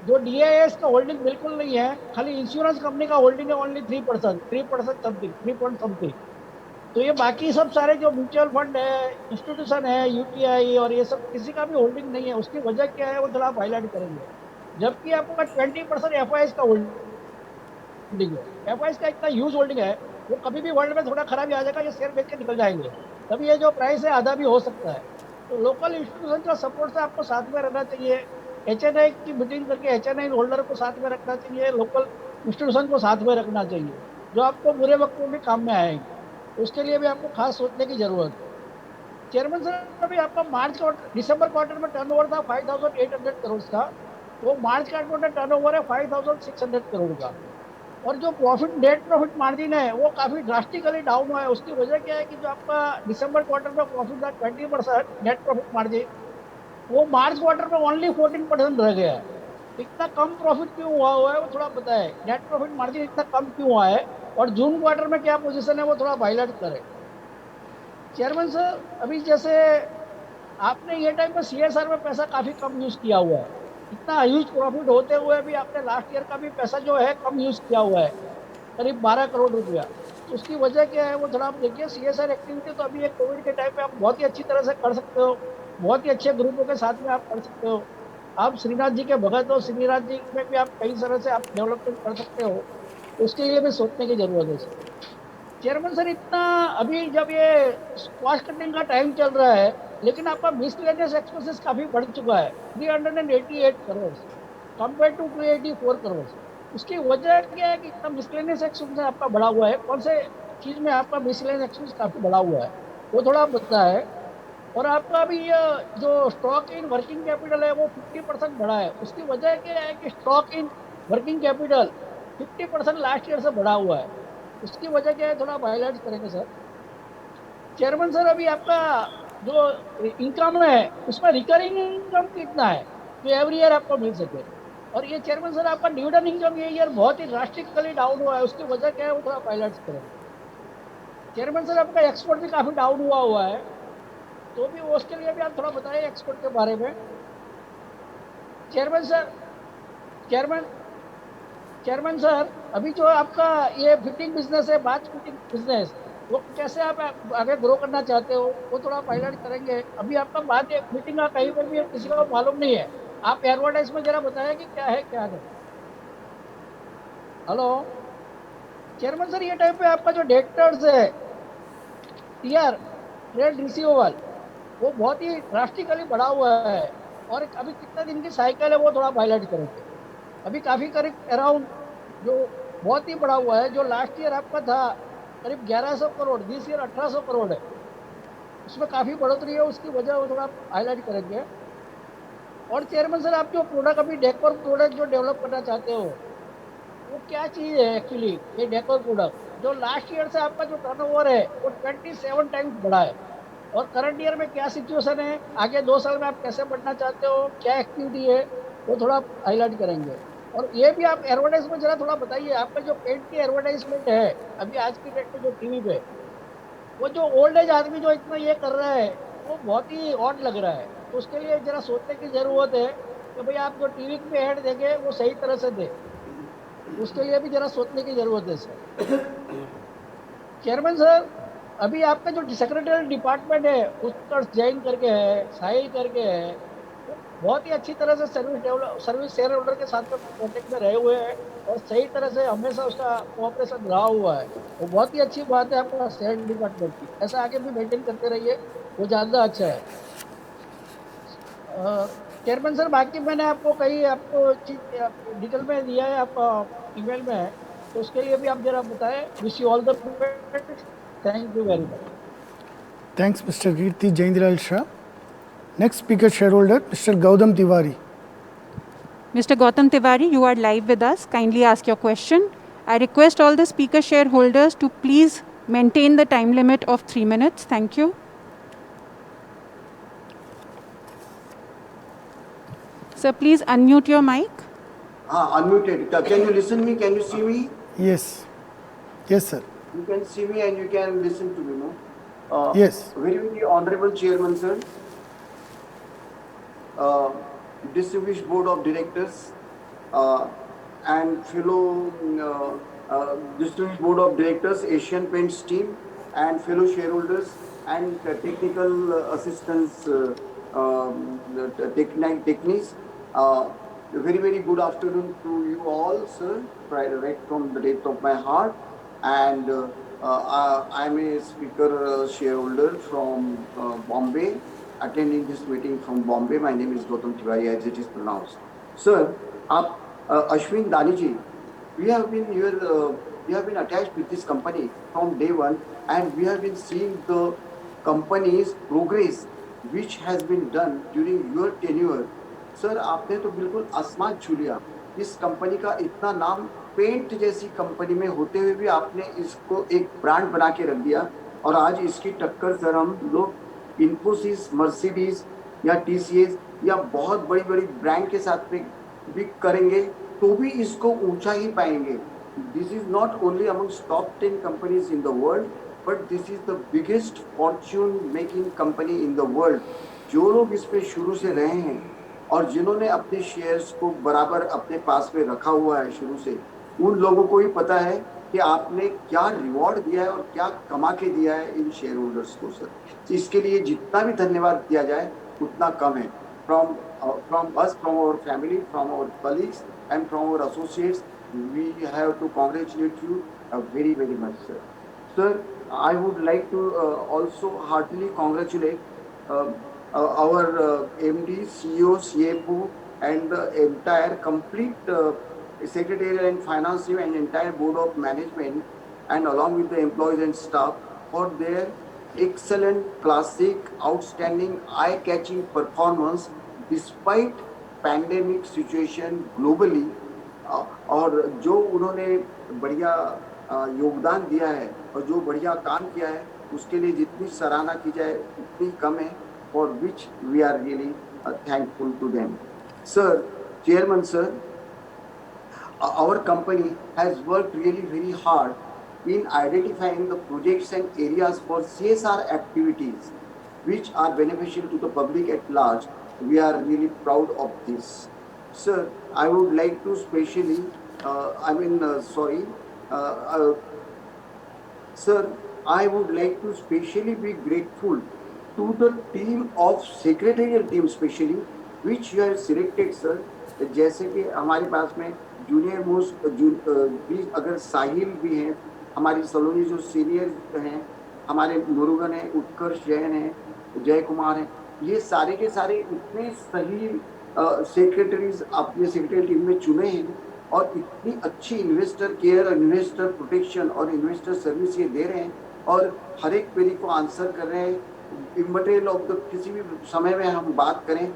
जो DIS का होल्डिंग बिल्कुल नहीं है, खाली इंश्योरेंस कंपनी का होल्डिंग है ओनली 3% समथिंग, 3 पॉइंट समथिंग। तो ये बाकी सब सारे जो म्यूचुअल फंड है, इंस्टीट्यूशन है, UTI और ये सब किसी का भी होल्डिंग नहीं है। उसकी वजह क्या है वो थोड़ा आप हाईलाइट करेंगे। जबकि आपका 20% FIS का होल्डिंग है, FIS का इतना ह्यूज होल्डिंग है, वो कभी भी वर्ल्ड में थोड़ा खराबी आ जाएगा, ये शेयर बेच के निकल जाएंगे, तभी ये जो प्राइस है आधा भी हो सकता है। तो लोकल इंस्टीट्यूशन का सपोर्ट से आपको साथ में रहना चाहिए। HNI की मीटिंग करके HNI होल्डर को साथ में रखना चाहिए, लोकल इंस्टीट्यूशन को साथ में रखना चाहिए, जो आपको बुरे वक्त में भी काम में आएंगे। उसके लिए भी आपको खास सोचने की जरूरत है। चेयरमैन सर, अभी आपका दिसंबर क्वार्टर में टर्नओवर था 5,800 करोड़ का, वो मार्च क्वार्टर में टर्नओवर है 5,600 करोड़ का। और जो नेट प्रॉफिट मार्जिन है वो काफी ड्रास्टिकली डाउन हुआ है। उसकी वजह क्या है कि जो आपका दिसंबर क्वार्टर में प्रॉफिट था 20% नेट प्रॉफिट मार्जिन, वो मार्च क्वार्टर में ओनली 14% रह गया है। इतना कम प्रॉफिट क्यों हुआ है वो थोड़ा बताए, नेट प्रॉफिट मार्जिन इतना कम क्यों हुआ है, और जून क्वार्टर में क्या पोजीशन है वो थोड़ा हाईलाइट करें। चेयरमैन सर, अभी जैसे आपने ये टाइम पे CSR में पैसा काफी कम यूज किया हुआ है, इतना ह्यूज प्रॉफिट होते हुए भी आपने लास्ट ईयर का भी पैसा जो है कम यूज किया हुआ है, करीब 12 करोड़ रुपया। तो उसकी वजह क्या है वो थोड़ा आप देखिए। सीएसआर एक्टिविटी तो अभी ये कोविड के टाइम पे आप बहुत ही अच्छी तरह से कर सकते हो, बहुत ही अच्छे ग्रुपों के साथ में आप कर सकते हो। आप श्रीनाथ जी के भगत हो, श्रीनाथ जी में भी आप कई तरह से आप डेवलपमेंट कर सकते हो। तो उसके लिए भी सोचने की जरूरत है सर। चेयरमैन सर, इतना अभी जब ये कॉस्ट कटिंग का टाइम चल रहा है, लेकिन आपका मिसलेनियस एक्सपेंसेस काफी बढ़ चुका है, 388 करोड़ कंपेयर टू 284 करोड़। उसकी वजह क्या है कि इतना मिसलेनियस एक्सपेंस आपका बढ़ा हुआ है? कौन से चीज में आपका मिसलेनियस एक्सपेंस काफी बढ़ा हुआ है, वो थोड़ा आप बताएं। और आपका अभी ये जो स्टॉक इन वर्किंग कैपिटल है वो 50% बढ़ा है, उसकी वजह क्या है कि stock in working capital 50% last year से बढ़ा हुआ है, उसकी वजह क्या है थोड़ा आप हाईलाइट करेंगे सर। चेयरमैन सर, अभी आपका जो इनकम है उसमें रिकरिंग इनकम कितना है जो एवरी ईयर आपको मिल सके? और ये चेयरमैन सर, आपका डिविडेंड इनकम ये ईयर बहुत ही ड्रास्टिकली डाउन हुआ है, उसकी वजह क्या है वो थोड़ा हाईलाइट करेंगे। चेयरमैन सर, आपका एक्सपोर्ट भी काफी डाउन हुआ हुआ है, तो भी उसके लिए भी आप थोड़ा बताइए एक्सपोर्ट के बारे में। Chairman sir, chairman chairman sir, अभी जो आपका ये फिटिंग बिजनेस है, बाथ फिटिंग बिजनेस, वो कैसे आप आगे ग्रो करना चाहते हो वो थोड़ा आप हाईलाइट करेंगे? अभी आपका बात फिटिंग का कहीं पर भी किसी को मालूम नहीं है, आप एडवर्टाइज में जरा बताएं कि क्या है क्या नहीं। हेलो चेयरमैन सर, ये टाइम पे आपका जो डेटर्स है, टीआर, ट्रेड रिसीवेबल, वो बहुत ही ड्रास्टिकली बढ़ा हुआ है, और अभी कितने दिन की साइकिल है वो थोड़ा हाईलाइट करेंगे। अभी काफी करीब अराउंड जो बहुत ही बढ़ा हुआ है, जो लास्ट ईयर आपका था करीब 1100 करोड़, दिस ईयर 1800 करोड़ है, उसमें काफी बढ़ोतरी है, उसकी वजह वो थोड़ा हाईलाइट करेंगे। और चेयरमैन सर, आप जो प्रोडक्ट अभी डेकोर प्रोडक्ट जो डेवलप करना चाहते हो, वो क्या चीज है एक्चुअली? ये डेकोर प्रोडक्ट जो लास्ट ईयर से आपका जो टर्नओवर है वो 27 टाइम्स बढ़ा है, और करंट ईयर में क्या सिचुएशन है, आगे 2 साल में आप कैसे बढ़ना चाहते हो, क्या एक्टिविटी है, वो थोड़ा हाईलाइट करेंगे। और ये भी आप एडवर्टाइज में जरा थोड़ा बताइए, आपका जो पेंट की एडवर्टाइजमेंट है अभी आज की डेट में जो टीवी पे, वो जो ओल्ड एज आदमी जो इतना ये कर रहा है वो बहुत ही ऑड लग रहा है, तो उसके लिए जरा सोचने की जरूरत है कि भाई आप जो टीवी पे ऐड देंगे वो सही तरह से दे, उसके लिए भी जरा सोचने की जरूरत है सर। चेयरमैन सर, अभी आपका जो सेक्रेटरी डिपार्टमेंट है, उत्कर्ष जैन करके है, साहिल करके है, वो बहुत ही अच्छी तरह से सर्विस शेयर होल्डर के साथ में कॉन्टेक्ट में रहे हुए हैं, और सही तरह से हमेशा उसका कोऑपरेशन रहा हुआ है, वो बहुत ही अच्छी बात है आपका शेयर डिपार्टमेंट की, ऐसा आगे भी मेंटेन करते रहिए, वो ज़्यादा अच्छा है। चेयरमैन सर, बाकी मैंने आपको कई आपको चीज डिटेल में दिया है, आपका ईमेल में है, तो उसके लिए भी आप जरा बताएं। Wish you all the best, thank you very much. Thanks, Mr. Kirti Jaindilal Shah. Next speaker shareholder, Mr. Gautam Tiwari. Mr. Gautam Tiwari, you are live with us. Kindly ask your question. I request all the speaker shareholders to please maintain the time limit of 3 minutes. Thank you. Sir, please unmute your mic. Unmuted. Can you listen me? Can you see me? Yes. Yes, sir. You can see me and you can listen to me, no? Yes. Very, very honorable chairman, sir. Distinguished board of directors and fellow distinguished board of directors, Asian Paints team, and fellow shareholders and technical assistants, techniques. Very, very good afternoon to you all, sir, right from the depth of my heart. And I'm a speaker shareholder from Bombay, attending this meeting from Bombay. My name is Gautam Tiwari, as it is pronounced. Sir, Ashwin Daniji, we have been here, we have been attached with this company from day one, and we have been seeing the company's progress, which has been done during your tenure. Sir, आपने तो बिल्कुल आसमान छू लिया। इस company का इतना नाम पेंट जैसी कंपनी में होते हुए भी आपने इसको एक ब्रांड बना के रख दिया, और आज इसकी टक्कर सर हम लोग इन्फोसिस, मर्सिडीज या टीसीएस या बहुत बड़ी बड़ी ब्रांड के साथ में भी करेंगे तो भी इसको ऊंचा ही पाएंगे। This is not only amongst top 10 companies in the world, but this is the biggest Fortune making company in the world. जो लोग इस पे शुरू से रहे हैं और जिन्होंने अपने शेयर्स को बराबर अपने पास में रखा हुआ है शुरू से, उन लोगों को ही पता है कि आपने क्या रिवॉर्ड दिया है और क्या कमा के दिया है इन शेयर होल्डर्स को सर। तो इसके लिए जितना भी धन्यवाद दिया जाए उतना कम है। From us, from our family, from our colleagues, and from our associates, we have to congratulate you very, very much, sir. Sir, I would like to also heartily congratulate uh, our MD, CEO, CFO, and the entire complete secretarial and finance team and entire board of management, and along with the employees and staff for their excellent, classic, outstanding, eye-catching performance despite pandemic situation globally। और जो उन्होंने बढ़िया योगदान दिया है और जो बढ़िया काम किया है उसके लिए जितनी सराहना की जाए उतनी कम है, for which we are really thankful to them. Sir, chairman sir, our company has worked really very hard in identifying the projects and areas for CSR activities which are beneficial to the public at large. We are really proud of this. Sir, I would like to specially, Sir, I would like to specially be grateful to the team of secretarial team specially which you have selected, sir। जैसे कि हमारे पास में junior most भी अगर साहिल भी हैं, हमारी सलोनी जो सीनियर हैं, हमारे मुरुगन है, उत्कर्ष जैन है, जय कुमार है, ये सारे के सारे इतने सही सेक्रेटरीज अपने सेक्रेटरी टीम में चुने हैं और इतनी अच्छी इन्वेस्टर केयर, इन्वेस्टर प्रोटेक्शन और इन्वेस्टर सर्विस ये दे रहे हैं और हर एक क्वेरी को आंसर कर रहे हैं इमटेरियल ऑफ द किसी भी समय में हम बात करें,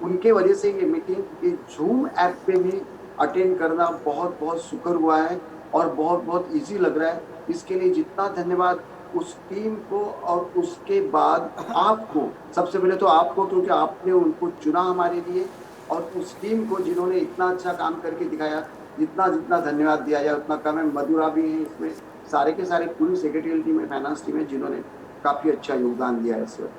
उनके वजह से ये मीटिंग इस जूम ऐप पे भी अटेंड करना बहुत बहुत शुक्र हुआ है और बहुत बहुत इजी लग रहा है। इसके लिए जितना धन्यवाद उस टीम को और उसके बाद आपको, सबसे पहले तो आपको क्योंकि आपने उनको चुना हमारे लिए, और उस टीम को जिन्होंने इतना अच्छा काम करके दिखाया, जितना जितना धन्यवाद दिया जाए उतना कम है। मधुरा भी है इसमें, सारे के सारे पूरी सेक्रेटरियल टीम है, फाइनेंस टीम है जिन्होंने काफी अच्छा योगदान दिया है सर।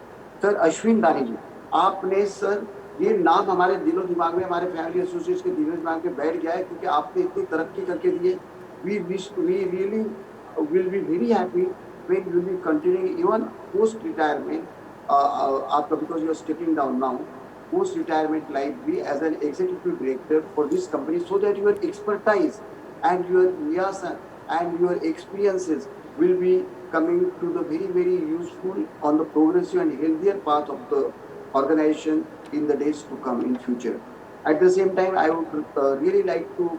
सर अश्विन दानी जी, आपने सर ये नाम हमारे दिलो दिमाग में, हमारे फैमिली एसोसिएट्स के दिलो दिमाग में बैठ गया है क्योंकि आपने इतनी तरक्की करके दी है। We really will be very happy when you will be continuing even post retirement after, because you are stepping down now, post retirement life be as an executive director for this company so that your expertise and your liaison and your experiences will be coming to the very very useful on the progressive and healthier path of the organization in the days to come in future। At the same time, I would really like to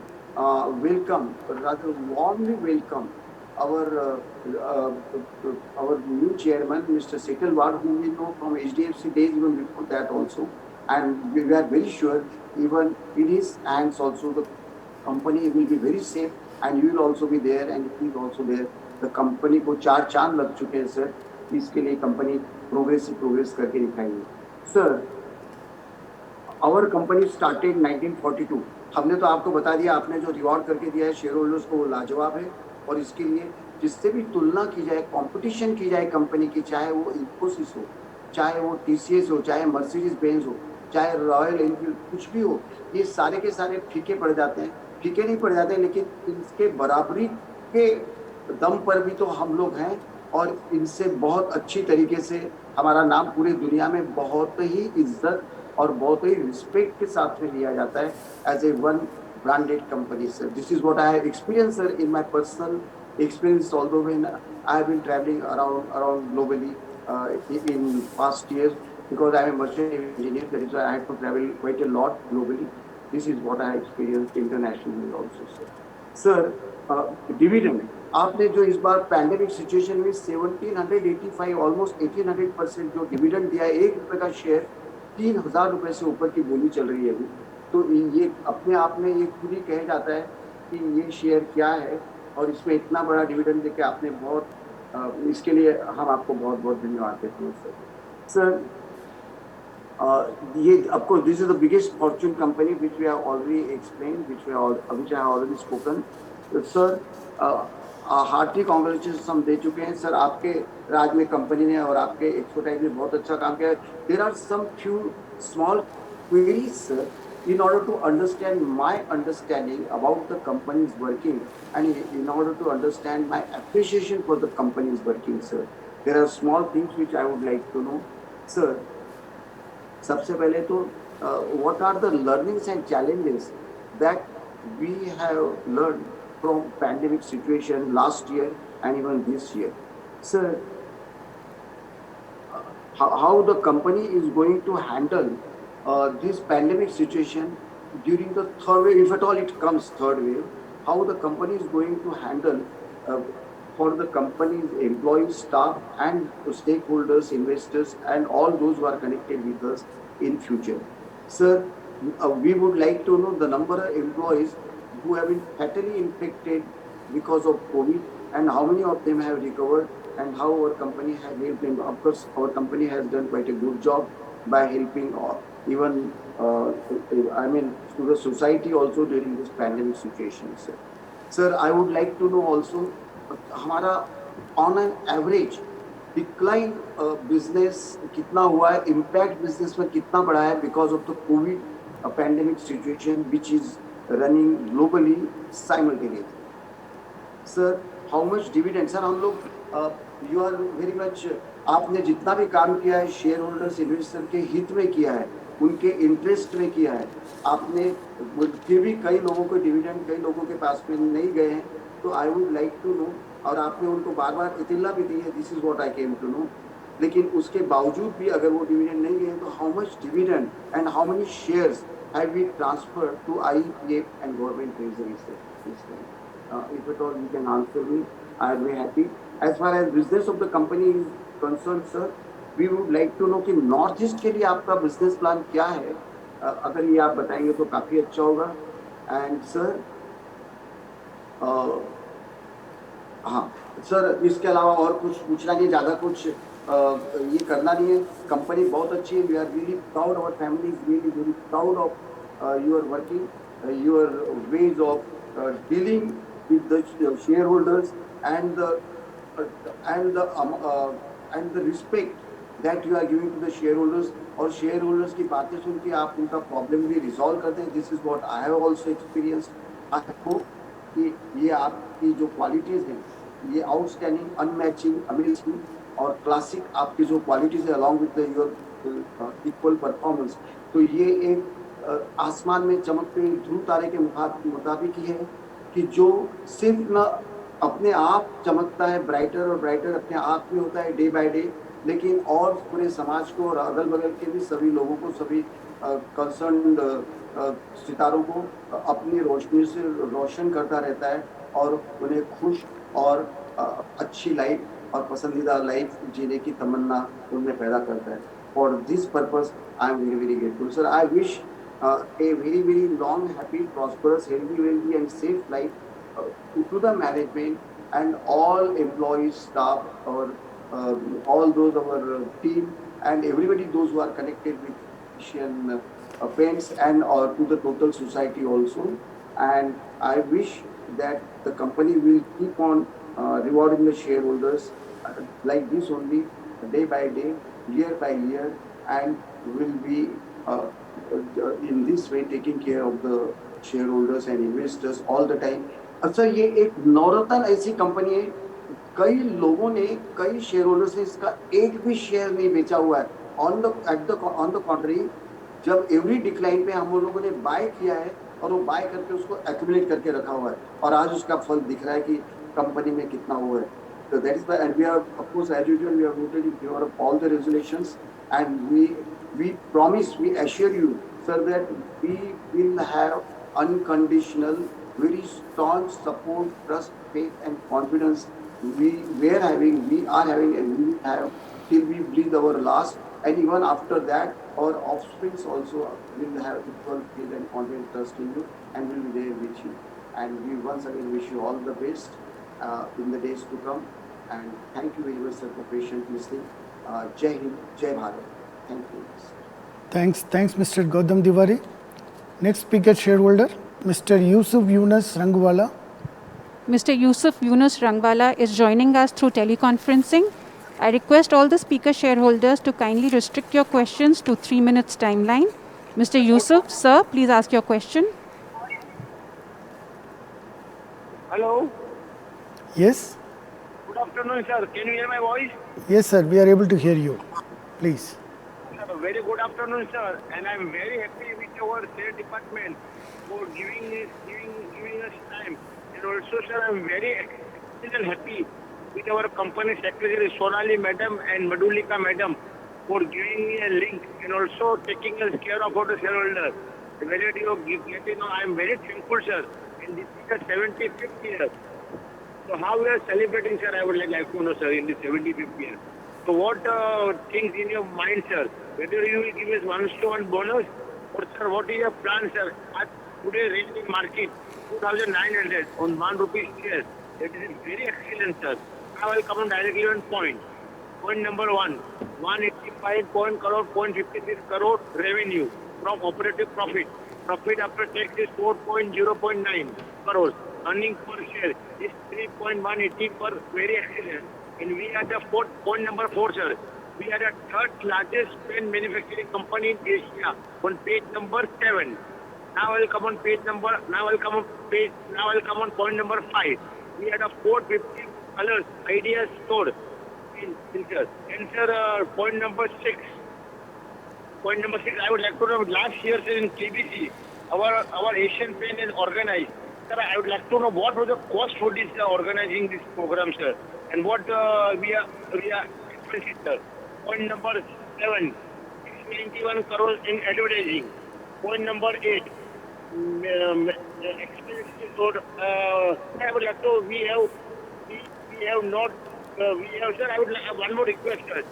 welcome, rather warmly welcome our new chairman, Mr. Setalwad, whom we know from HDFC days even before that also, and we are very sure even in his hands also the company will be very safe and you will also be there and he is also there। The company को 4 चांद लग चुके हैं sir, इसके लिए company progress करके दिखाएगी। Sir, our company started 1942। हमने तो आपको बता दिया, आपने जो रिवॉर्ड करके दिया है शेयर होल्डर्स को वो लाजवाब है, और इसके लिए जिससे भी तुलना की जाए, कंपटीशन की जाए कंपनी की, चाहे वो इन्फोसिस हो, चाहे वो TCS हो, चाहे मर्सिडीज बेंज हो, चाहे रॉयल एनफील्ड, कुछ भी हो, ये सारे के सारे फीके पड़ जाते हैं। फीके नहीं पड़ जाते, लेकिन इसके बराबरी के दम पर भी तो हम लोग हैं और इनसे बहुत अच्छी तरीके से हमारा नाम पूरी दुनिया में बहुत ही इज्जत और बहुत ही रिस्पेक्ट के साथ में लिया जाता है as a one branded company, sir। This is what I have experienced, sir, in my personal experience, although when I have been traveling around globally in past years, because I am a merchant engineer, that is why I have to travel quite a lot globally। This is what I have experienced internationally also, sir। Sir, dividend, आपने जो इस बार pandemic situation में 1785 almost 1800% जो dividend दिया है, ₹1 का share 3000 रुपए से ऊपर की बोली चल रही है अभी, तो ये अपने आप में ये खुद ही कह जाता है कि ये शेयर क्या है और इसमें इतना बड़ा डिविडेंड देके आपने बहुत, इसके लिए हम आपको बहुत बहुत धन्यवाद देते हैं सर। सर, ये आपको, this is the biggest Fortune company which we have already explain, which I have already spoken. Sir, heartly congratulation हम दे चुके हैं सर, आपके राज में कंपनी ने और आपके एक्सपर्टाइज में बहुत अच्छा काम किया है। There are some few small queries, sir, in order to understand my understanding about the company's working and in order to understand my appreciation for the company's working, sir. There are small things which I would like to know, sir. सबसे पहले तो what are the learnings and challenges that we have learned from pandemic situation last year and even this year, sir? How the company is going to handle this pandemic situation during the third wave, if at all it comes third wave, how the company is going to handle uh, for the company's employees, staff, and stakeholders, investors, and all those who are connected with us in future. Sir, we would like to know the number of employees who have been fatally infected because of COVID and how many of them have recovered and how our company has helped them. Of course, our company has done quite a good job by helping even, I mean, to the society also during this pandemic situation, sir. Sir, I would like to know also, हमारा on an average decline business कितना हुआ है, impact business में कितना बढ़ा है because of the Covid pandemic situation which is running globally simultaneously. Sir, how much dividend, sir हम लोग यू आर वेरी मच, आपने जितना भी काम किया है शेयर होल्डर्स इन्वेस्टर के हित में किया है, उनके इंटरेस्ट में किया है आपने, फिर भी कई लोगों को डिविडेंड कई लोगों के पास में नहीं गए हैं. तो I would like to know, और आपने उनको बार बार इतला भी दी है, this is what I came to know, लेकिन उसके बावजूद भी अगर वो डिविडेंड नहीं गए तो how much dividend and how many shares have we transfer to IPF and government treasury, sir? If at all you can answer me, I'll be happy. As far as business of the company is concerned, sir, we would like to know कि north east के लिए आपका business plan क्या है. अगर ये आप बताएंगे तो काफी अच्छा होगा. एंड सर, हाँ सर, इसके अलावा और कुछ पूछना नहीं, ज़्यादा कुछ ये करना नहीं है. कंपनी बहुत अच्छी है. We are really proud, our family is really very proud of your working, your ways of dealing with the shareholders and the and the respect that you are giving to the shareholders, और shareholders की बातें सुन के आप उनका problem भी resolve करते हैं. This is what I have also experience. I hope कि ये आपकी जो क्वालिटीज हैं, ये आउटस्टैंडिंग, अनमैचिंग, अमेजिंग और क्लासिक आपकी जो क्वालिटीज है along with your equal performance, तो ये एक आसमान में चमकते हुए ध्रुव तारे के मुताबिक ही है कि जो सिर्फ न अपने आप चमकता है, ब्राइटर और ब्राइटर अपने आप में होता है डे बाय डे, लेकिन और पूरे समाज को और अगल बगल के भी सभी लोगों को, सभी कंसर्न सितारों को अपनी रोशनी से रोशन करता रहता है और उन्हें खुश और अच्छी लाइफ और पसंदीदा लाइफ जीने की तमन्ना उनमें पैदा करता है. For this purpose I am very very grateful, sir. I wish a very very long, happy, prosperous, healthy, wealthy and safe life to the management and all employees, staff, or all those of our team and everybody those who are connected with Asian Paints and to the total society also. And I wish that the company will keep on rewarding the shareholders like this only, day by day, year by year, and will be in this way taking care of the shareholders and investors all the time. अच्छा, ये एक नवरत्न ऐसी company है, कई लोगों ने, कई share holders ने इसका एक भी शेयर नहीं बेचा हुआ है. ऑन द कॉन्ट्री, जब एवरी डिक्लाइन पे हम लोगों ने बाय किया है और वो बाय करके उसको एक्यूमुलेट करके रखा हुआ है और आज उसका फल दिख रहा है कि कंपनी में कितना हुआ है. So that is why, and we are, of course, as usual, we are voted in favor of all the resolutions, and we promise, we assure you, sir, that we will have unconditional, very strong support, trust, faith, and confidence. We are having, and we will have till we breathe our last, and even after that, our offsprings also will have equal faith and confidence, trust in you, and will be there with you. And we once again wish you all the best in the days to come. And thank you very much, sir, for patient listening. Jai Hind, Jai Bharat. Thank you. Thanks, Mr. Gautam Tiwari. Next speaker shareholder, Mr. Yusuf Yunus Rangwala. Mr. Yusuf Yunus Rangwala is joining us through teleconferencing. I request all the speaker shareholders to kindly restrict your questions to 3 minutes timeline. Mr. Yusuf, sir, please ask your question. Hello. Yes? Good afternoon, sir. Can you hear my voice? Yes, sir, we are able to hear you. Please. Sir, very good afternoon, sir. And I'm very happy with our state department for giving us time. And also, sir, I'm very happy with our company secretary Sonali madam and Madhulika madam for giving me a link and also taking us care of our shareholder. Whether you get it, I'm very thankful, sir. And this is the 75th year. So how we are celebrating, sir, I would like to know, sir, in the 75th year. So what things in your mind, sir? Whether you will give us one-to-one bonus or, sir, what is your plan, sir? Today, rate in market, 2,900 on 1 rupee share. That is very excellent, sir. Now I will come on directly on point. Point number 1, 185 crore, 0.56 crore revenue from operative profit. Profit after tax is 4.0.9 crores. Earning per share is 3.180 per, very excellent. And we are the point number 4, sir. We are the third largest pen manufacturing company in Asia on page number 7. Now I will come on point number 5. We had a 450 colors ideas store in sir. And sir, point number 6. Point number 6, I would like to know, last year, sir, in KBC, our Asian Paint is organized. Sir, I would like to know what was the cost for this organizing this program, sir, and what we are expensive, sir. Point number 7, 691 crores in advertising. Point number 8, expenses for, I would like to, we have not, sir, I would like one more request, sir.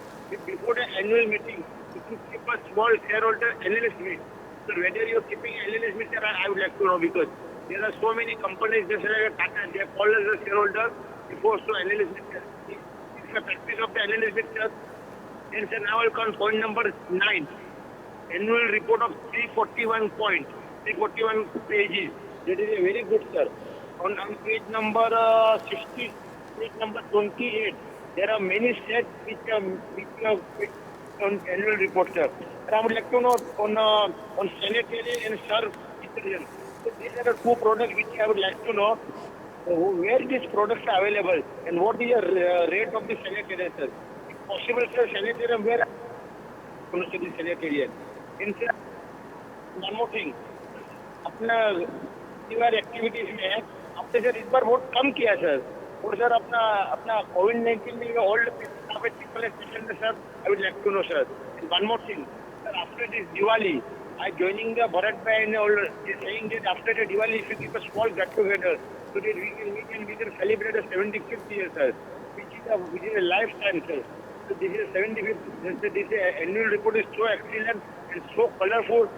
Before the annual meeting, if you keep a small shareholder analyst meet, so whether you're keeping analyst meet, sir, I would like to know, because there are so many companies, just like Tata, they call us a shareholder before so analyst meet, sir. It's the practice of the analyst meet, sir. And sir, now I'll come point number 9. Annual report of 341 pages. That is a very good, sir. On page number 60, page number 28, there are many sets which on annual report, sir. And I would like to know on sanitary and surf detergent. So these are the 2 products which I would like to know where these products are available and what is the rate of the sanitary, sir. If possible, sir, sanitary where the sanitary. And sir, one more thing. अपना दीवार activities में आपने sir इस बार बहुत कम किया sir और sir अपना कोविड-19 में ओल्ड पीपल स्पेशल में sir I would like to know sir one more thing sir after this Diwali I joining the Bharat Bhai and all is saying that after the Diwali if you keep a small get together so that we can celebrate the 75th year, sir, which is a lifetime, sir. So this is 75th. This annual report is so excellent and so colorful.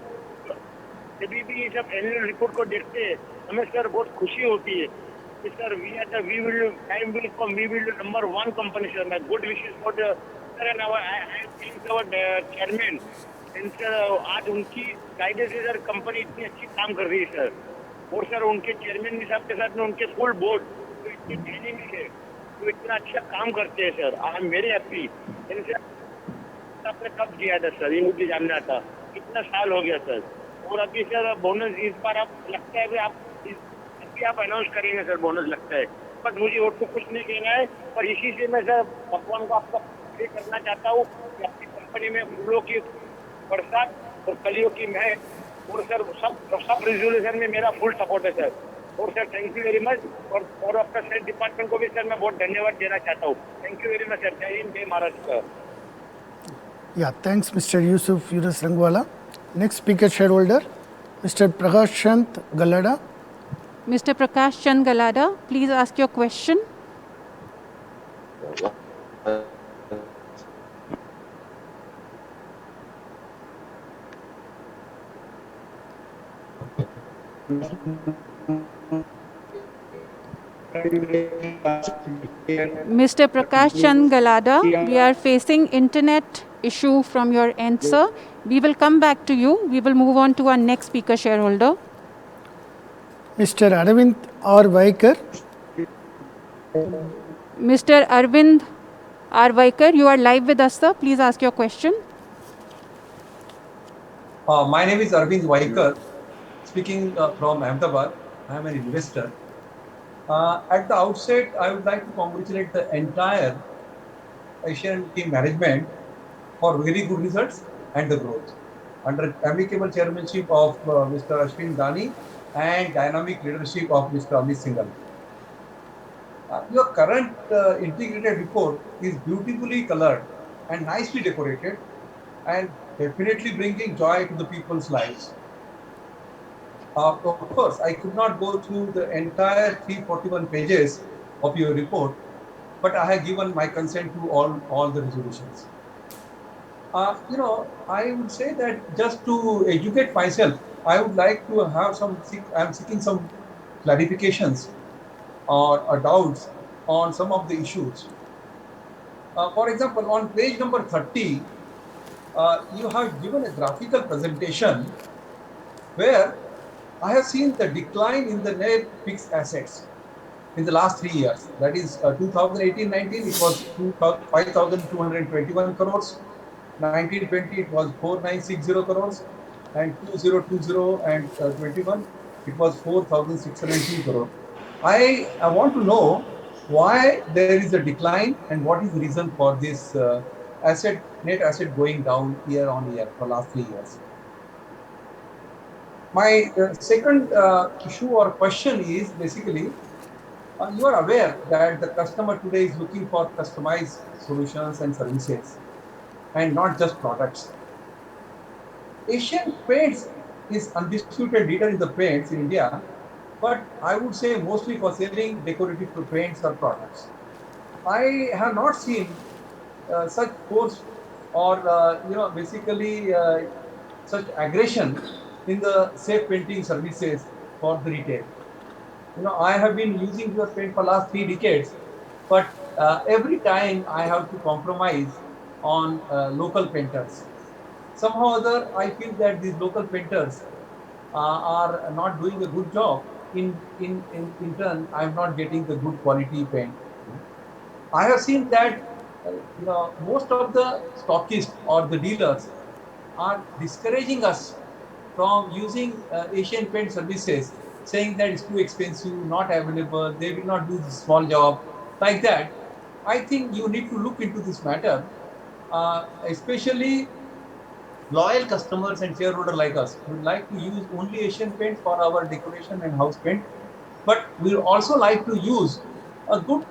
जब भी ये सब annual report को देखते हैं हमें sir बहुत खुशी होती है कि sir we will come we will number 1 company, sir. My good wishes for the sir and I think our chairman and sir आज उनकी गाइडेंस से सर कंपनी इतनी अच्छी काम कर रही है, सर. और सर उनके चेयरमैन साहब के साथ में उनके फुल बोर्ड तो इतनी डायनेमिक है तो इतना अच्छा काम करते हैं, sir. I am very happy. And sir आपने कब किया था, सर, ये मुझे जानना था. कितना साल हो गया, सर. और अभी सर बोनस इस बार आप लगता है अभी आप अनाउंस करेंगे, सर, बोनस लगता है. बट मुझे और तो कुछ नहीं कहना है, पर इसी से मैं सर भगवान को आपका प्रे करना चाहता हूँ कि अपनी कंपनी में फूलों की बरसात और कलियों की महक और सर सब रिजोल्यूशन में मेरा फुल सपोर्ट है, सर. और sir thank you very much. और आपका सेल डिपार्टमेंट को भी सर मैं बहुत धन्यवाद देना चाहता हूँ. Thank you very much, sir. जय हिंद, जय Maharashtra. Yeah, thanks, Mr. Yusuf Yunus Rangwala. Next speaker shareholder, Mr. Prakash Chand Galada. Mr. Prakash Chand Galada, please ask your question. Mr. Prakash Chand Galada, we are facing internet issue from your end, sir. We will come back to you. We will move on to our next speaker shareholder. Mr. Arvind R. Vaikar. Mr. Arvind R. Vaikar, you are live with us, sir. Please ask your question. My name is Arvind Vaikar, speaking from Ahmedabad. I am an investor. At the outset, I would like to congratulate the entire Asian team management for very good results and the growth. Under amicable chairmanship of Mr. Ashwin Dani and dynamic leadership of Mr. Amit Singhal. Your current integrated report is beautifully colored and nicely decorated and definitely bringing joy to the people's lives. Of course, I could not go through the entire 341 pages of your report, but I have given my consent to all the resolutions. I would say that just to educate myself, I would like to have I'm seeking some clarifications or doubts on some of the issues. For example, on page number 30, you have given a graphical presentation where I have seen the decline in the net fixed assets in the last 3 years. That is 2018-19, it was 5,221 crores. 1920, it was 4,960 crores. And 2020 and 21, it was 4,602 crores. I want to know why there is a decline and what is the reason for this net asset going down year on year for last 3 years. My second issue or question is basically, you are aware that the customer today is looking for customized solutions and services and not just products. Asian Paints is undisputed leader in the paints in India, but I would say mostly for selling decorative paints or products. I have not seen such force or basically such aggression in the safe painting services for the retail. I have been using your paint for last 3 decades, but every time I have to compromise on local painters. Somehow or other, I feel that these local painters are not doing a good job. In turn, I'm not getting the good quality paint. I have seen that most of the stockists or the dealers are discouraging us from using Asian Paint services, saying that it's too expensive, not available, they will not do this small job, like that. I think you need to look into this matter, especially loyal customers and shareholder like us would like to use only Asian Paints for our decoration and house paint, but we also like to use a good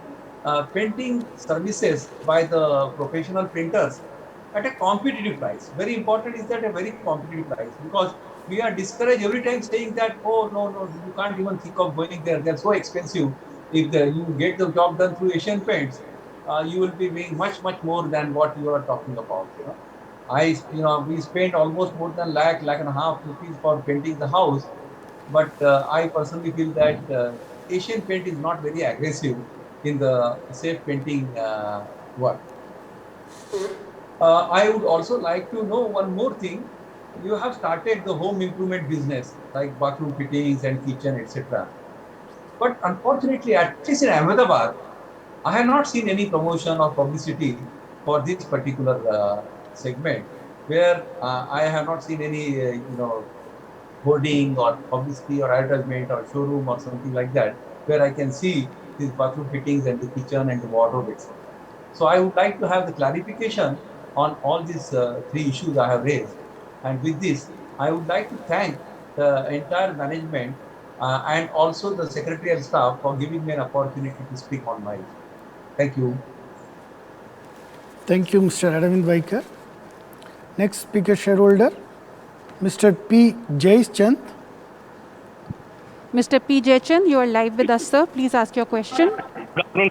painting services by the professional painters at a competitive price. Very important is that a very competitive price, because we are discouraged every time saying that, oh, no, you can't even think of going there. They're so expensive. If you get the job done through Asian Paints, you will be paying much more than what you are talking about. We spent almost more than lakh and a half rupees for painting the house, but I personally feel that Asian Paint is not very aggressive in the safe painting work. I would also like to know one more thing. You have started the home improvement business like bathroom fittings and kitchen, etc. But unfortunately, at least in Ahmedabad, I have not seen any promotion or publicity for this particular segment, where I have not seen any, hoarding or publicity or advertisement or showroom or something like that, where I can see these bathroom fittings and the kitchen and the wardrobe, etc. So I would like to have the clarification on all these three issues I have raised. And with this, I would like to thank the entire management and also the secretarial staff for giving me an opportunity to speak on my issue. Thank you. Thank you, Mr. Aravind Vaikar. Next speaker shareholder, Mr. P. Jaychand. Mr. P. Jaychand, you are live with us, sir. Please ask your question. Hello?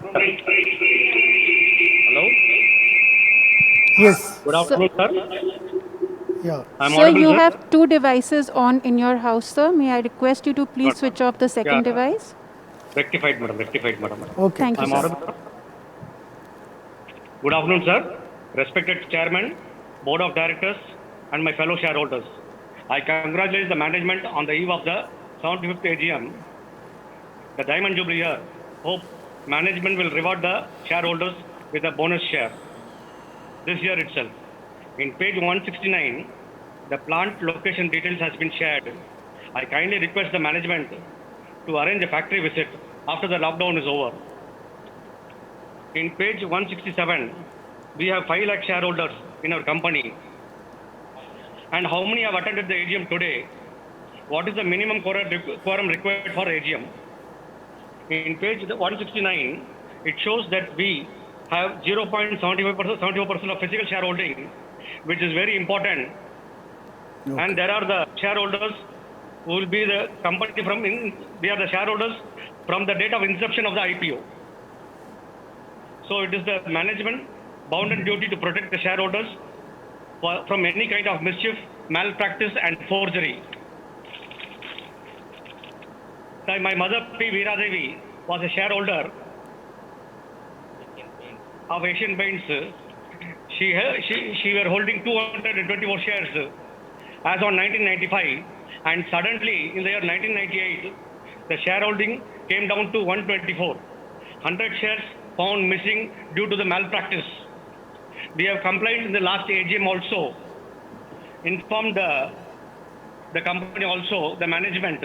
Yes. Good afternoon, sir. Yeah. Sir, you have two devices on in your house, sir. May I request you to please switch off the second device? Rectified, madam. Rectified, madam. Okay. Thank you, sir. Good afternoon, sir. Respected Chairman, Board of Directors, and my fellow shareholders. I congratulate the management on the eve of the 75th AGM, the Diamond Jubilee year. Hope management will reward the shareholders with a bonus share this year itself. In page 169, The plant location details has been shared. I kindly request the management to arrange a factory visit after the lockdown is over. In page 167, we have 5 lakh shareholders in our company. And how many have attended the AGM today? What is the minimum quorum required for AGM? In page 169, it shows that we have 0.75% of physical shareholding, which is very important. Okay. And there are the shareholders who will be the company they are the shareholders from the date of inception of the IPO. So it is the management bounden duty to protect the shareholders from any kind of mischief, malpractice and forgery. My mother, P. Veera Devi, was a shareholder of Asian Paints. She were holding 224 shares as on 1995, and suddenly in the year 1998, the shareholding came down to 124. 100 shares found missing due to the malpractice. We have complained in the last AGM also, informed the company also, the management,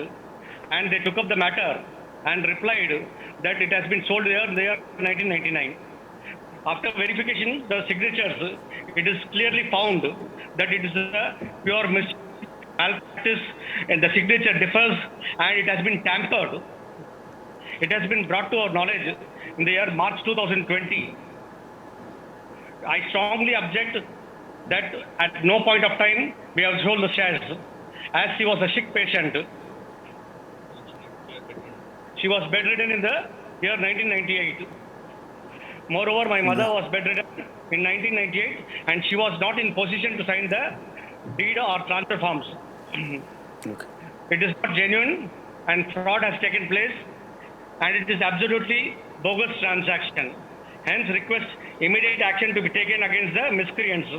and they took up the matter and replied that it has been sold there in the year 1999. After verification, the signatures, it is clearly found that it is a pure malpractice and the signature differs and it has been tampered. It has been brought to our knowledge in the year March 2020. I strongly object that at no point of time we have sold the shares, as she was a sick patient. She was bedridden in the year 1998. Moreover, my mother was bedridden in 1998 and she was not in position to sign the deed or transfer forms. Okay. It is not genuine and fraud has taken place and it is absolutely bogus transaction. Hence, request immediate action to be taken against the miscreants.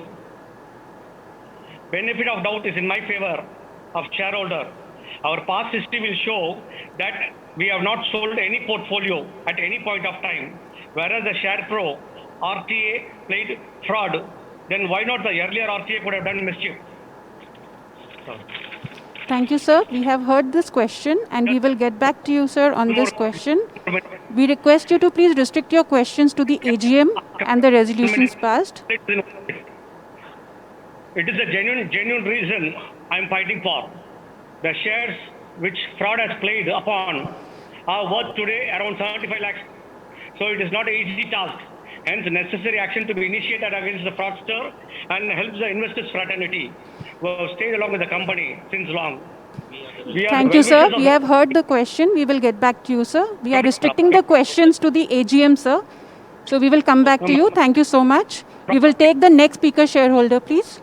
Benefit of doubt is in my favor of shareholder. Our past history will show that we have not sold any portfolio at any point of time, whereas the Share Pro RTA played fraud. Then why not the earlier RTA could have done mischief? Thank you, sir. We have heard this question and we will get back to you, sir, on this question. We request you to please restrict your questions to the AGM and the resolutions passed. It is a genuine reason I am fighting for. The shares which fraud has played upon are worth today around 75 lakhs. So it is not an easy task. Hence, necessary action to be initiated against the fraudster and helps the investors fraternity who have stayed along with the company since long. Thank you, sir. We have heard the question. We will get back to you, sir. We are restricting the questions to the AGM, sir. So we will come back to you. Thank you so much. We will take the next speaker shareholder, please.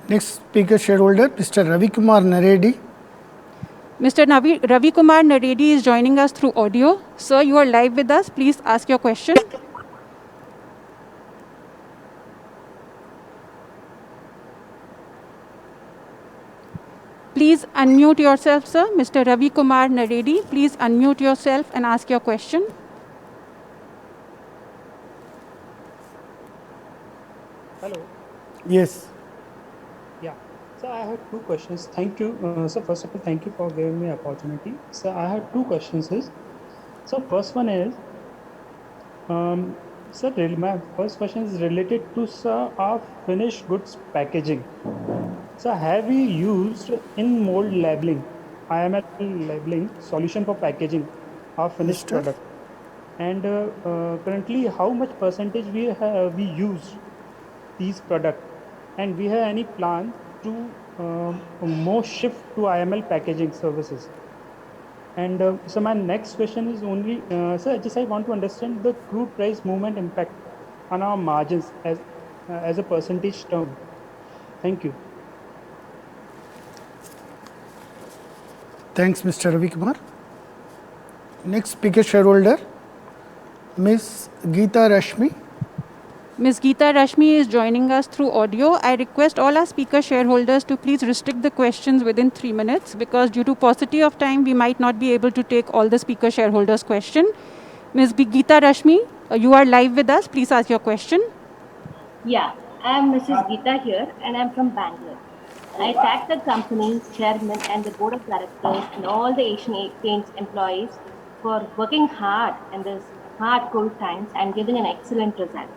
Next speaker shareholder, Mr. Ravi Kumar Naredi. Mr. Ravi Kumar Naredi is joining us through audio. Sir, you are live with us. Please ask your question. Please unmute yourself, sir. Mr. Ravi Kumar Naredi, please unmute yourself and ask your question. Hello. Yes. Yeah. So I have two questions. Thank you. So first of all, thank you for giving me opportunity. So I have two questions. So first one is, sir, my first question is related to our finished goods packaging. So have we used in mold labeling, IML labeling solution for packaging our finished product? And currently, how much percentage we use these products? And we have any plan to more shift to IML packaging services? And so my next question is only, sir, I want to understand the crude price movement impact on our margins as a percentage term. Thank you. Thanks, Mr. Ravi Kumar. Next speaker shareholder, Ms. Geeta Rashmi. Ms. Geeta Rashmi is joining us through audio. I request all our speaker shareholders to please restrict the questions within 3 minutes because due to paucity of time, we might not be able to take all the speaker shareholders' question. Ms. Geeta Rashmi, you are live with us. Please ask your question. Yeah. I am Mrs. Geeta here and I am from Bangalore. I thank the company, chairman and the board of directors and all the Asian Paints employees for working hard in this hard COVID times and giving an excellent result.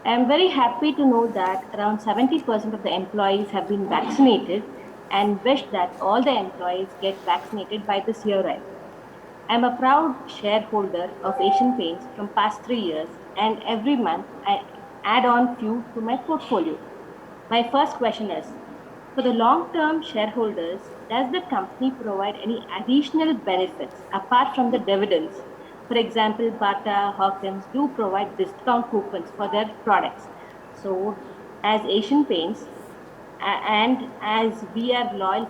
I am very happy to know that around 70% of the employees have been vaccinated and wish that all the employees get vaccinated by this year end. I am a proud shareholder of Asian Paints from past 3 years and every month I add on few to my portfolio. My first question is, for the long-term shareholders, does the company provide any additional benefits apart from the dividends? For example, Bata, Hawkins do provide discount coupons for their products. So, as Asian Paints and as we are loyal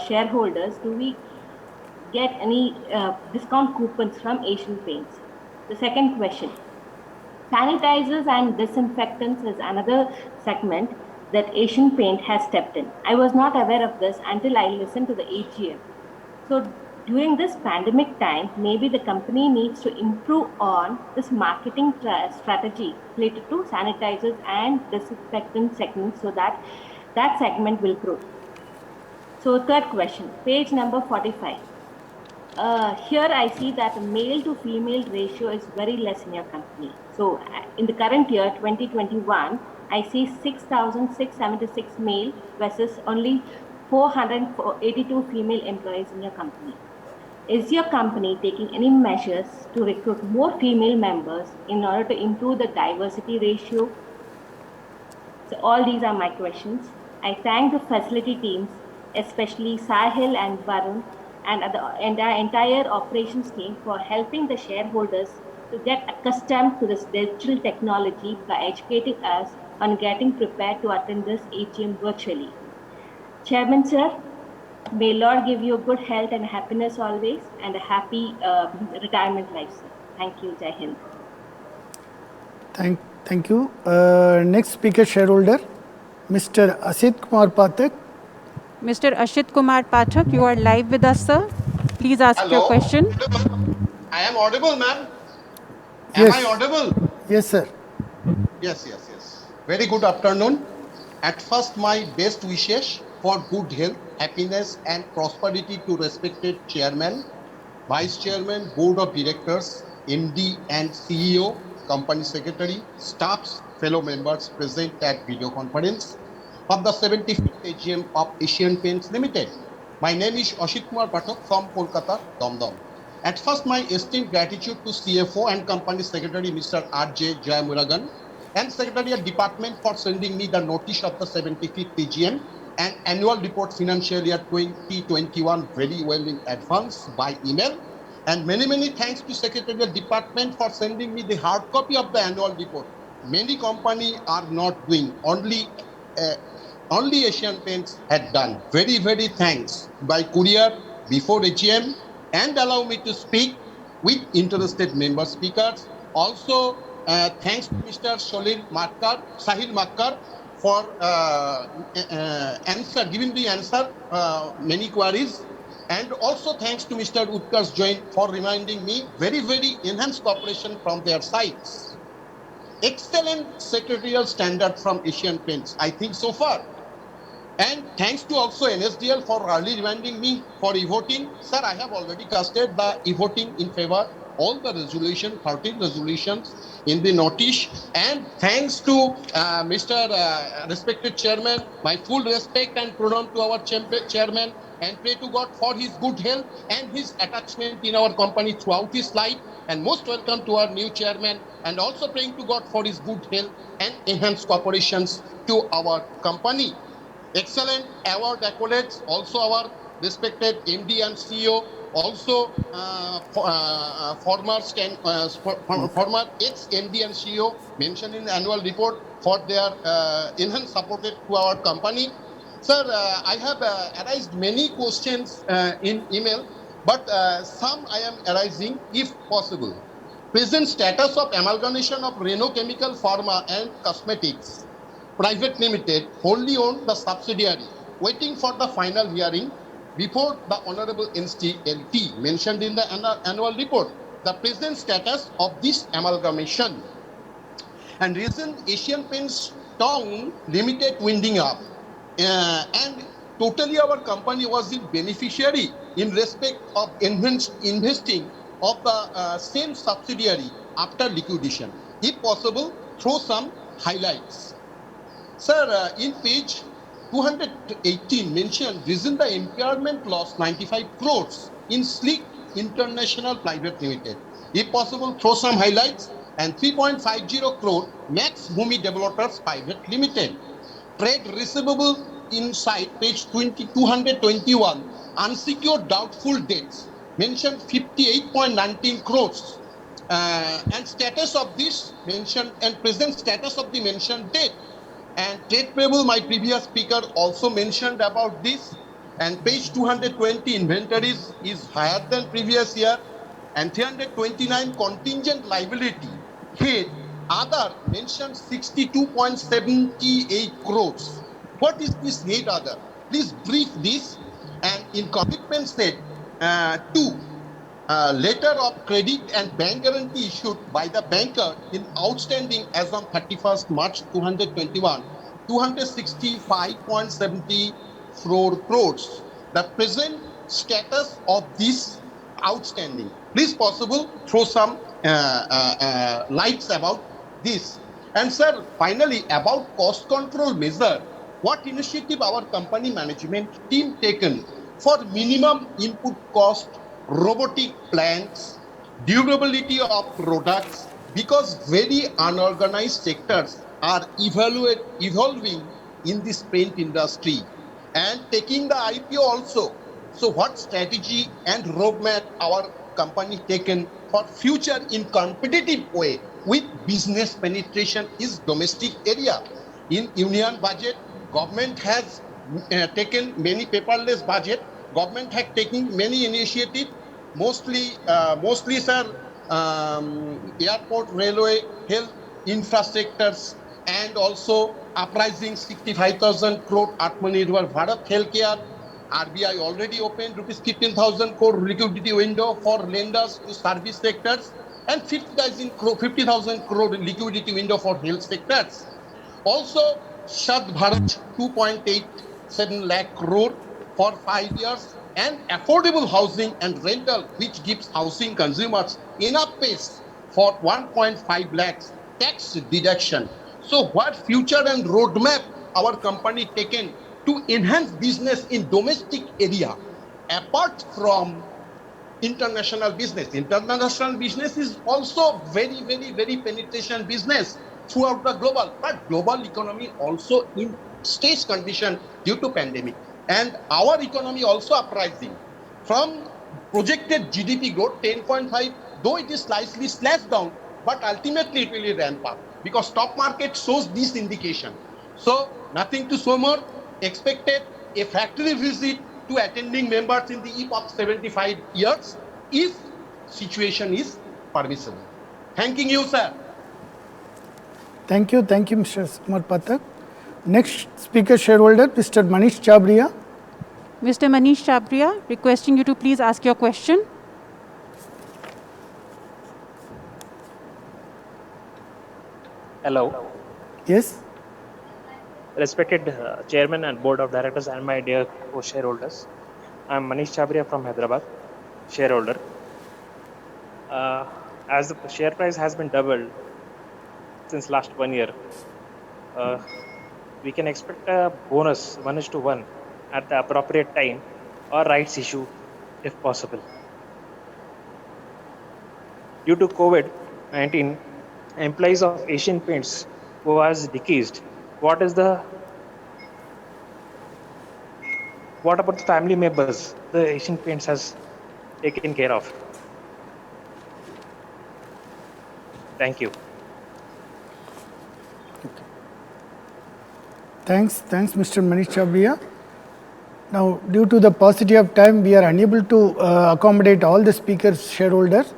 shareholders, do we get any discount coupons from Asian Paints? The second question, sanitizers and disinfectants is another segment that Asian Paint has stepped in. I was not aware of this until I listened to the AGM. So during this pandemic time, maybe the company needs to improve on this marketing strategy related to sanitizers and disinfectant segments so that that segment will grow. So third question, page number 45. Here I see that the male to female ratio is very less in your company. So in the current year, 2021, I see 6,676 male versus only 482 female employees in your company. Is your company taking any measures to recruit more female members in order to improve the diversity ratio? So all these are my questions. I thank the facility teams, especially Sahil and Varun, and the entire operations team for helping the shareholders to get accustomed to this digital technology by educating us on getting prepared to attend this AGM virtually. Chairman Sir, may Lord give you good health and happiness always and a happy retirement life, sir. Thank you, Jai Hind. Thank you. Next speaker shareholder, Mr. Asit Kumar Pathak. Mr. Ashit Kumar Pathak, you are live with us, sir. Please ask your question. I am audible, ma'am. Yes. Am I audible? Yes, sir. Yes. Very good afternoon. At first, my best wishes for good health, happiness, and prosperity to respected chairman, vice chairman, board of directors, MD and CEO, company secretary, staffs, fellow members present at video conference of the 75th AGM of Asian Paints Limited. My name is Ashit Kumar Pathak from Kolkata, Dom. At first, my esteemed gratitude to CFO and Company Secretary Mr. R.J. Jayamuragan and Secretariat Department for sending me the notice of the 75th AGM and annual report financial year 2021 very well in advance by email. And many thanks to Secretariat Department for sending me the hard copy of the annual report. Many companies are not doing, only Asian Paints had done. Very thanks by courier before AGM and allow me to speak with interested member speakers. Also, thanks to Mr. Sahil Makkar for giving the answer many queries. And also thanks to Mr. Utkarsh Jain for reminding me very enhanced cooperation from their sides. Excellent secretarial standard from Asian Paints, I think so far. And thanks to also NSDL for early reminding me for e-voting. Sir, I have already casted the e-voting in favor all the 13 resolutions in the notice. And thanks to Mr. Respected Chairman, my full respect and pranam to our chairman, and pray to God for his good health and his attachment in our company throughout his life. And most welcome to our new chairman, and also praying to God for his good health and enhanced cooperations to our company. Excellent award accolades, also our respected MD and CEO, also former ex-MD and CEO mentioned in the annual report for their enhanced support to our company. Sir, I have arised many questions in email, but some I am arising if possible. Present status of amalgamation of Reno Chemical Pharma and Cosmetics Private Limited, wholly owned the subsidiary, waiting for the final hearing before the Honorable NCLT mentioned in the annual report. The present status of this amalgamation and reason Asian Paints Town Limited winding up. And totally our company was the beneficiary in respect of investing of the same subsidiary after liquidation. If possible, throw some highlights. Sir, in page 218 mentioned, reason the impairment loss 95 crores in Sleek International Private Limited. If possible, throw some highlights. And 3.50 crore Max Bhumi Developers Private Limited. Trade receivable inside page 221, unsecured doubtful debts mentioned 58.19 crores. And status of this mentioned and present status of the mentioned debt. And trade payable, my previous speaker also mentioned about this. And page 220 inventories is higher than previous year. And 329 contingent liability head other mentioned 62.78 crores. What is this head other? Please brief this. And in commitment said, 2, letter of credit and bank guarantee issued by the banker in outstanding as on 31st March 2021, 265.74 crores. The present status of this outstanding. Please possible throw some lights about this. And sir, finally about cost control measure, what initiative our company management team taken for minimum input cost, robotic plants, durability of products, because very unorganized sectors are evolving in this paint industry and taking the IPO also. So what strategy and roadmap our company taken for future in competitive way with business penetration is domestic area. In union budget, government has taken many paperless budget. Government has taken many initiatives, mostly, sir, airport, railway, health infrastructures, and also uprising 65,000 crore Atmanirbhar Bharat healthcare. RBI already opened rupees 15,000 crore liquidity window for lenders to service sectors and 50,000 crore liquidity window for health sectors. Also, Shad Bharat 2.87 lakh crore for 5 years and affordable housing and rental, which gives housing consumers enough space for 1.5 lakhs tax deduction. So what future and roadmap our company taken to enhance business in domestic area apart from international business? International business is also very penetration business throughout the global, but global economy also in stage condition due to pandemic. And our economy also uprising from projected GDP growth 10.5, though it is slightly slashed down, but ultimately it will ramp up because stock market shows this indication. So nothing to show more, expected a factory visit to attending members in the eve of 75 years if situation is permissible. Thanking you, sir. Thank you, Mr. Kumar Pathak. Next speaker shareholder, Mr. Manish Chabria. Mr. Manish Chabria, requesting you to please ask your question. Hello. Yes. Respected Chairman and Board of Directors and my dear co-shareholders, I am Manish Chabria from Hyderabad, shareholder. As the share price has been doubled since last 1 year, we can expect a bonus 1:1 at the appropriate time or rights issue if possible. Due to COVID-19, employees of Asian Paints who has decreased, what about the family members the Asian Paints has taken care of? Thank you. Thanks, Mr. Manish Chabria. Now, due to the paucity of time, we are unable to accommodate all the speakers, shareholders.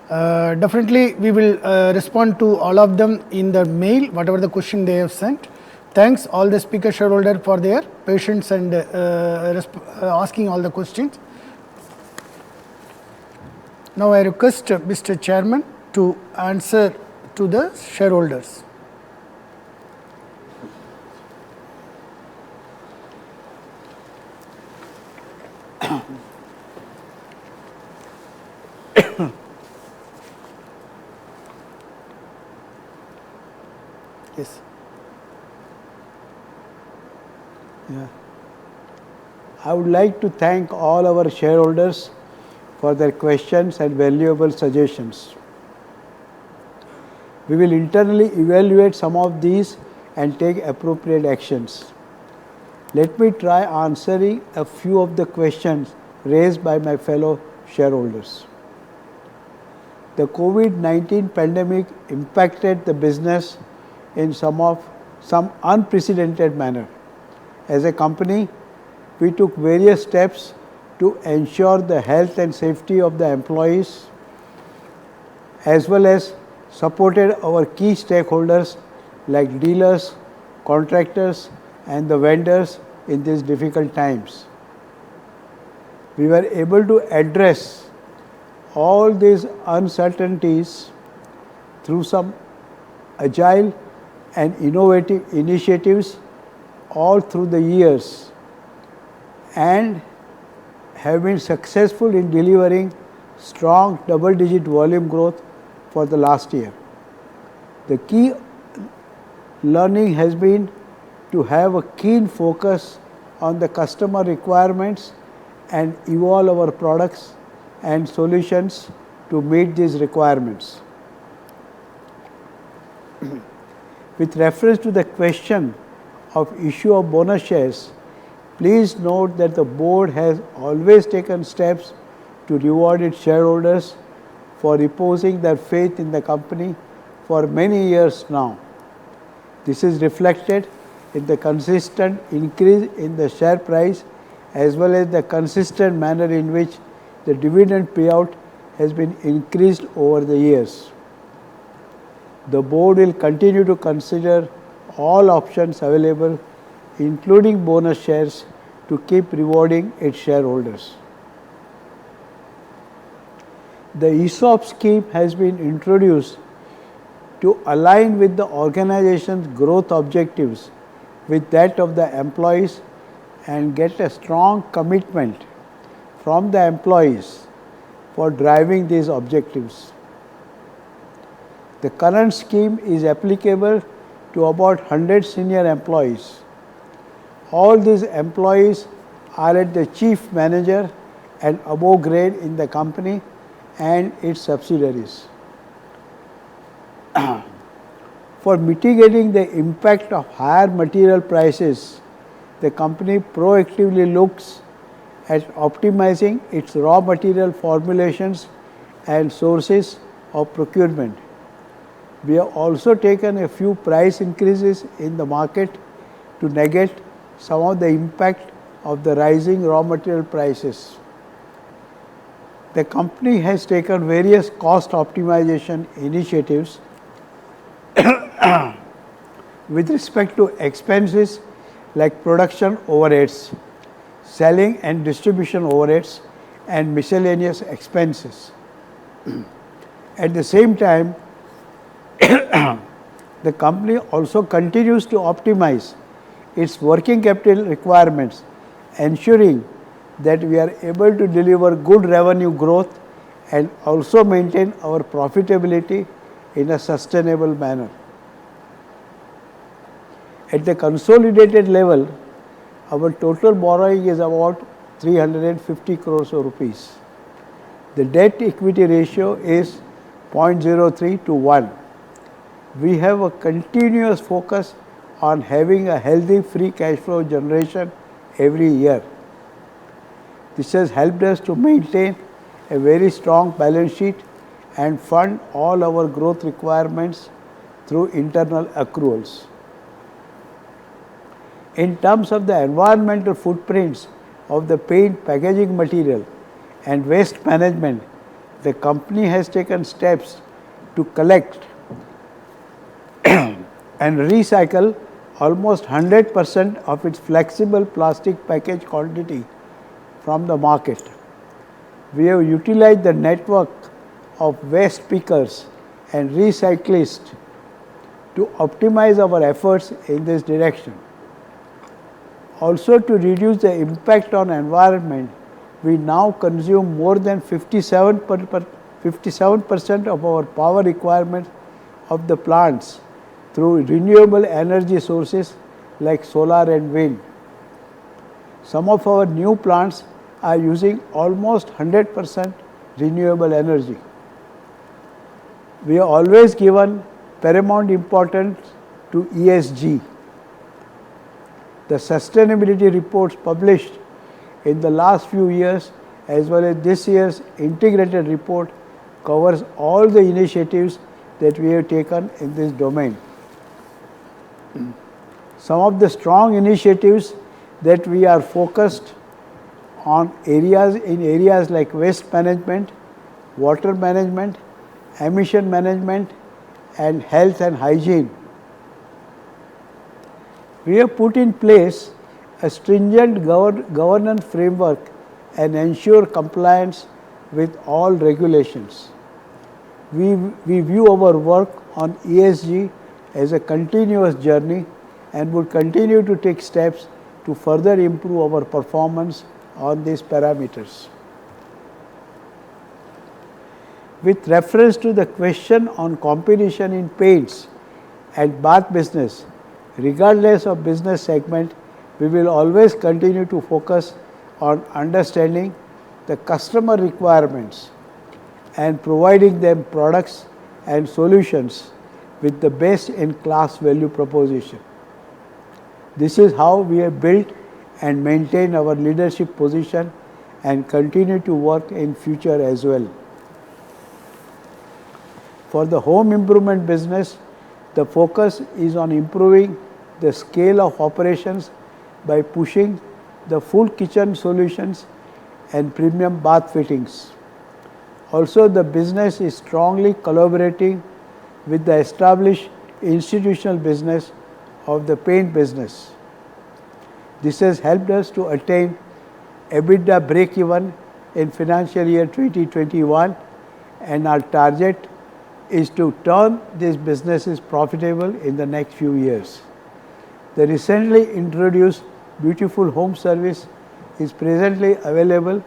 Definitely, we will respond to all of them in the mail, whatever the question they have sent. Thanks all the speaker shareholder for their patience and asking all the questions. Now, I request Mr. Chairman to answer to the shareholders. Yes. Yeah. I would like to thank all our shareholders for their questions and valuable suggestions. We will internally evaluate some of these and take appropriate actions. Let me try answering a few of the questions raised by my fellow shareholders. The COVID-19 pandemic impacted the business in some unprecedented manner. As a company, we took various steps to ensure the health and safety of the employees, as well as supported our key stakeholders like dealers, contractors, and the vendors in these difficult times. We were able to address all these uncertainties through some agile and innovative initiatives all through the years, and have been successful in delivering strong double-digit volume growth for the last year. The key learning has been to have a keen focus on the customer requirements and evolve our products and solutions to meet these requirements. With reference to the question of issue of bonus shares, please note that the board has always taken steps to reward its shareholders for reposing their faith in the company for many years now. This is reflected in the consistent increase in the share price as well as the consistent manner in which the dividend payout has been increased over the years. The board will continue to consider all options available, including bonus shares, to keep rewarding its shareholders. The ESOP scheme has been introduced to align with the organization's growth objectives with that of the employees and get a strong commitment from the employees for driving these objectives. The current scheme is applicable to about 100 senior employees. All these employees are at the chief manager and above grade in the company and its subsidiaries. For mitigating the impact of higher material prices, the company proactively looks at optimizing its raw material formulations and sources of procurement. We have also taken a few price increases in the market to negate some of the impact of the rising raw material prices. The company has taken various cost optimization initiatives with respect to expenses like production overheads, selling and distribution overheads, and miscellaneous expenses. At the same time, the company also continues to optimize its working capital requirements, ensuring that we are able to deliver good revenue growth and also maintain our profitability in a sustainable manner. At the consolidated level, our total borrowing is about 350 crores of rupees. The debt equity ratio is 0.03 to 1. We have a continuous focus on having a healthy free cash flow generation every year. This has helped us to maintain a very strong balance sheet and fund all our growth requirements through internal accruals. In terms of the environmental footprints of the paint packaging material and waste management, the company has taken steps to collect and recycle almost 100% of its flexible plastic package quantity from the market. We have utilized the network of waste pickers and recyclists to optimize our efforts in this direction. Also, to reduce the impact on environment, we now consume more than 57% of our power requirements of the plants through renewable energy sources like solar and wind. Some of our new plants are using almost 100% renewable energy. We have always given paramount importance to ESG. The sustainability reports published in the last few years as well as this year's integrated report covers all the initiatives that we have taken in this domain. Some of the strong initiatives that we are focused on areas like waste management, water management, emission management and health and hygiene. We have put in place a stringent governance framework and ensure compliance with all regulations. We view our work on ESG as a continuous journey and would continue to take steps to further improve our performance on these parameters. With reference to the question on competition in paints and bath business, regardless of business segment, we will always continue to focus on understanding the customer requirements and providing them products and solutions with the best in class value proposition. This is how we have built and maintained our leadership position and continue to work in future as well. For the home improvement business, the focus is on improving the scale of operations by pushing the full kitchen solutions and premium bath fittings. Also, the business is strongly collaborating with the established institutional business of the paint business. This has helped us to attain EBITDA break-even in financial year 2021, and our target is to turn these businesses profitable in the next few years. The recently introduced Beautiful Home Service is presently available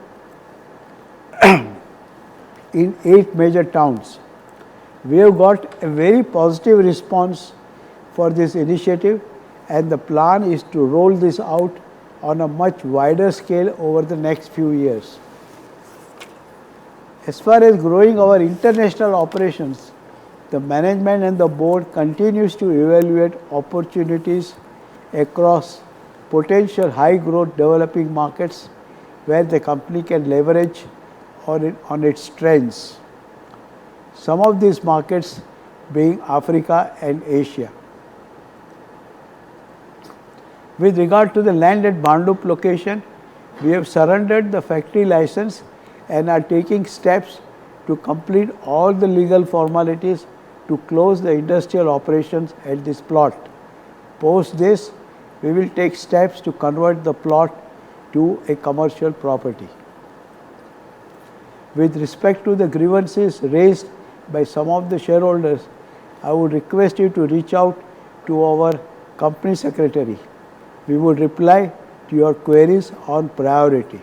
in 8 major towns. We have got a very positive response for this initiative, and the plan is to roll this out on a much wider scale over the next few years. As far as growing our international operations, the management and the board continues to evaluate opportunities across potential high growth developing markets where the company can leverage on its strengths. Some of these markets being Africa and Asia. With regard to the land at Bhandup location, we have surrendered the factory license and are taking steps to complete all the legal formalities to close the industrial operations at this plot. Post this, we will take steps to convert the plot to a commercial property. With respect to the grievances raised by some of the shareholders, I would request you to reach out to our company secretary. We will reply to your queries on priority.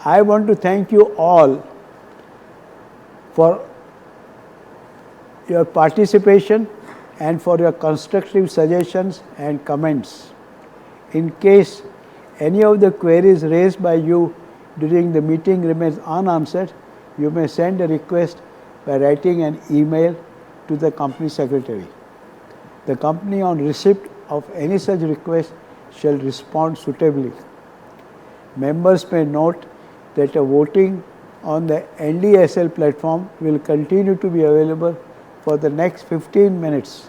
I want to thank you all for your participation and for your constructive suggestions and comments. In case any of the queries raised by you during the meeting remains unanswered, you may send a request by writing an email to the company secretary. The company on receipt of any such request shall respond suitably. Members may note that a voting on the NDSL platform will continue to be available for the next 15 minutes.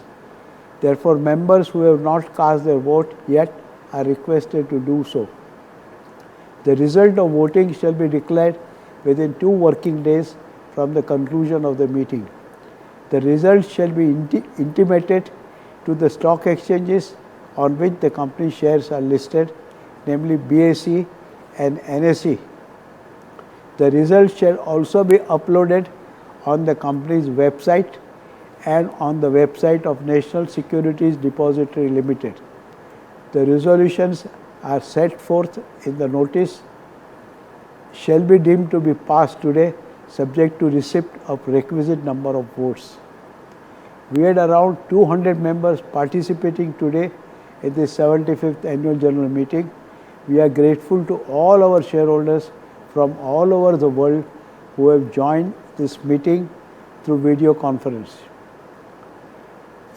Therefore, members who have not cast their vote yet are requested to do so. The result of voting shall be declared within 2 working days from the conclusion of the meeting. The results shall be intimated to the stock exchanges on which the company shares are listed, namely BSE and NSE, The results shall also be uploaded on the company's website and on the website of National Securities Depository Limited. The resolutions are set forth in the notice shall be deemed to be passed today, subject to receipt of requisite number of votes. We had around 200 members participating today in the 75th Annual General Meeting. We are grateful to all our shareholders from all over the world who have joined this meeting through video conference.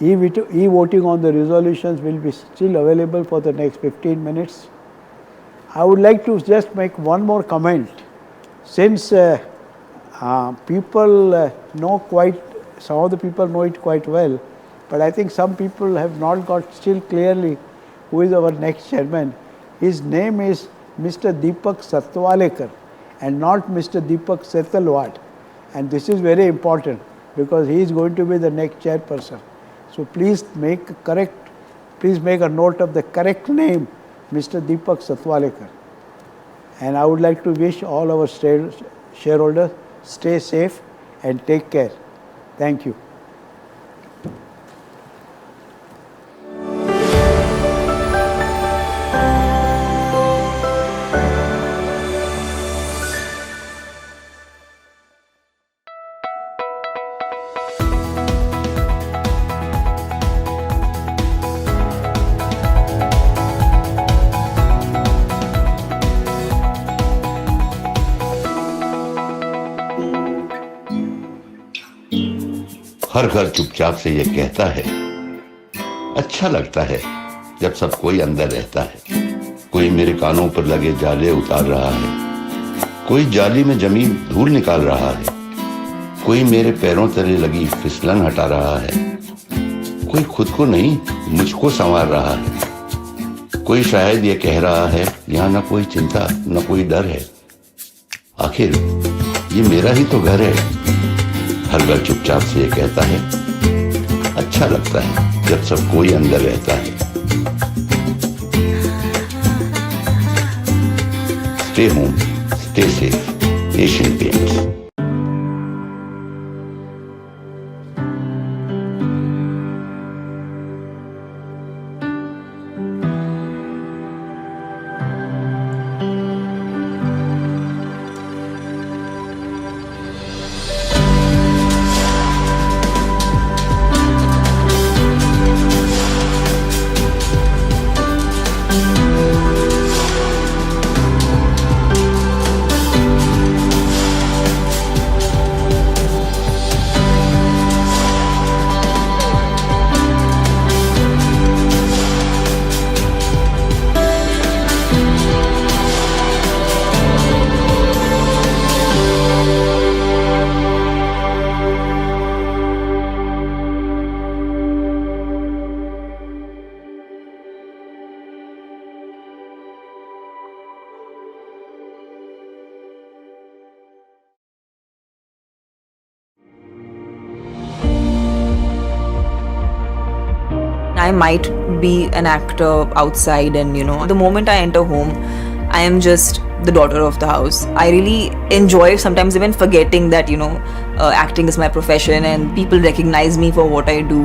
E-voting on the resolutions will be still available for the next 15 minutes. I would like to just make one more comment. Since people know quite, some of the people know it quite well, but I think some people have not got still clearly who is our next chairman. His name is Mr. Deepak Satwalekar and not Mr. Deepak Setalwad. And this is very important because he is going to be the next chairperson. So please make a note of the correct name, Mr. Deepak Satwalekar. And I would like to wish all our shareholders stay safe and take care. Thank you. हर घर चुपचाप से ये कहता है, अच्छा लगता है जब सब कोई अंदर रहता है। कोई मेरे कानों पर लगे जाले उतार रहा है, कोई जाली में जमी धूल निकाल रहा है, कोई मेरे पैरों तले लगी फिसलन हटा रहा है, कोई खुद को नहीं मुझको संवार रहा है, कोई शायद ये कह रहा है यहाँ न कोई चिंता न कोई डर है। आखिर ये मेरा ही तो घर है। हर घर चुपचाप से ये कहता है, अच्छा लगता है जब सब कोई अंदर रहता है। Stay home, stay safe, Asian paints. I might be an actor outside, and the moment I enter home, I am just the daughter of the house. I really enjoy sometimes even forgetting that acting is my profession and people recognize me for what I do.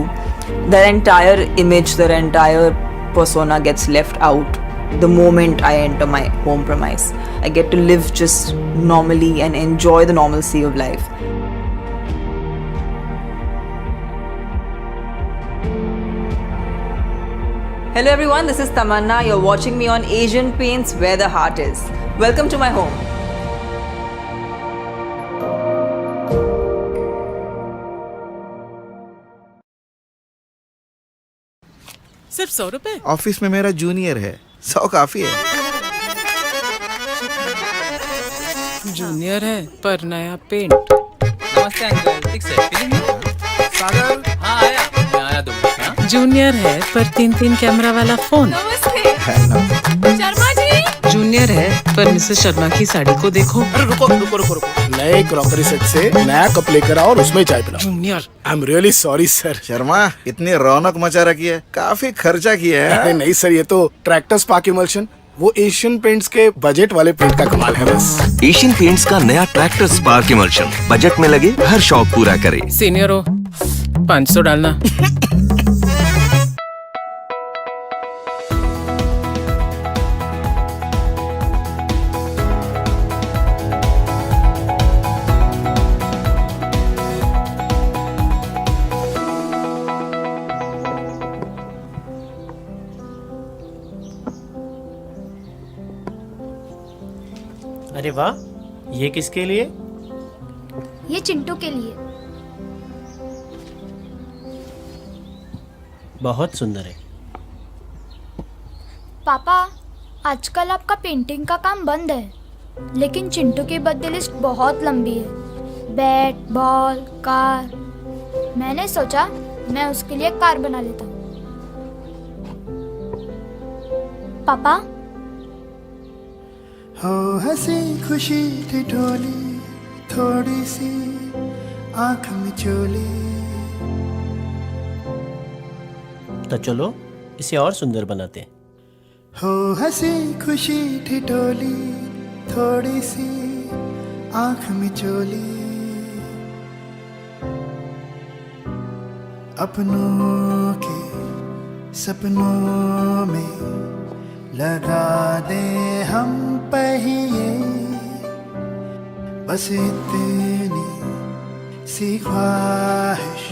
Their entire image, their entire persona gets left out the moment I enter my home premise. I get to live just normally and enjoy the normalcy of life. Hello everyone, this is Tamanna. You're watching me on Asian Paints, where the heart is. Welcome to my home. सिर्फ 100 रुपए? Office में मेरा junior है, 100 काफी है। Junior है पर नया पेंट। नमस्ते अंकल, एक सेल्फी लेंगे? सागर। हाँ आया, मैं आया 2 मिनट में। जूनियर है पर 3 कैमरा वाला फोन। नमस्ते। शर्मा जी। जूनियर है पर मिसेस शर्मा की साड़ी को देखो। अरे रुको। नए क्रॉकरी सेट से नया कप लेकर आओ और उसमें चाय पिलाओ। Junior. I am really sorry sir. Sharma, इतनी रौनक मचा रखी है, काफी खर्चा किया है। अरे नहीं सर, ये तो ट्रैक्टर स्पार्क इमल्शन वो एशियन पेंट्स के बजट वाले पेंट का कमाल है बस। एशियन पेंट्स का नया ट्रैक्टर स्पार्क इमर्शन बजट में लगे हर शौक पूरा करे। सीनियर हो 500 डालना। अरे वाह, ये किसके लिए? ये चिंटू के लिए। बहुत सुंदर है। पापा, आजकल आपका पेंटिंग का काम बंद है, लेकिन चिंटू की बर्थडे लिस्ट बहुत लंबी है। Bat, ball, car. मैंने सोचा मैं उसके लिए कार बना लेता हूँ। पापा, हो हंसी खुशी ठिठोली, थोड़ी सी आँख मिचोली। तो चलो इसे और सुंदर बनाते हैं। हो हंसी खुशी ठिठोली, थोड़ी सी आँख मिचोली। अपनों के सपनों में लगा दे हम पहिए, बस इतनी सी ख्वाहिश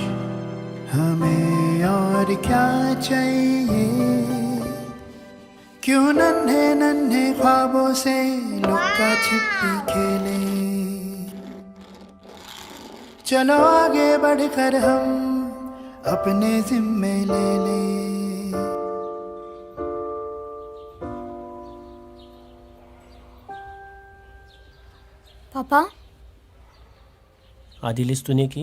हमें और क्या चाहिए। क्यों नन्हे नन्हे ख्वाबों से लुका छिपी खेले। चलो आगे बढ़कर हम अपने जिम्मे ले लें। पापा, आधी लिस्ट तूने की,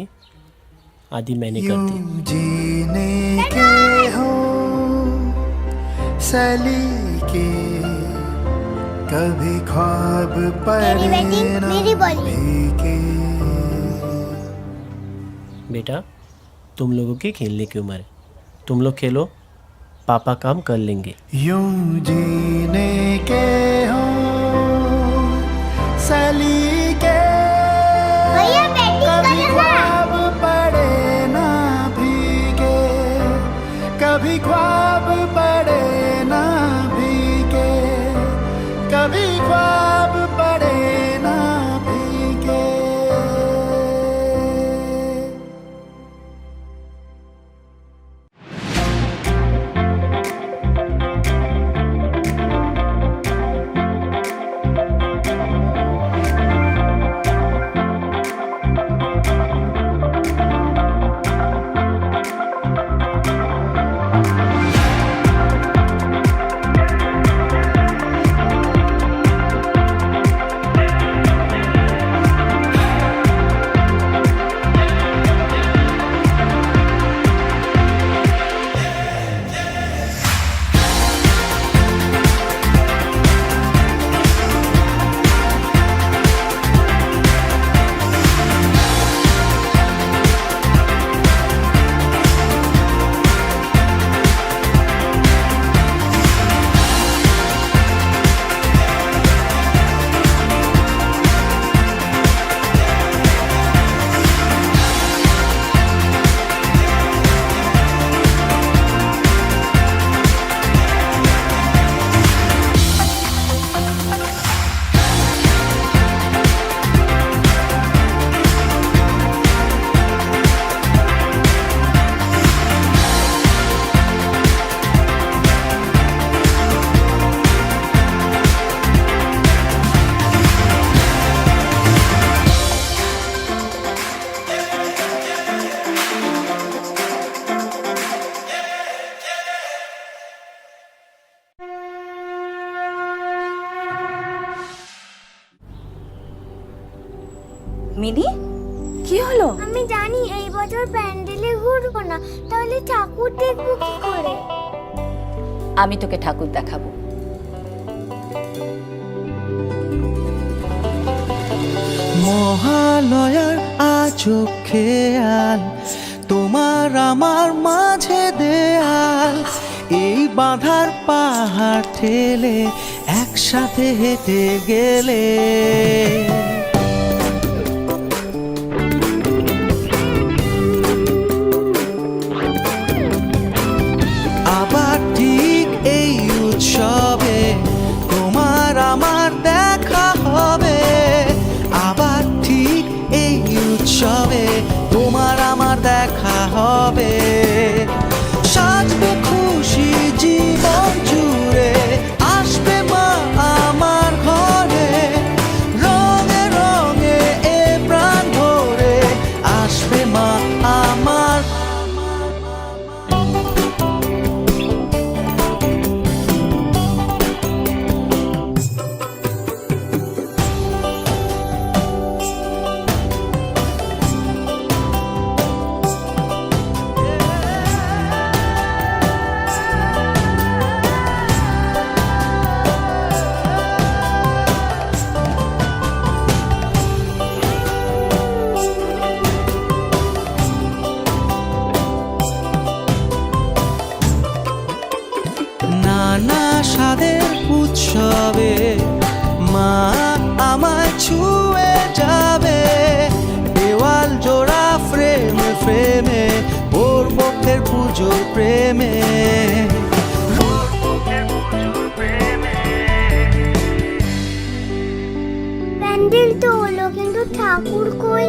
आधी मैंने कर दी। यूं जीने के हो सलीके, कभी ख्वाब पड़े ना भीगे। बेटा, तुम लोगों की खेलने की उम्र है, तुम लोग खेलो, पापा काम कर लेंगे। यूं जीने के हो सलीके, कभी ख्वाब पड़े ना भीगे। कभी ख्वाब पड़े ना भीगे। कभी ख्वाब पड़े ना भीगे। মিনি, কি হলো? আমি জানি এই বছর প্যান্ডেলে ঘুরবো না, তাহলে ঠাকুর দেখবো কি করে? আমি তোকে ঠাকুর দেখাবো। মহালয়ার আচোখ খেয়াল, তোমার আমার মাঝে দেয়াল, এই বাঁধার পাহাড় ঠেলে একসাথে হেঁটে গেলে আবার ঠিক এই উৎসবে তোমার আমার দেখা হবে আবার ঠিক এই উৎসবে তোমার আমার দেখা হবে সাজবো খুশি জীবন জুড়ে আসবে মা আমার ঘরে রঙে রঙে এ প্রাণ ভরে আসবে মা আমার নানা স্বাদের উৎসবে মা আমায় ছুঁয়ে যাবে দেওয়াল জোড়া ফ্রেমে ফ্রেমে ওর পক্ষের পুজোর প্রেমে প্যান্ডেল তো হলো কিন্তু ঠাকুর কই?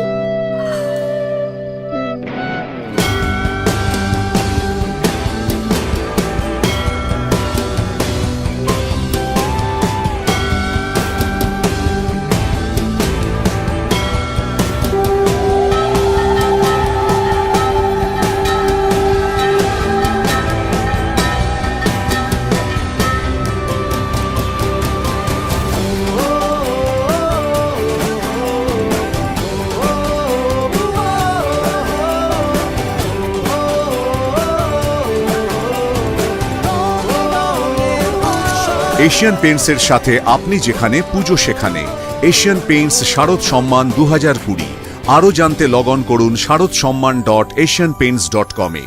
এশিয়ান পেইন্টসের সাথে আপনি যেখানে পুজো সেখানে এশিয়ান পেইন্টস শারদ সম্মান 2020 আরও জানতে লগ অন করুন sharodsamman.asianpaints.com এ।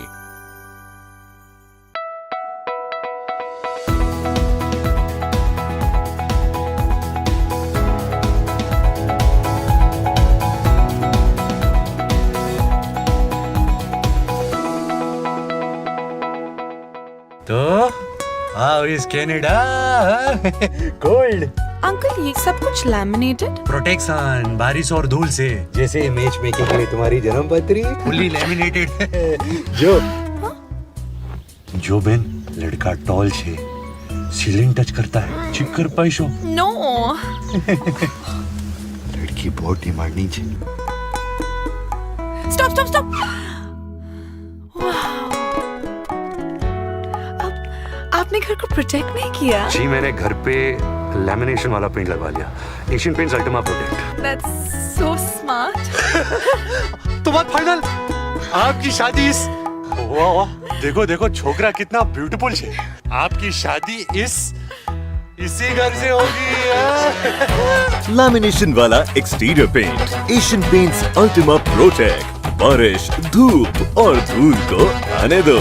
तो how is Canada cold uncle ये सब कुछ लैमिनेटेड प्रोटेक्शन बारिश और धूल से जैसे मैच मेकिंग के लिए तुम्हारी जन्म पत्री फुल्ली लैमिनेटेड जो बेन लड़का टॉल छे सीलिंग टच करता है चिक्कर पैसो नो लड़की बहुत डिमांडिंग छे स्टॉप स्टॉप स्टॉप आपने घर को प्रोटेक्ट नहीं किया जी मैंने घर पे लैमिनेशन वाला पेंट लगवा लिया Asian paints Ultima protect that's so smart तो बात फाइनल आपकी शादी इस वाह वाह देखो देखो छोकरा कितना ब्यूटीफुल है आपकी शादी इसी घर से होगी लैमिनेशन वाला exterior paint Asian paints Ultima protect बारिश धूप और धूल को आने दो।